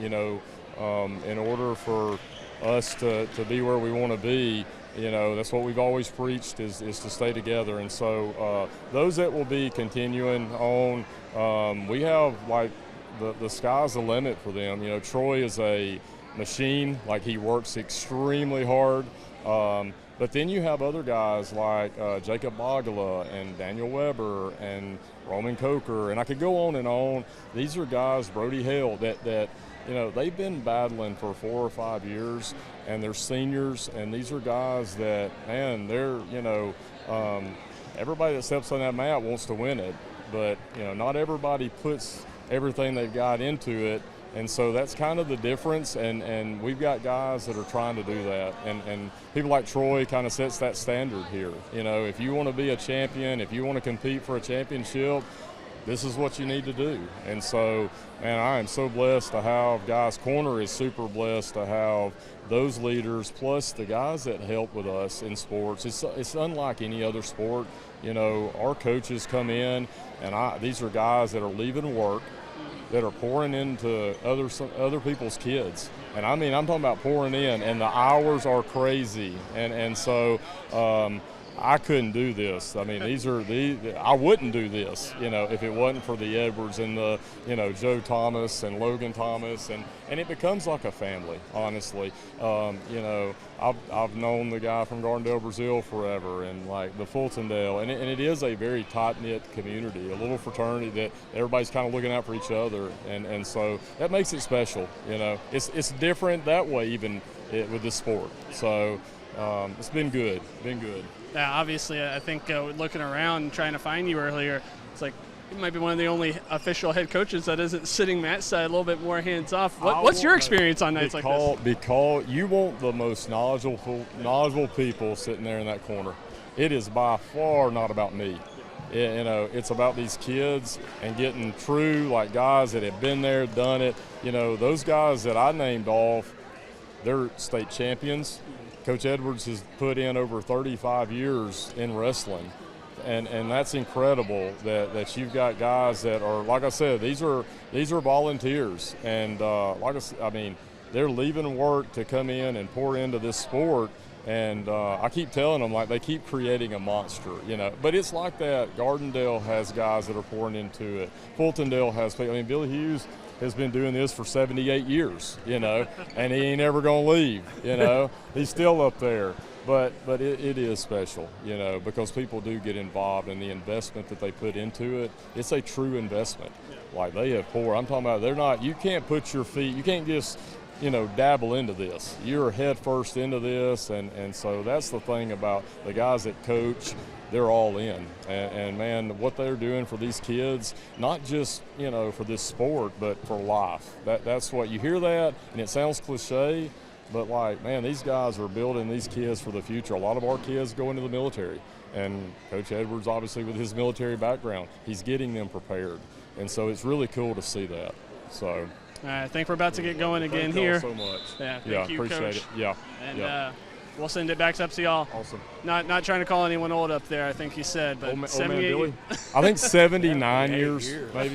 in order for us to be where we want to be, that's what we've always preached is to stay together. And so those that will be continuing on, we have like the sky's the limit for them. Troy is a machine, like he works extremely hard. But then you have other guys like Jacob Bogala and Daniel Weber and Roman Coker, and I could go on and on. These are guys, Brody Hale, that they've been battling for 4 or 5 years, and they're seniors, and these are guys that, man, they're, everybody that steps on that mat wants to win it, but, not everybody puts everything they've got into it, and so that's kind of the difference, and we've got guys that are trying to do that, and people like Troy kind of sets that standard here. If you want to be a champion, if you want to compete for a championship, this is what you need to do. And so, man, I am so blessed to have guys. Corner is super blessed to have those leaders, plus the guys that help with us in sports. It's unlike any other sport. Our coaches come in, and these are guys that are leaving work, that are pouring into other people's kids. And I mean, I'm talking about pouring in, and the hours are crazy. And so I couldn't do this. I mean, I wouldn't do this, if it wasn't for the Edwards and the, Joe Thomas and Logan Thomas, and it becomes like a family, honestly. I've known the guy from Gardendale, Brazil forever, and like the Fultondale, and it is a very tight-knit community, a little fraternity that everybody's kind of looking out for each other, and so that makes it special, It's different that way even with this sport. So it's been good. Yeah, obviously, I think looking around and trying to find you earlier, it's like you might be one of the only official head coaches that isn't sitting mat side, a little bit more hands off. What's your experience on nights like this? Because you want the most knowledgeable people sitting there in that corner. it is by far not about me. It's about these kids and getting true, like guys that have been there, done it. Those guys that I named off, they're state champions. Coach Edwards has put in over 35 years in wrestling. And that's incredible that you've got guys that are, like I said, these are volunteers. And they're leaving work to come in and pour into this sport. And I keep telling them, like, they keep creating a monster, But it's like that. Gardendale has guys that are pouring into it. Fultondale has people. Billy Hughes has been doing this for 78 years, and he ain't ever going to leave, He's still up there. But it is special, because people do get involved, and the investment that they put into it, it's a true investment. Like, they have poured. I'm talking about, you can't put your feet, you can't just, dabble into this. You're head first into this, and so that's the thing about the guys that coach. They're all in, and man, what they're doing for these kids, not just for this sport, but for life. That's what you hear that, and it sounds cliche, but like, man, these guys are building these kids for the future. A lot of our kids go into the military, and Coach Edwards, obviously with his military background, he's getting them prepared, and so it's really cool to see that. So. All right, I think we're about to get going again here. Thank you so much. Yeah, thank you, appreciate Coach. it. Yeah. And we'll send it back up to y'all. Awesome. Not trying to call anyone old up there, I think he said, but old man 78 Billy? I think 79 years, maybe.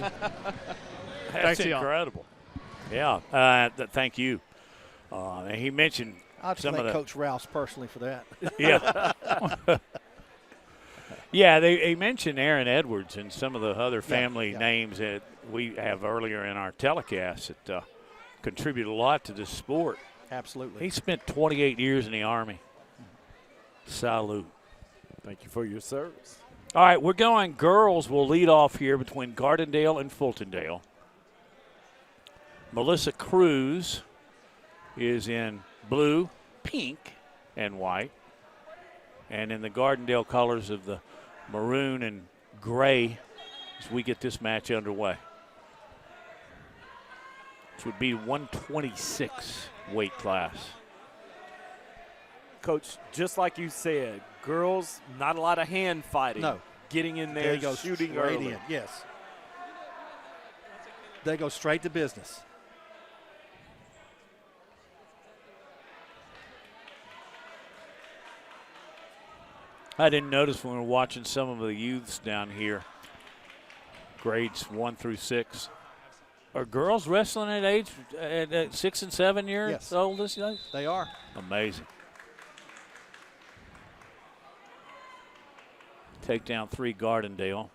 That's to y'all. incredible. Yeah, thank you. He mentioned I'll just some thank of the Coach Rouse personally for that. Yeah. Yeah, he mentioned Aaron Edwards and some of the other family names that we have earlier in our telecast that contribute a lot to this sport. Absolutely. He spent 28 years in the Army. Salute. Thank you for your service. All right, we're going. Girls will lead off here between Gardendale and Fultondale. Melissa Cruz is in blue, pink, and white. And in the Gardendale colors of the maroon and gray as we get this match underway. Which would be 126 weight class. Coach, just like you said, girls, not a lot of hand fighting. No. Getting in there, They go shooting straight early. in, yes. They go straight to business. I didn't notice when we were watching some of the youths down here, grades 1 through 6. Are girls wrestling at age at 6 and 7 years old this year? They are. Amazing. Take down 3 Gardendale.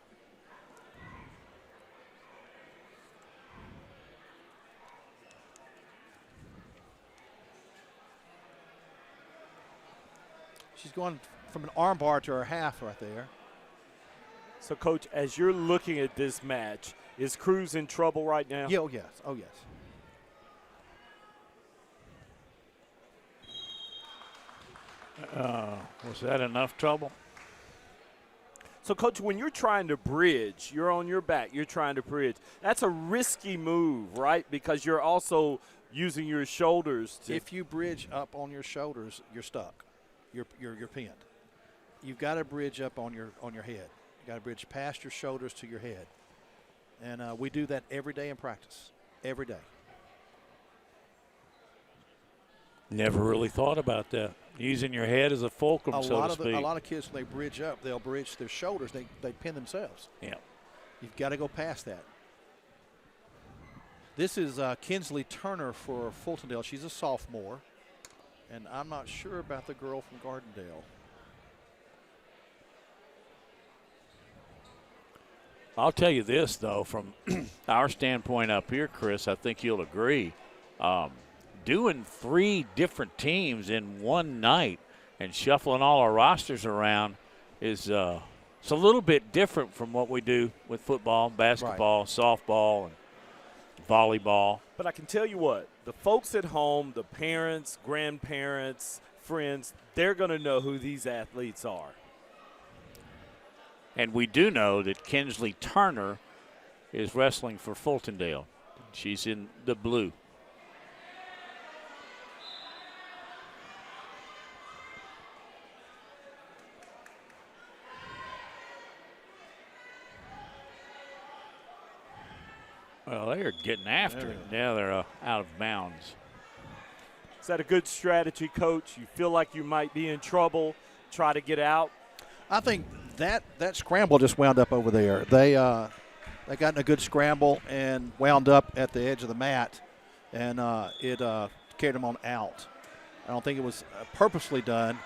She's going from an arm bar to her half right there. So, Coach, as you're looking at this match, is Cruz in trouble right now? Yeah, oh, yes. Oh, yes. Was that enough trouble? So, Coach, when you're trying to bridge, you're on your back, you're trying to bridge. That's a risky move, right? Because you're also using your shoulders to. If you bridge up on your shoulders, you're stuck. You're pinned. You've got to bridge up on your head. You got to bridge past your shoulders to your head, and we do that every day in practice. Every day. Never really thought about that. Using your head as a fulcrum, so to speak. A lot of kids, when they bridge up, they'll bridge their shoulders. They pin themselves. Yeah. You've got to go past that. This is Kinsley Turner for Fultondale. She's a sophomore. And I'm not sure about the girl from Gardendale. I'll tell you this, though, from our standpoint up here, Chris, I think you'll agree. Doing 3 different teams in one night and shuffling all our rosters around is it's a little bit different from what we do with football, basketball, softball, and volleyball. But I can tell you what, the folks at home, the parents, grandparents, friends, they're going to know who these athletes are. And we do know that Kinsley Turner is wrestling for Fultondale. She's in the blue. Well, they're getting after it. Now they're out of bounds. Is that a good strategy, Coach? You feel like you might be in trouble, try to get out? I think that scramble just wound up over there. They got in a good scramble and wound up at the edge of the mat, and it carried them on out. I don't think it was purposely done.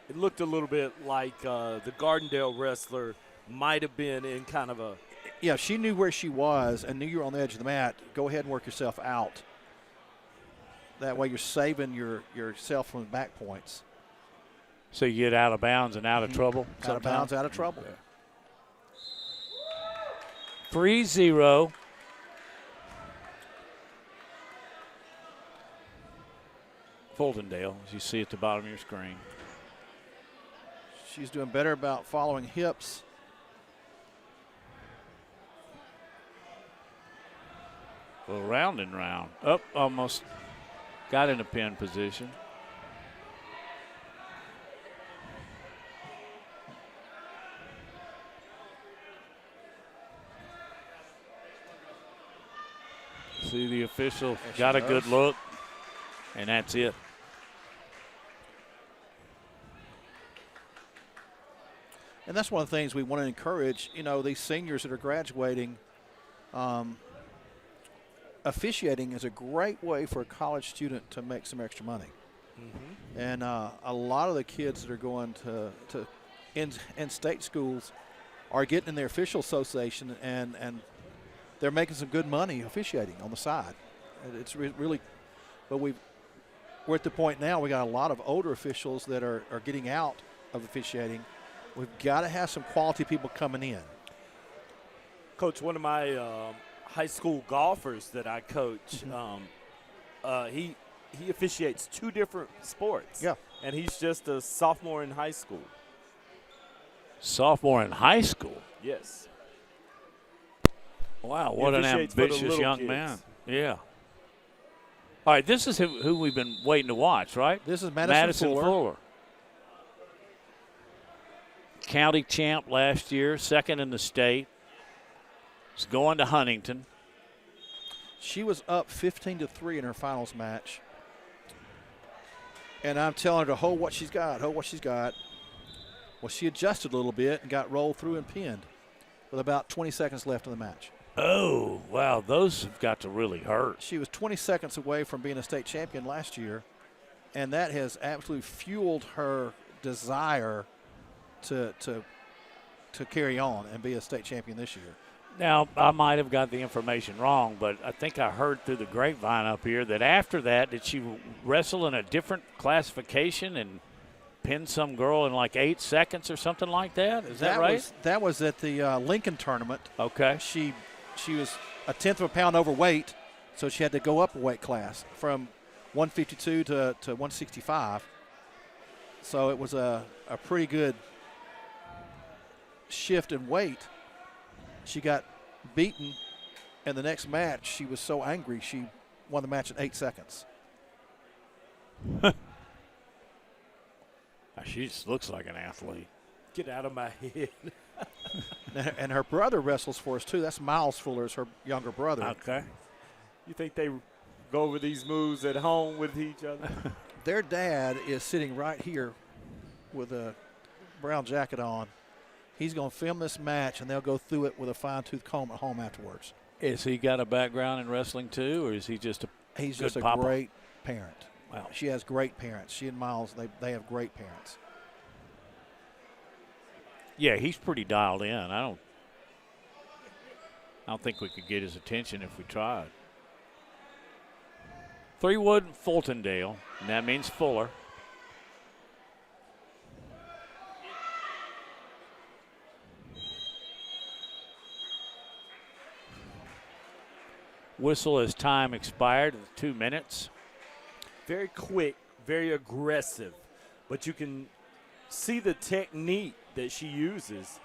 It looked a little bit like the Gardendale wrestler might have been in kind of a. Yeah, she knew where she was and knew you were on the edge of the mat. Go ahead and work yourself out. That way you're saving yourself from back points. So you get out of bounds and out of trouble? Out of bounds, out of trouble. 3-0. Fultondale, as you see at the bottom of your screen. She's doing better about following hips. Well, round and round. Up, almost got in a pin position. See the official got a good look, and that's it. And that's one of the things we want to encourage, these seniors that are graduating. Officiating is a great way for a college student to make some extra money. Mm-hmm. And a lot of the kids that are going to in-state schools are getting in their official association, and they're making some good money officiating on the side. It's really, but we're at the point now we got a lot of older officials that are getting out of officiating. We've got to have some quality people coming in. Coach, one of my high school golfers that I coach, he officiates 2 different sports. Yeah. And he's just a sophomore in high school. Sophomore in high school? Yes. Wow, what an ambitious young man. Yeah. All right, this is who we've been waiting to watch, right? This is Madison Fuller. County champ last year, second in the state. Is going to Huntington. She was up 15-3 in her finals match. And I'm telling her to hold what she's got, hold what she's got. Well, she adjusted a little bit and got rolled through and pinned with about 20 seconds left in the match. Oh, wow, those have got to really hurt. She was 20 seconds away from being a state champion last year, and that has absolutely fueled her desire to carry on and be a state champion this year. Now, I might have got the information wrong, but I think I heard through the grapevine up here that after that, did she wrestle in a different classification and pin some girl in like 8 seconds or something like that? Is that right? That was at the Lincoln tournament. Okay. She was a tenth of a pound overweight, so she had to go up a weight class from 152 to 165. So it was a pretty good shift in weight. She got beaten, and the next match she was so angry she won the match in 8 seconds. She just looks like an athlete. Get out of my head. And her brother wrestles for us, too. That's Miles Fuller, is her younger brother. Okay. You think they go over these moves at home with each other? Their dad is sitting right here with a brown jacket on. He's going to film this match, and they'll go through it with a fine-tooth comb at home afterwards. Has he got a background in wrestling, too, or is he just a He's good just a papa? great parent. Wow. She has great parents. She and Miles, they have great parents. Yeah, he's pretty dialed in. I don't think we could get his attention if we tried. 3-Wood, Fultondale, and that means Fuller. Whistle as time expired, 2 minutes. Very quick, very aggressive, but you can see the technique that she uses.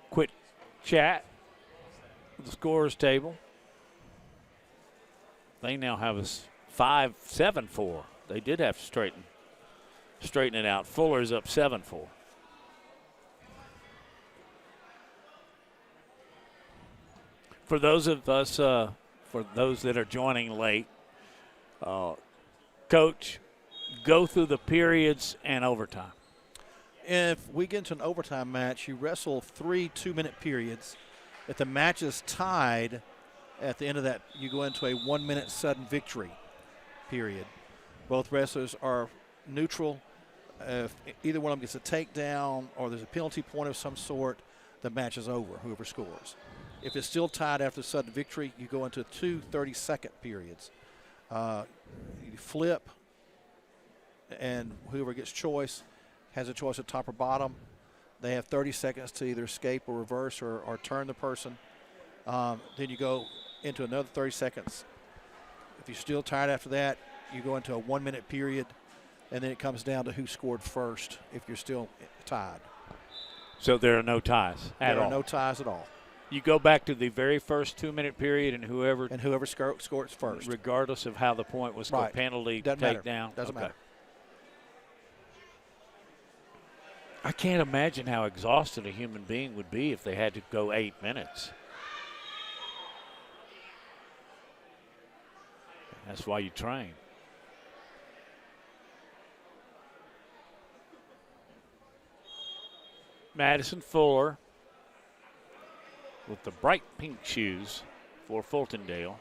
Quick chat with the scorers table. They now have us 5-7-4. They did have to straighten straighten it out. Fuller is up 7-4. For those of us, for those that are joining late, Coach, go through the periods and overtime. If we get into an overtime match, you wrestle 3 2-minute periods. If the match is tied at the end of that, you go into a 1-minute sudden victory period. Both wrestlers are neutral. If either one of them gets a takedown or there's a penalty point of some sort, the match is over, whoever scores. If it's still tied after sudden victory, you go into 2 30-second periods. You flip, and whoever gets choice has a choice at top or bottom. They have 30 seconds to either escape or reverse or turn the person. Then you go into another 30 seconds. If you're still tired after that, you go into a 1-minute period, and then it comes down to who scored first if you're still tied. So there are no ties at all? There are no ties at all. You go back to the very first 2-minute period, and whoever scores first, regardless of how the point was scored, right. penalty, Doesn't takedown. matter. Doesn't matter. I can't imagine how exhausted a human being would be if they had to go 8 minutes. That's why you train. Madison Fuller with the bright pink shoes for Fultondale.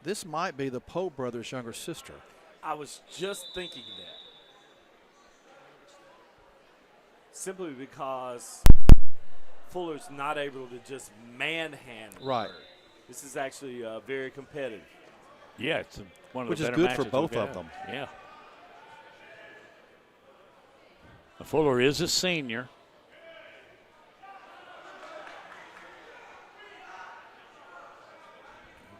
This might be the Poe brothers' younger sister. I was just thinking that. Simply because Fuller's not able to just manhandle her. This is actually very competitive. Yeah, it's one of Which the is better good for matches both we've of had. them. Yeah. Fuller is a senior.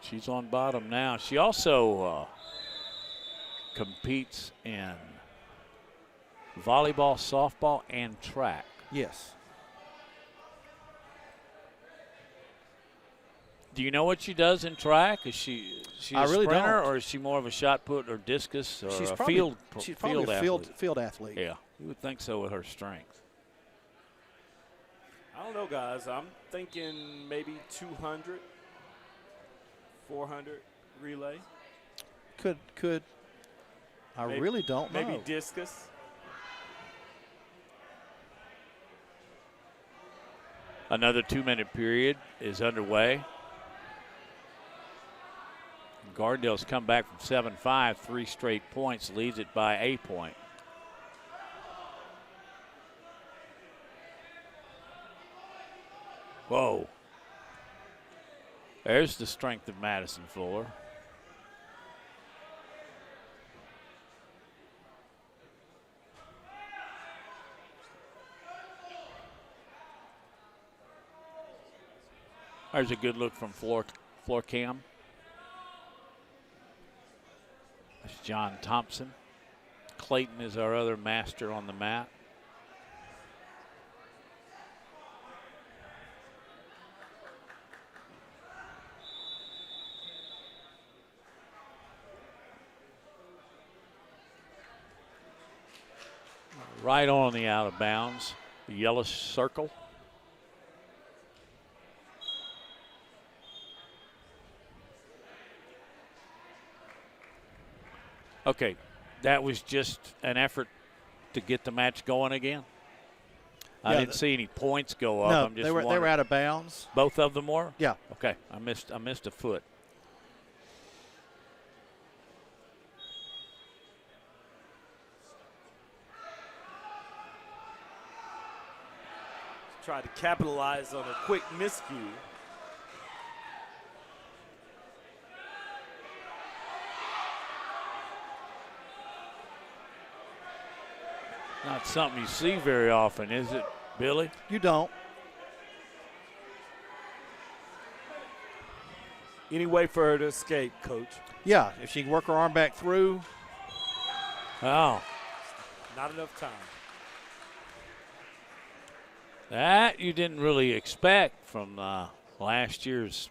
She's on bottom now. She also competes in volleyball, softball, and track. Yes. Do you know what she does in track? Is she I a really sprinter, don't. or is she more of a shot put or discus or She's a probably, field she's probably a athlete? field athlete. Yeah, you would think so with her strength. I don't know, guys. I'm thinking maybe 200, 400 relay. Could. I really don't know. Maybe discus. Another 2-minute period is underway. Gardendale's come back from 7-5, 3 straight points, leads it by a point. Whoa. There's the strength of Madison Fuller. There's a good look from floor cam. That's John Thompson. Clayton is our other master on the mat. Right on the out of bounds, the yellow circle. Okay, that was just an effort to get the match going again. I didn't see any points go up. No, I'm just they were out of bounds. Both of them were? Yeah. Okay, I missed a foot. Tried to capitalize on a quick miscue. Not something you see very often, is it, Billy? You don't. Any way for her to escape, Coach? Yeah, if she can work her arm back through. Oh. Not enough time. That you didn't really expect from last year's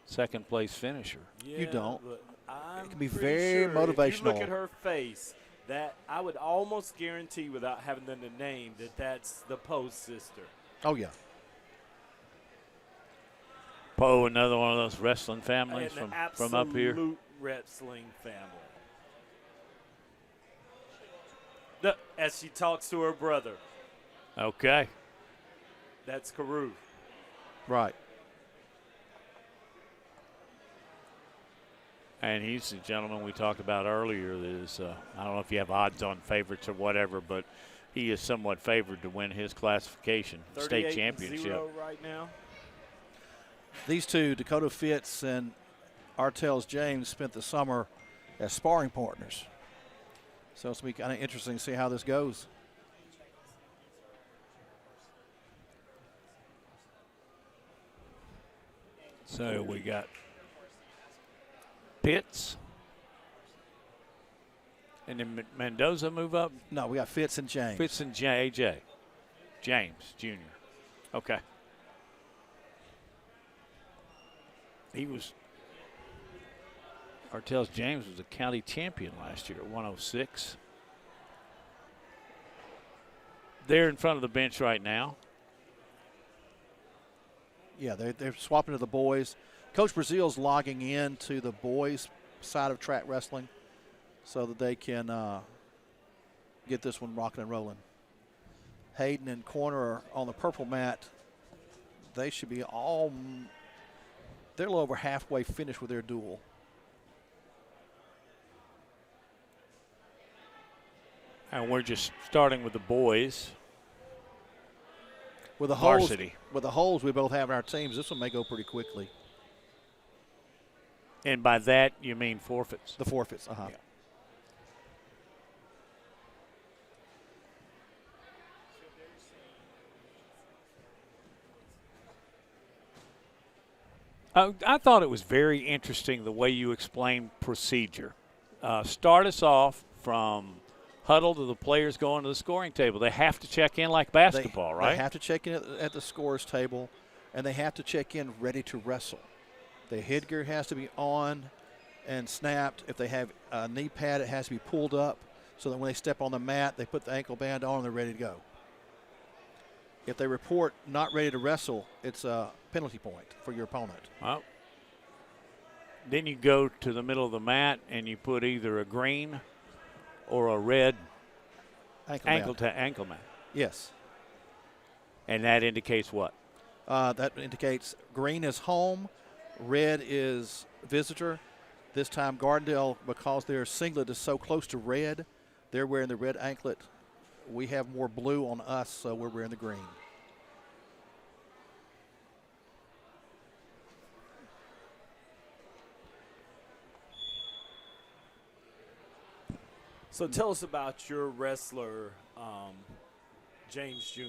second-place finisher. Yeah, You don't. but I'm It can be pretty very sure motivational. If you look at her face, That I would almost guarantee, without having them to name, that that's the Post sister. Oh, yeah. Poe, another one of those wrestling families from up here. Absolute wrestling family. As she talks to her brother. Okay. That's Carew. Right. And he's the gentleman we talked about earlier. That is, I don't know if you have odds-on favorites or whatever, but he is somewhat favored to win his classification state championship. 38-0 right now. These two, Dakota Fitz and Artels James, spent the summer as sparring partners. So it's going to be kind of interesting to see how this goes. So we got Pitts. And then Mendoza move up? No, we got Fitz and James. Fitz and AJ. James Jr. Okay. Artels James was a county champion last year at 106. They're in front of the bench right now. Yeah, they're swapping to the boys. Coach Brazil's logging in to the boys' side of track wrestling so that they can get this one rocking and rolling. Hayden and Corner are on the purple mat. They should be they're a little over halfway finished with their duel. And we're just starting with the boys. With the Varsity. With the holes we both have in our teams, this one may go pretty quickly. And by that, you mean forfeits? The forfeits, Yeah. I thought it was very interesting the way you explained procedure. Start us off from huddle to the players going to the scoring table. They have to check in like basketball, right? They have to check in at the scorer's table, and they have to check in ready to wrestle. The headgear has to be on and snapped. If they have a knee pad, it has to be pulled up so that when they step on the mat, they put the ankle band on and they're ready to go. If they report not ready to wrestle, it's a penalty point for your opponent. Well, then you go to the middle of the mat and you put either a green or a red ankle mat. Yes. And that indicates what? That indicates green is home, red is visitor. This time Gardendale, because their singlet is so close to red, they're wearing the red anklet. We have more blue on us, so we're wearing the green. So tell us about your wrestler, James Jr.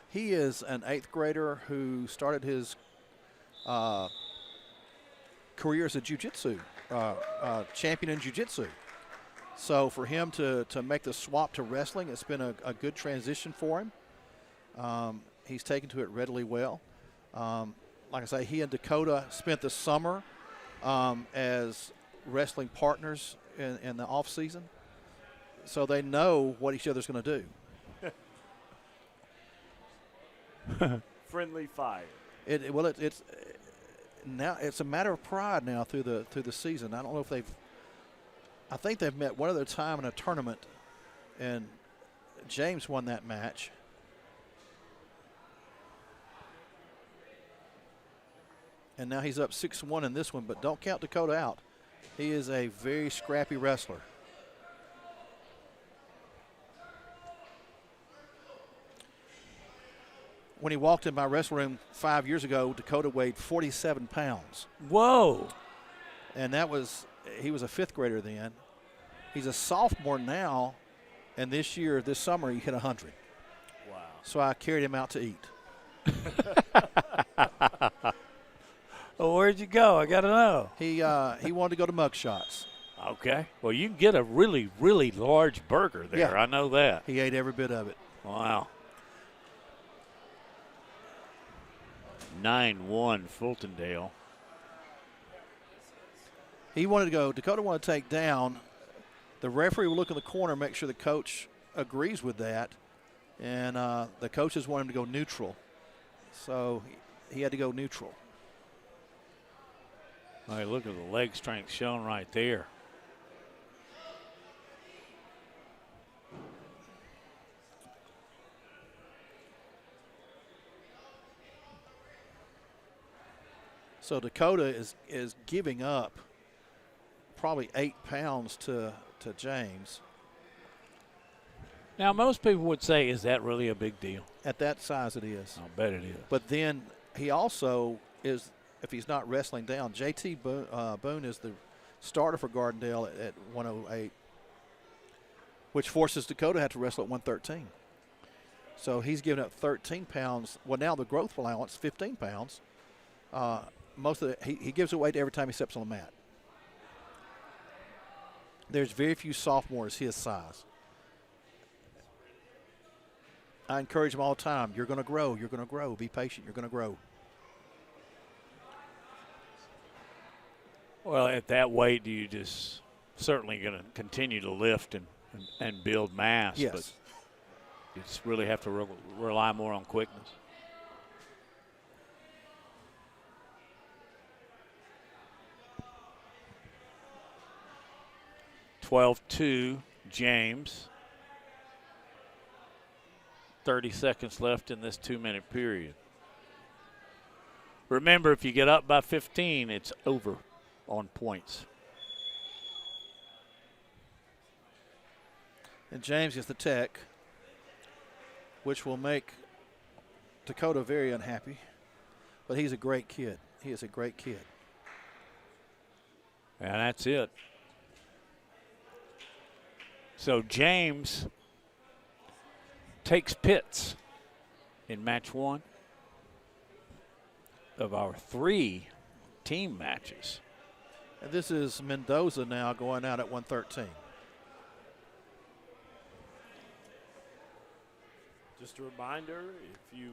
He is an 8th grader who started his career as a jiu-jitsu champion in jiu-jitsu. So for him to make the swap to wrestling, it's been a good transition for him. He's taken to it readily well. Like I say, he and Dakota spent the summer as wrestling partners in the off season. So they know what each other's going to do. Friendly fire. It's now it's a matter of pride now through the season. I don't know if I think they've met one other time in a tournament, and James won that match. And now he's up 6-1 in this one, but don't count Dakota out. He is a very scrappy wrestler. When he walked in my wrestling room 5 years ago, Dakota weighed 47 pounds. Whoa. And he was a 5th grader then. He's a sophomore now, and this summer, he hit 100. Wow. So I carried him out to eat. Well, where'd you go? I got to know. He wanted to go to Mug Shots. Okay. Well, you can get a really, really large burger there. Yeah. I know that. He ate every bit of it. Wow. 9-1 Fultondale. Dakota wanted to take down The referee will look in the corner, make sure the coach agrees with that, and the coaches want him to go neutral. So he had to go neutral. All right, look at the leg strength shown right there. So Dakota is giving up probably 8 pounds to James. Now, most people would say, is that really a big deal? At that size, it is. I'll bet it is. But then he also is, if he's not wrestling down, JT Boone is the starter for Gardendale at 108, which forces Dakota to have to wrestle at 113. So he's giving up 13 pounds. Well, now the growth allowance, 15 pounds. Most of it, he gives away every time he steps on the mat. There's very few sophomores his size. I encourage him all the time. You're going to grow. You're going to grow. Be patient. You're going to grow. Well, at that weight, you just certainly going to continue to lift and build mass. Yes. But you just really have to rely more on quickness. (12-2) James. 30 seconds left in this 2-minute period. Remember, if you get up by 15, it's over on points. And James gets the tech, which will make Dakota very unhappy. But he's a great kid. He is a great kid. And that's it. So James takes Pitts in match 1 of our 3 team matches. And this is Mendoza now going out at 113. Just a reminder, if you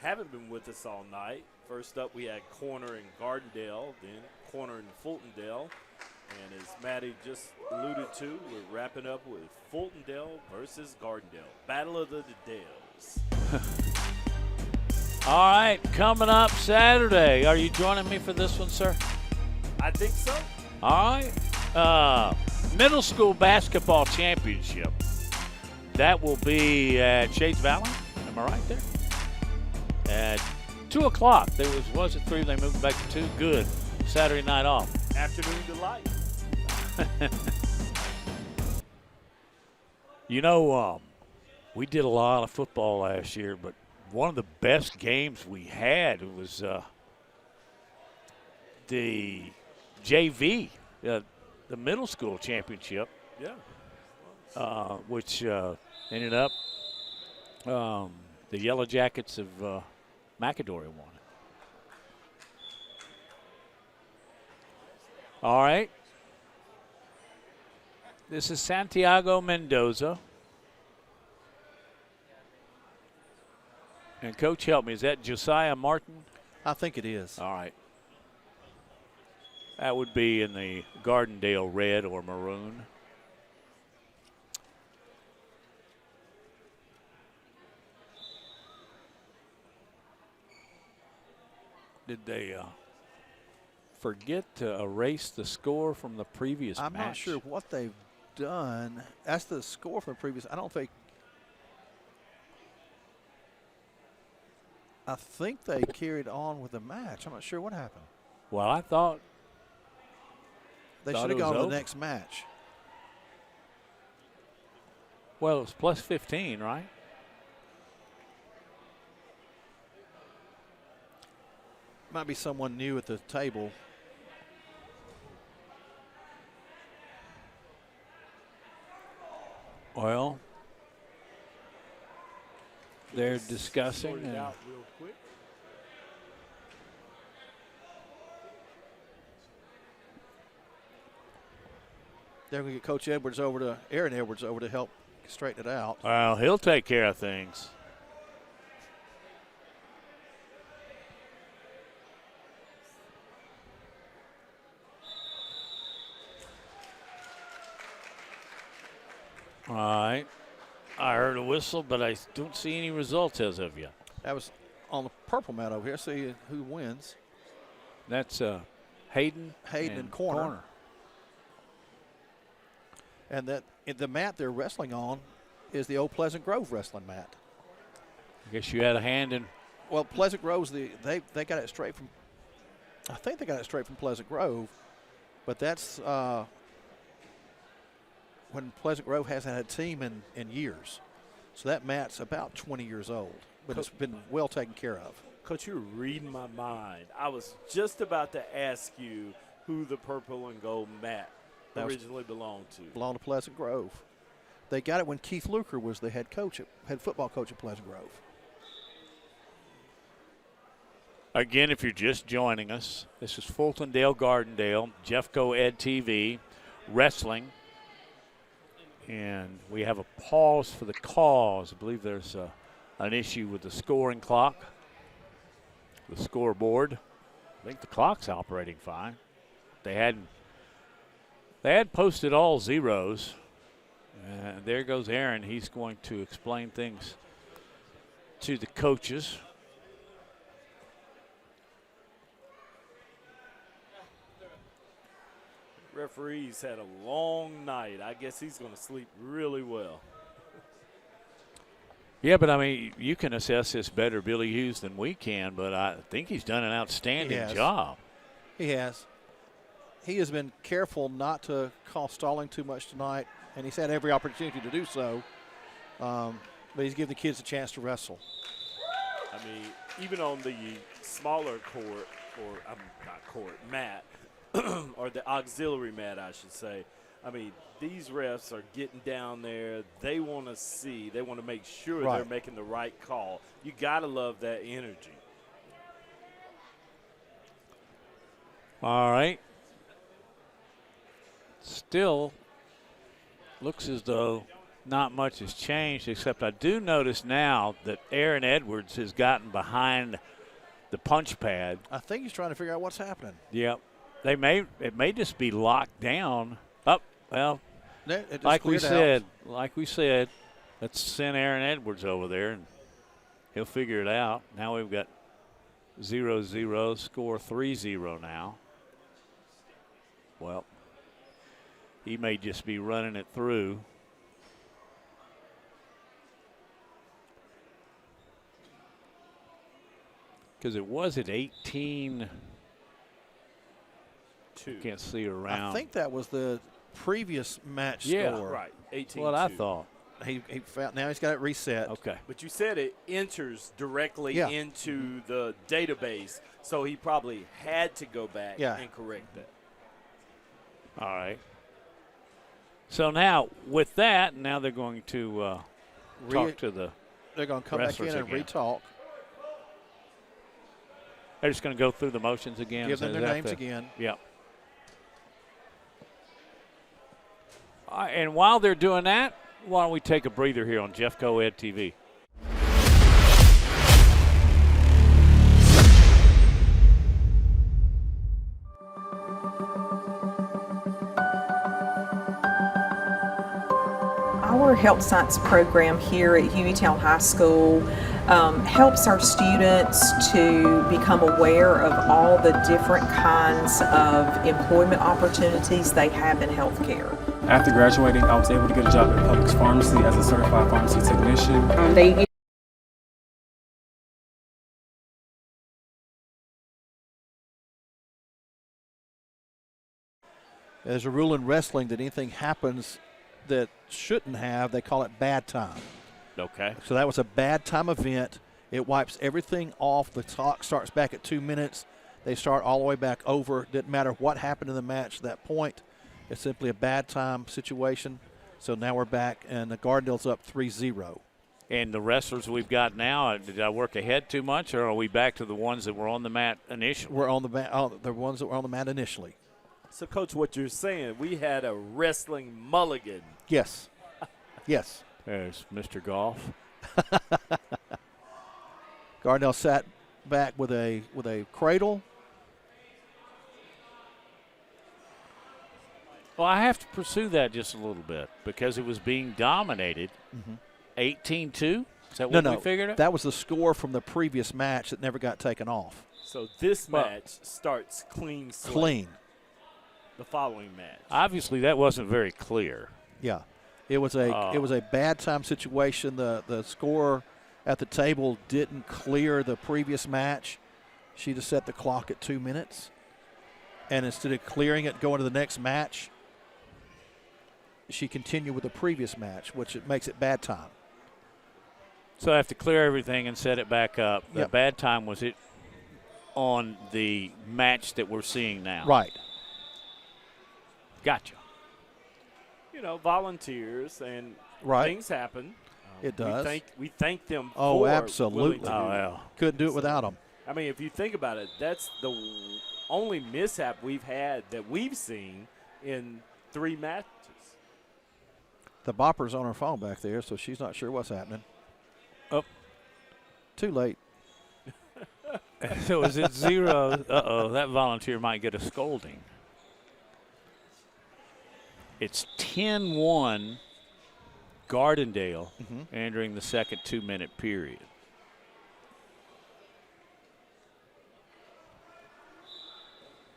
haven't been with us all night, first up we had corner in Gardendale, then corner in Fultondale. And as Maddie just alluded to, we're wrapping up with Fultondale versus Gardendale. Battle of the Dales. All right, coming up Saturday. Are you joining me for this one, sir? I think so. All right. Middle school basketball championship. That will be at Shades Valley. Am I right there? At 2 o'clock. Was it 3? They moved back to 2. Good. Saturday night off. Afternoon delight. You know, we did a lot of football last year, but one of the best games we had was the JV, the middle school championship. Yeah. Which ended up the Yellow Jackets of McAdory won it. All right. This is Santiago Mendoza. And Coach, help me. Is that Josiah Martin? I think it is. All right. That would be in the Gardendale red or maroon. Did they forget to erase the score from the previous match? I'm not sure what they've done. That's the score from the previous. I think they carried on with the match. I'm not sure what happened. Well, I thought they should have gone to the next match. Well, it was plus 15, right? Might be someone new at the table. Well, they're discussing. Sort it out real quick. They're going to get Coach Aaron Edwards over to help straighten it out. Well, he'll take care of things. All right. I heard a whistle, but I don't see any results as of yet. That was on the purple mat over here. See who wins. That's Hayden and corner. And that the mat they're wrestling on is the old Pleasant Grove wrestling mat. I guess you had a hand in. Well, Pleasant Grove's they got it straight from. I think they got it straight from Pleasant Grove, but that's when Pleasant Grove hasn't had a team in years. So that mat's about 20 years old, but it's been well taken care of. Coach, you're reading my mind. I was just about to ask you who the purple and gold mat originally belonged to. Belonged to Pleasant Grove. They got it when Keith Luker was the head football coach at Pleasant Grove. Again, if you're just joining us, this is Fultondale, Gardendale, Jeffco Ed TV, wrestling. And we have a pause for the cause. I believe there's an issue with the scoring clock, the scoreboard. I think the clock's operating fine. They had posted all zeros. And there goes Aaron. He's going to explain things to the coaches. Referee's had a long night. I guess he's going to sleep really well. Yeah, but I mean, you can assess this better, Billy Hughes, than we can, but I think he's done an outstanding job. He has. He has been careful not to call stalling too much tonight, and he's had every opportunity to do so. But he's given the kids a chance to wrestle. I mean, even on the smaller court, or not court, mat, or the auxiliary mat, I should say. I mean, these refs are getting down there. They want to see. They want to make sure they're making the right call. You got to love that energy. All right. Still looks as though not much has changed, except I do notice now that Aaron Edwards has gotten behind the punch pad. I think he's trying to figure out what's happening. Yep. It may just be locked down. Well, like we said, let's send Aaron Edwards over there and he'll figure it out. Now we've got 0-0, score 3-0 now. Well, he may just be running it through. Because it was at 18. Can't see around. I think that was the previous match score. Yeah, right. 18. What I thought. He found, now he's got it reset. Okay. But you said it enters directly into the database, so he probably had to go back and correct that. All right. So now with that, now they're going to talk to the. They're going to come back in and re-talk. They're just going to go through the motions again. Give them their names again. Yep. And while they're doing that, why don't we take a breather here on Jeffco Ed TV. Our health science program here at Hueytown High School helps our students to become aware of all the different kinds of employment opportunities they have in healthcare. After graduating, I was able to get a job at Publix Pharmacy as a certified pharmacy technician. There's a rule in wrestling that anything happens that shouldn't have, they call it bad time. Okay. So that was a bad time event. It wipes everything off. The clock starts back at 2 minutes. They start all the way back over. Didn't matter what happened in the match at that point. It's simply a bad time situation. So now we're back, and the Gardendale's up 3-0. And the wrestlers we've got now, did I work ahead too much, or are we back to the ones that were on the mat initially? We're on the mat. The ones that were on the mat initially. So, Coach, what you're saying, we had a wrestling mulligan. Yes. Yes. There's Mr. Golf. Gardendale sat back with a cradle. Well, I have to pursue that just a little bit because it was being dominated 18-2. Is that what we figured out? That was the score from the previous match that never got taken off. So this match starts clean. The following match. Obviously, that wasn't very clear. Yeah, it was a bad time situation. The score at the table didn't clear the previous match. She just set the clock at 2 minutes, and instead of clearing it, going to the next match, she continued with the previous match, which it makes it bad time. So I have to clear everything and set it back up. The Yep. bad time was it on the match that we're seeing now. Right. Gotcha. You know, volunteers and Right. things happen. It does. We thank them Oh, for absolutely. willing to do Oh, that. yeah. Couldn't do it without them. I mean, if you think about it, that's the only mishap we've had that we've seen in 3 matches. The bopper's on her phone back there, so she's not sure what's happening. Oh. Too late. So is it 0? Uh-oh, that volunteer might get a scolding. It's 10-1 Gardendale entering the second 2-minute period.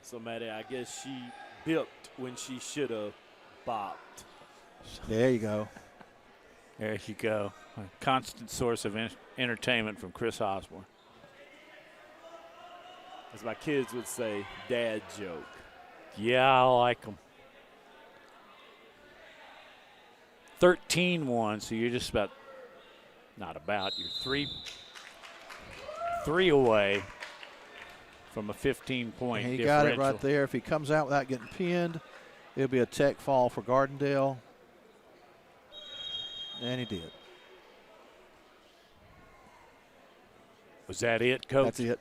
So, Maddie, I guess she bipped when she should have bopped. There you go. There you go. A constant source of entertainment from Chris Osborne. As my kids would say, dad joke. Yeah, I like them. 13-1, so you're just about, you're three away from a 15-point He differential. got it right there. If he comes out without getting pinned, it'll be a tech fall for Gardendale. And he did. Was that it, Coach? That's it.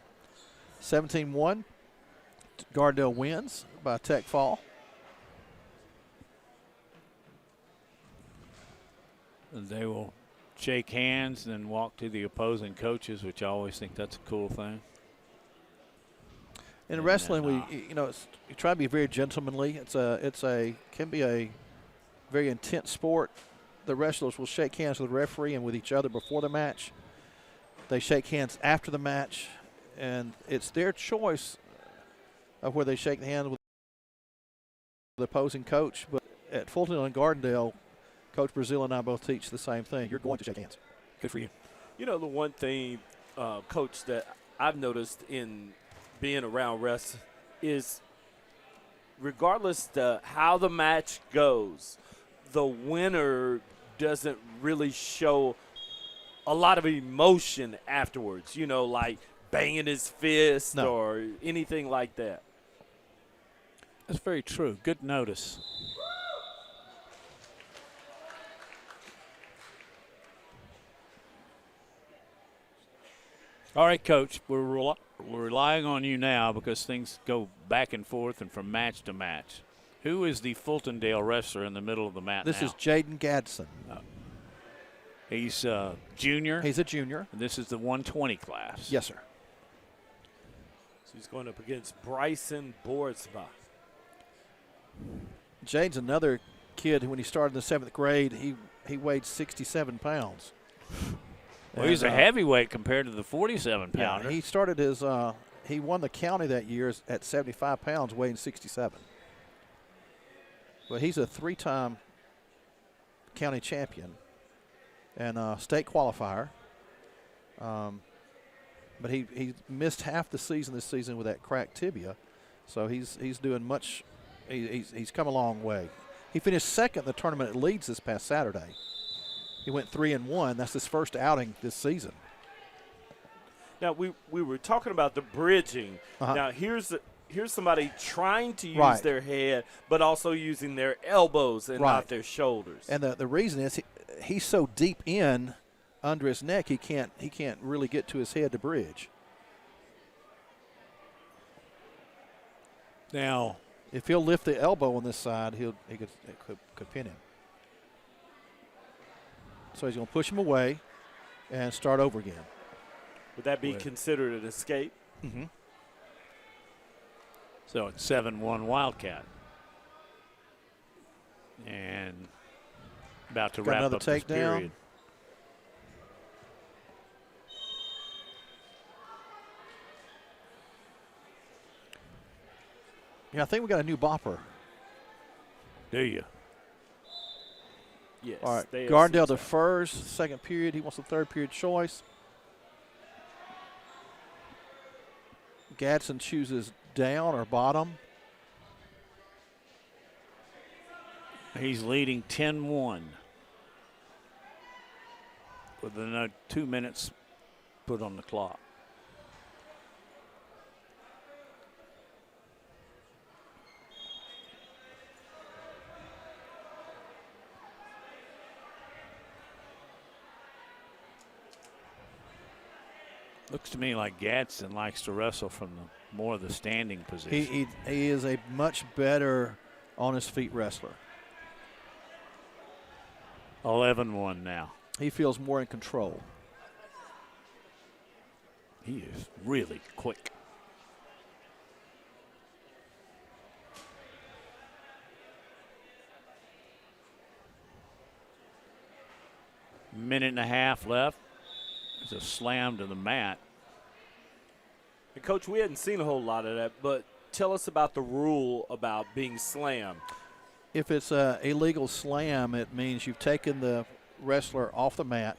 17-1. Gardendale wins by tech fall. They will shake hands and then walk to the opposing coaches, which I always think that's a cool thing. In wrestling, we try to be very gentlemanly. Can be a very intense sport. The wrestlers will shake hands with the referee and with each other before the match. They shake hands after the match, and it's their choice of where they shake hands with the opposing coach. But at Fultondale and Gardendale, Coach Brazil and I both teach the same thing. You're going to shake hands. Good for you. You know, the one thing, Coach, that I've noticed in being around wrestling is regardless to how the match goes, the winner doesn't really show a lot of emotion afterwards, you know, like banging his fist or anything like that. That's very true. Good notice. All right, Coach, we're relying on you now because things go back and forth and from match to match. Who is the Fultondale wrestler in the middle of the mat This now? is Jaden Gadsden. He's a junior. He's a junior. And this is the 120 class. Yes, sir. So he's going up against Bryson Borsbach. Jaden's another kid who, when he started in the 7th grade, he weighed 67 pounds. Well, he's a heavyweight compared to the 47-pounder. Yeah, he started his he won the county that year at 75 pounds, weighing 67. But he's a 3-time county champion and state qualifier. But he missed half the season this season with that cracked tibia, so he's doing much. He's come a long way. He finished second in the tournament at Leeds this past Saturday. He went 3-1. That's his first outing this season. Now we were talking about the bridging. Now here's somebody trying to use their head, but also using their elbows and not their shoulders. And the reason is he's so deep in under his neck, he can't really get to his head to bridge. Now, if he'll lift the elbow on this side, he could pin him. So he's going to push him away and start over again. Would that be considered an escape? Mm-hmm. So it's 7-1 Wildcat. And about to Got wrap another up this takedown. period. Yeah, I think we got a new bopper. Do you? Yes. All right, they Gardendale have the first, second period. He wants the third period choice. Gadsden chooses down or bottom. He's leading 10-1 with another 2 minutes put on the clock. Looks to me like Gadsden likes to wrestle from the more of the standing position. He is a much better on his feet wrestler. 11-1 now. He feels more in control. He is really quick. Minute and a half left. It's a slam to the mat. And Coach, we hadn't seen a whole lot of that, but tell us about the rule about being slammed. If it's a illegal slam, it means you've taken the wrestler off the mat.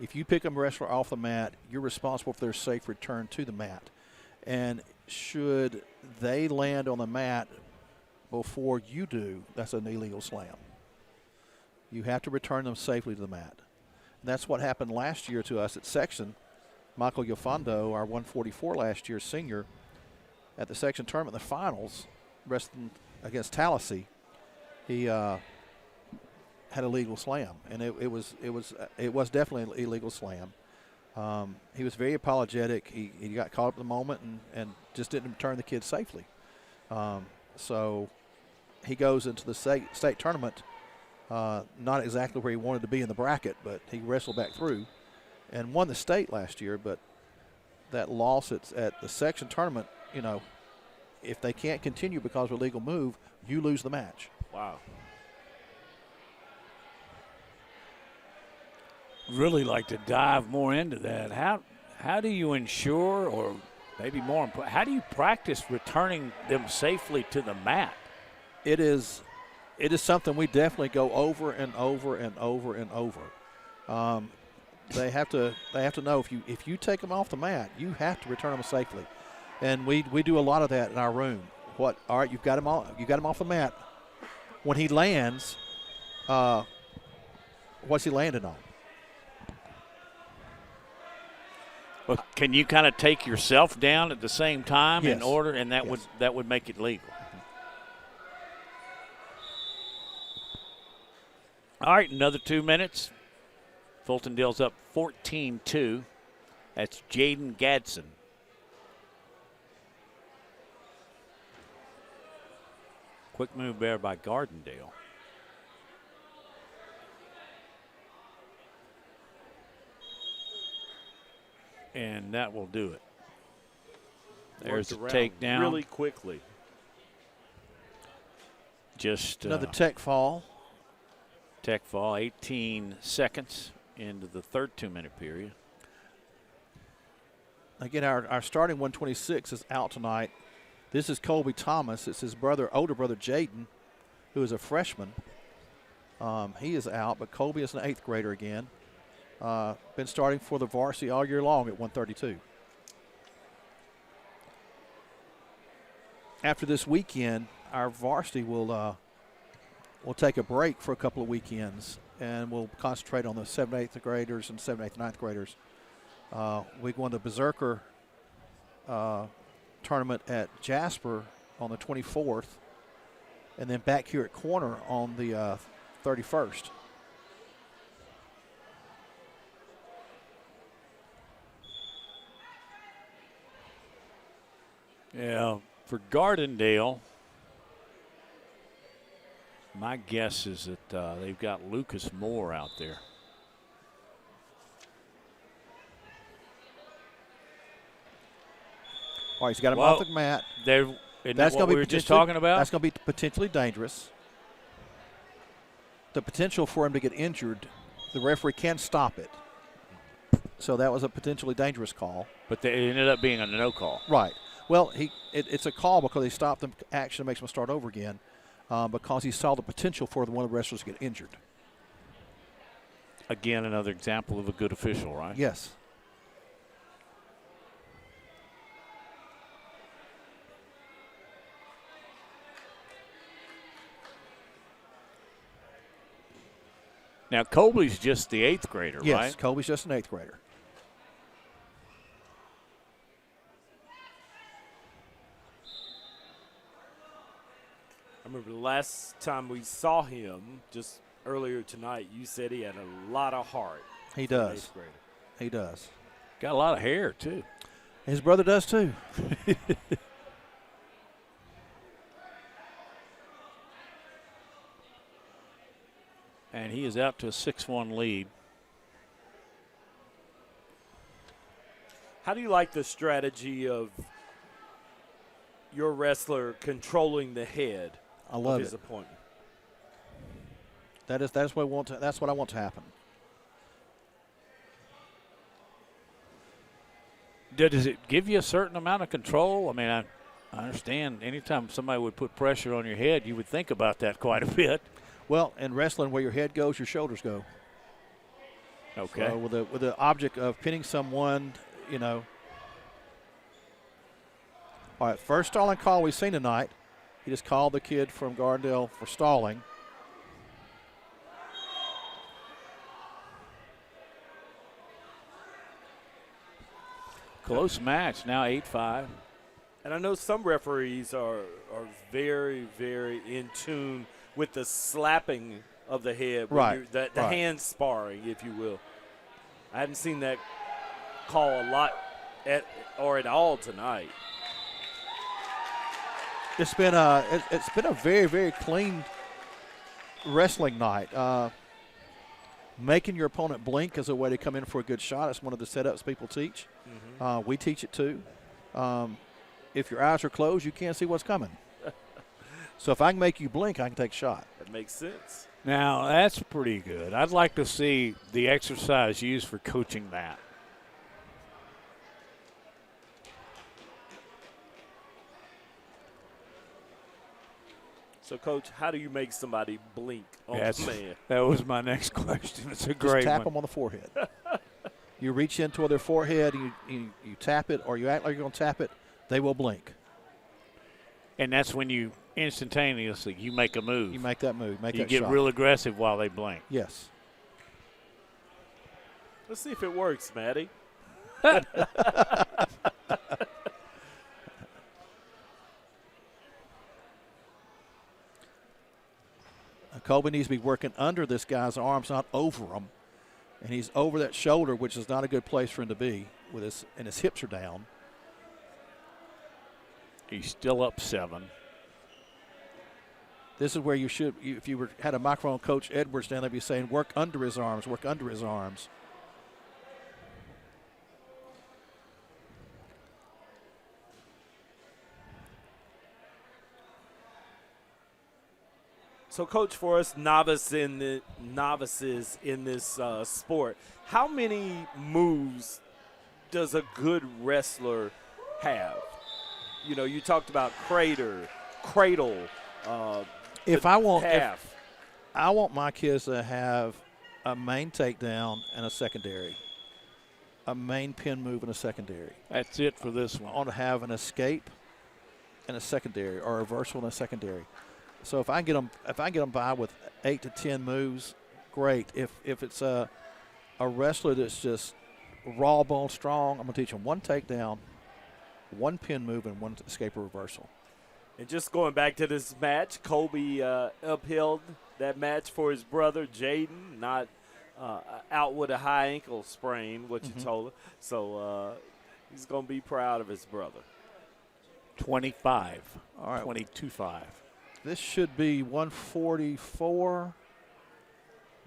If you pick a wrestler off the mat, you're responsible for their safe return to the mat. And should they land on the mat before you do, that's an illegal slam. You have to return them safely to the mat. That's what happened last year to us at section. Michael Yofondo, our 144 last year senior, at the section tournament in the finals, wrestling against Tallahassee, he had a legal slam, and it was definitely an illegal slam. He was very apologetic. He got caught up in the moment and just didn't return the kid safely. So he goes into the state tournament. Not exactly where he wanted to be in the bracket, but he wrestled back through and won the state last year. But that loss at the section tournament, you know, if they can't continue because of a legal move, you lose the match. Wow. Really like to dive more into that. How do you ensure, or maybe more important, how do you practice returning them safely to the mat? It is something we definitely go over and over and over and over. They have to know if you take them off the mat, you have to return them safely, and we do a lot of that in our room. All right, you've got him off the mat. When he lands, what's he landing on? Well, can you kind of take yourself down at the same time in order, and that would make it legal? All right, another 2 minutes. Fultondale's up 14-2. That's Jaden Gadsden. Quick move there by Gardendale. And that will do it. There's a takedown. Really quickly. Just another tech fall. Tech fall, 18 seconds into the third 2 minute period. Again, our starting 126 is out tonight. This is Colby Thomas. It's his older brother Jaden, who is a freshman. He is out, but Colby is an 8th grader again. Been starting for the Varsity all year long at 132. After this weekend, our Varsity will take a break for a couple of weekends, and we'll concentrate on the 7th, 8th graders and 7th, 8th, 9th graders. We go on the Berserker tournament at Jasper on the 24th, and then back here at Corner on the 31st. Yeah, for Gardendale, my guess is that they've got Lucas Moore out there. All right, he's got him off the mat. That's what we were just talking about? That's going to be potentially dangerous. the potential for him to get injured, the referee can stop it. So that was a potentially dangerous call. But it ended up being a no call. Right. Well, it's a call because he stopped the action and makes him start over again because he saw the potential for one of the wrestlers to get injured. Again, another example of a good official, right? Yes. Now, Colby's just the 8th grader, right? Yes, Colby's just an 8th grader. I remember the last time we saw him, just earlier tonight, you said he had a lot of heart. He does. He does. Got a lot of hair, too. His brother does, too. And he is out to a 6-1 lead. How do you like the strategy of your wrestler controlling the head I love of his it. opponent? That's what I want to happen. Does it give you a certain amount of control? I mean, I understand anytime somebody would put pressure on your head, you would think about that quite a bit. Well, in wrestling, where your head goes, your shoulders go. Okay. So with the object of pinning someone, you know. All right, first stalling call we've seen tonight. He just called the kid from Gardendale for stalling. Close match, now 8-5. And I know some referees are very, very in tune with the slapping of the head. Right. The right. hand sparring, if you will. I haven't seen that call a lot at all tonight. It's been a very, very clean wrestling night. Making your opponent blink is a way to come in for a good shot. It's one of the setups people teach. Mm-hmm. We teach it too. If your eyes are closed, you can't see what's coming. So if I can make you blink, I can take a shot. That makes sense. Now, that's pretty good. I'd like to see the exercise used for coaching that. So, Coach, how do you make somebody blink on the man? That was my next question. It's a Just great tap one. them on the forehead. You reach into their forehead, and you tap it, or you act like you're going to tap it, they will blink. And that's when you instantaneously, you make a move. You make that move, make you that get shot. real aggressive while they blink. Yes. Let's see if it works, Maddie. Colby needs to be working under this guy's arms, not over him. And he's over that shoulder, which is not a good place for him to be, and his hips are down. He's still up 7. This is where you should, if you had a microphone coach Edwards down there, be saying, work under his arms, work under his arms. So, Coach, for us novices in this sport, how many moves does a good wrestler have? You know, you talked about cradle. If I want half. I want my kids to have a main takedown and a secondary, a main pin move and a secondary. That's it for this one. I want to have an escape and a secondary, or a reversal and a secondary. So if I get them by with 8 to 10 moves, great. If it's a wrestler that's just raw bone strong, I'm going to teach them one takedown, one pin move, and one escape or reversal. And just going back to this match, Colby upheld that match for his brother, Jaden, not out with a high ankle sprain, what you told him. So he's going to be proud of his brother. 25. All right. 22-5. This should be 144.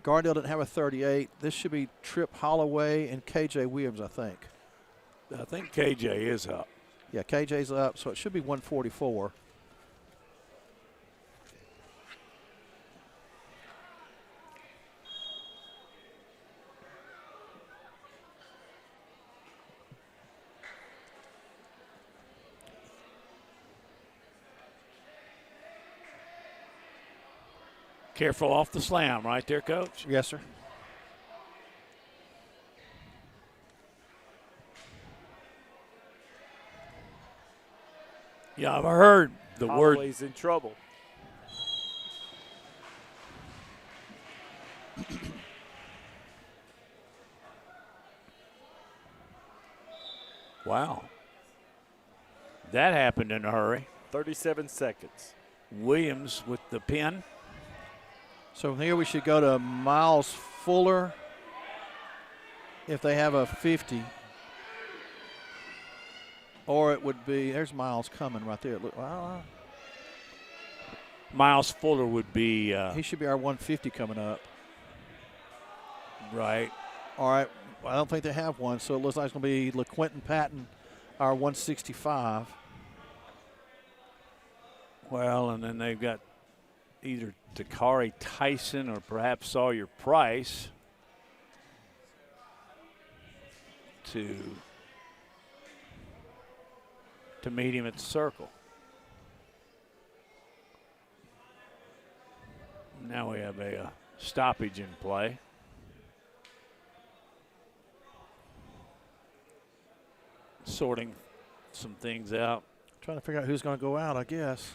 Gardendale didn't have a 38. This should be Trip Holloway and KJ Williams, I think. I think KJ is up. Yeah, KJ's up, so it should be 144. Careful off the slam right there, Coach. Yes, sir. Yeah, I've heard the word. Holloway's in trouble. Wow. That happened in a hurry. 37 seconds. Williams with the pin. So here we should go to Miles Fuller if they have a 50. Or it would be, there's Miles coming right there. Look, Miles Fuller would be. He should be our 150 coming up. Right. All right. I don't think they have one, so it looks like it's going to be LaQuentin Patton, our 165. Well, and then they've got either Takari Tyson or perhaps Sawyer Price to meet him at the circle. Now we have a stoppage in play. Sorting some things out. Trying to figure out who's going to go out, I guess.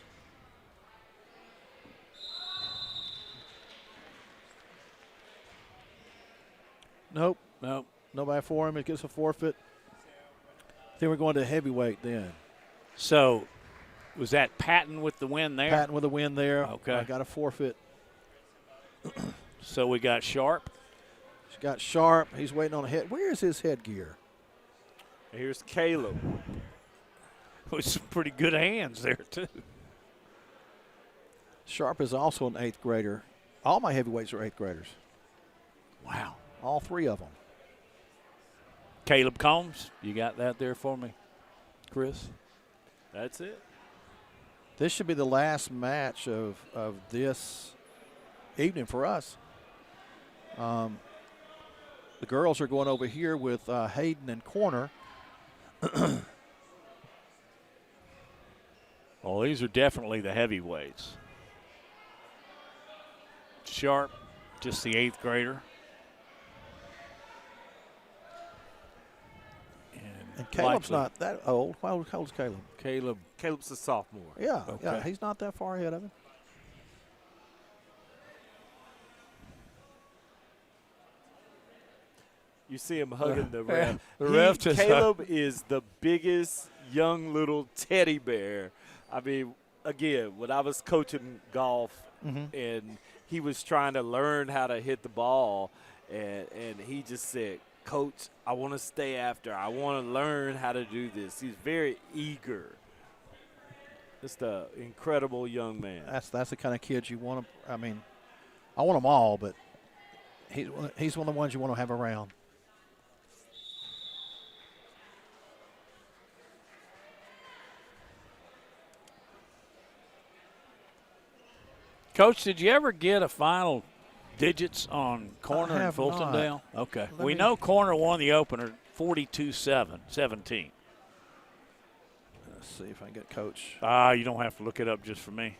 Nope. Nobody for him. It gets a forfeit. I think we're going to heavyweight then. So, was that Patton with the win there? Patton with a win there. Okay. I got a forfeit. So we got Sharp. She's got Sharp. He's waiting on a head. Where is his headgear? Here's Caleb. With some pretty good hands there, too. Sharp is also an 8th grader. All my heavyweights are 8th graders. Wow. All 3 of them. Caleb Combs, you got that there for me, Chris? That's it. This should be the last match of this evening for us. The girls are going over here with Hayden and Corner. Well, these are definitely the heavyweights. Sharp, just the 8th grader. And Caleb's not that old. How old is Caleb? Caleb's a sophomore. Yeah, Okay. yeah, he's not that far ahead of him. You see him hugging the ref. The ref just Caleb is the biggest young little teddy bear. I mean, again, when I was coaching golf and he was trying to learn how to hit the ball, and he just said, Coach, I want to stay after. I want to learn how to do this. He's very eager. Just an incredible young man. That's the kind of kid you want to. I mean, I want them all, but he's one of the ones you want to have around. Coach, did you ever get a final digits on Corner and have Fultondale? not. Okay. Let We me- know Corner won the opener 42-17. Let's see if I can get Coach. You don't have to look it up just for me.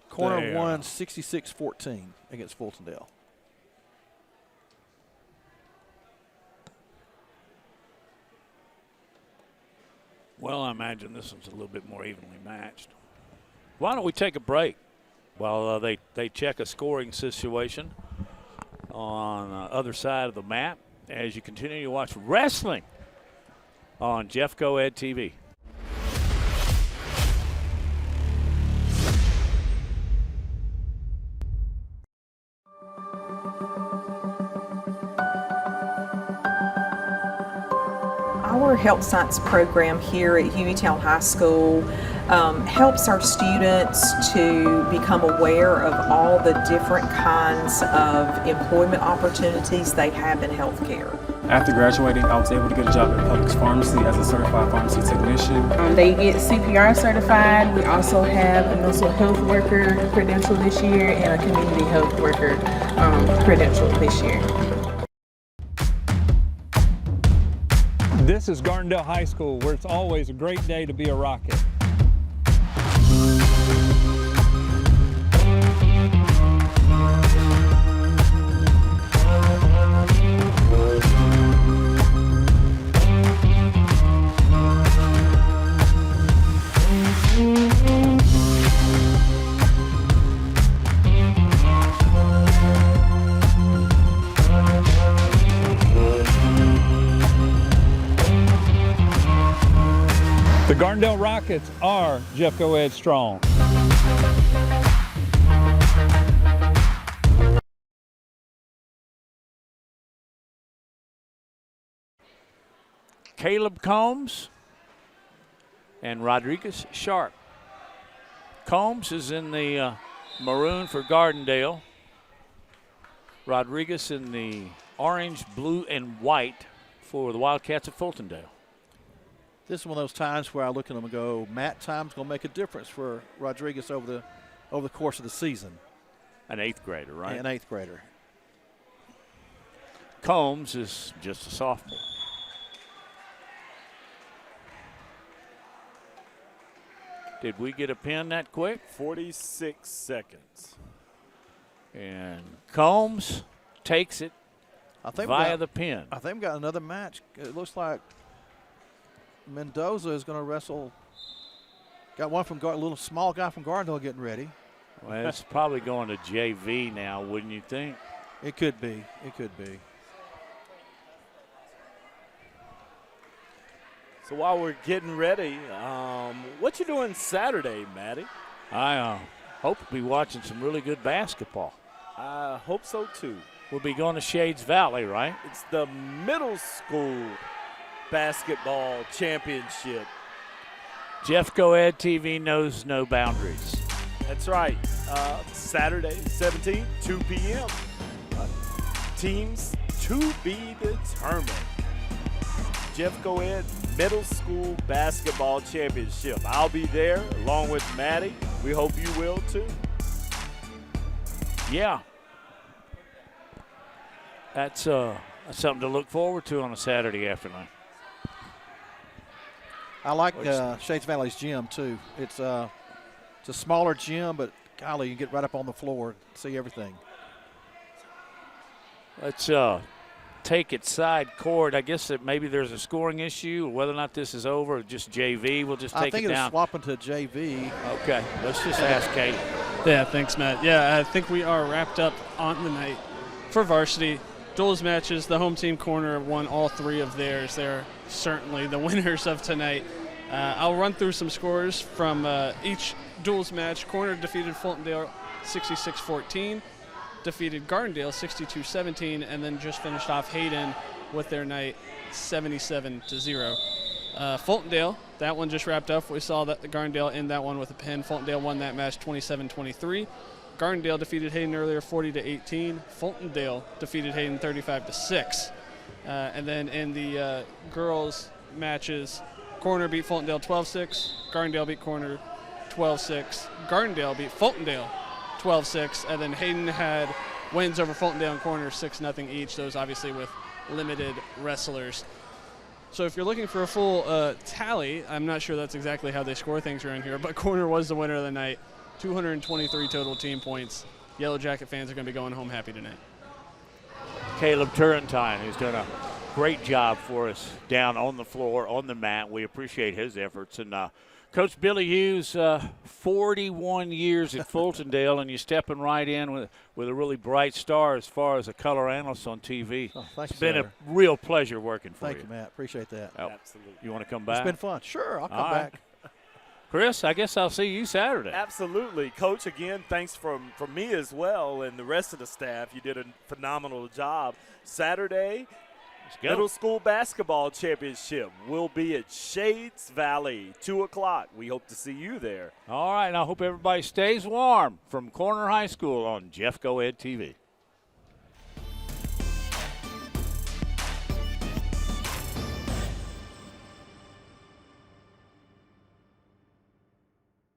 Corner There. won 66-14 against Fultondale. Well, I imagine this one's a little bit more evenly matched. Why don't we take a break while they check a scoring situation on the other side of the map as you continue to watch wrestling on Jeff Coed TV. Our health science program here at Hueytown High School helps our students to become aware of all the different kinds of employment opportunities they have in healthcare. After graduating, I was able to get a job at Publix Pharmacy as a certified pharmacy technician. They get CPR certified. We also have a mental health worker credential this year and a community health worker credential this year. This is Gardendale High School, where it's always a great day to be a Rocket. The Gardendale Rockets are Jeff Coed strong. Caleb Combs and Rodriguez Sharp. Combs is in the maroon for Gardendale. Rodriguez in the orange, blue, and white for the Wildcats of Fultondale. This is one of those times where I look at them and go, mat time's going to make a difference for Rodriguez over the course of the season. An 8th grader, right? An 8th grader. Combs is just a sophomore. Did we get a pin that quick? 46 seconds. And Combs takes it via the pin. I think we got another match. It looks like Mendoza is going to wrestle. Got one from a little small guy from Gardendale getting ready. Well, it's probably going to JV now, wouldn't you think? It could be. It could be. So while we're getting ready, what you doing Saturday, Matty? I hope to be watching some really good basketball. I hope so, too. We'll be going to Shades Valley, right? It's the middle school basketball championship. Jeff Coed TV knows no boundaries. That's right. Saturday, 17th, 2 p.m. Teams to be determined. Jeff Coed Middle School Basketball Championship. I'll be there along with Maddie. We hope you will too. Yeah. That's something to look forward to on a Saturday afternoon. I like Shades Valley's gym too. It's a smaller gym, but golly, you can get right up on the floor and see everything. Let's take it side court. I guess that maybe there's a scoring issue, or whether or not this is over, or just JV. We'll just take it down. I think it's swapping to JV. Okay, let's just ask Kate. Yeah, thanks, Matt. Yeah, I think we are wrapped up on the night for varsity. Duels matches, the home team corner won all 3 of theirs. They're certainly the winners of tonight. I'll run through some scores from each duels match. Corner defeated Fultondale 66-14, defeated Gardendale 62-17, and then just finished off Hayden with their night 77-0. Fultondale, that one just wrapped up. We saw that the Gardendale in that one with a pin. Fultondale won that match 27-23. Gardendale defeated Hayden earlier 40-18. Fultondale defeated Hayden 35-6. And then in the girls matches, Corner beat Fultondale 12-6. Gardendale beat Corner 12-6. Gardendale beat Fultondale 12-6. And then Hayden had wins over Fultondale and Corner 6-0 each. Those obviously with limited wrestlers. So if you're looking for a full tally, I'm not sure that's exactly how they score things around here, but Corner was the winner of the night. 223 total team points. Yellow Jacket fans are going to be going home happy tonight. Caleb Turrentine, who's done a great job for us down on the floor, on the mat. We appreciate his efforts. And Coach Billy Hughes, 41 years at Fultondale, and you're stepping right in with a really bright star as far as a color analyst on TV. Oh, thanks, it's been sir. a real pleasure working for you. Thank you, Matt. Appreciate that. Oh, absolutely. You want to come back? It's been fun. Sure, I'll come back. Chris, I guess I'll see you Saturday. Absolutely. Coach, again, thanks from me as well and the rest of the staff. You did a phenomenal job. Saturday, Middle School Basketball Championship will be at Shades Valley, 2 o'clock. We hope to see you there. All right, and I hope everybody stays warm from Corner High School on Jeff Coed TV.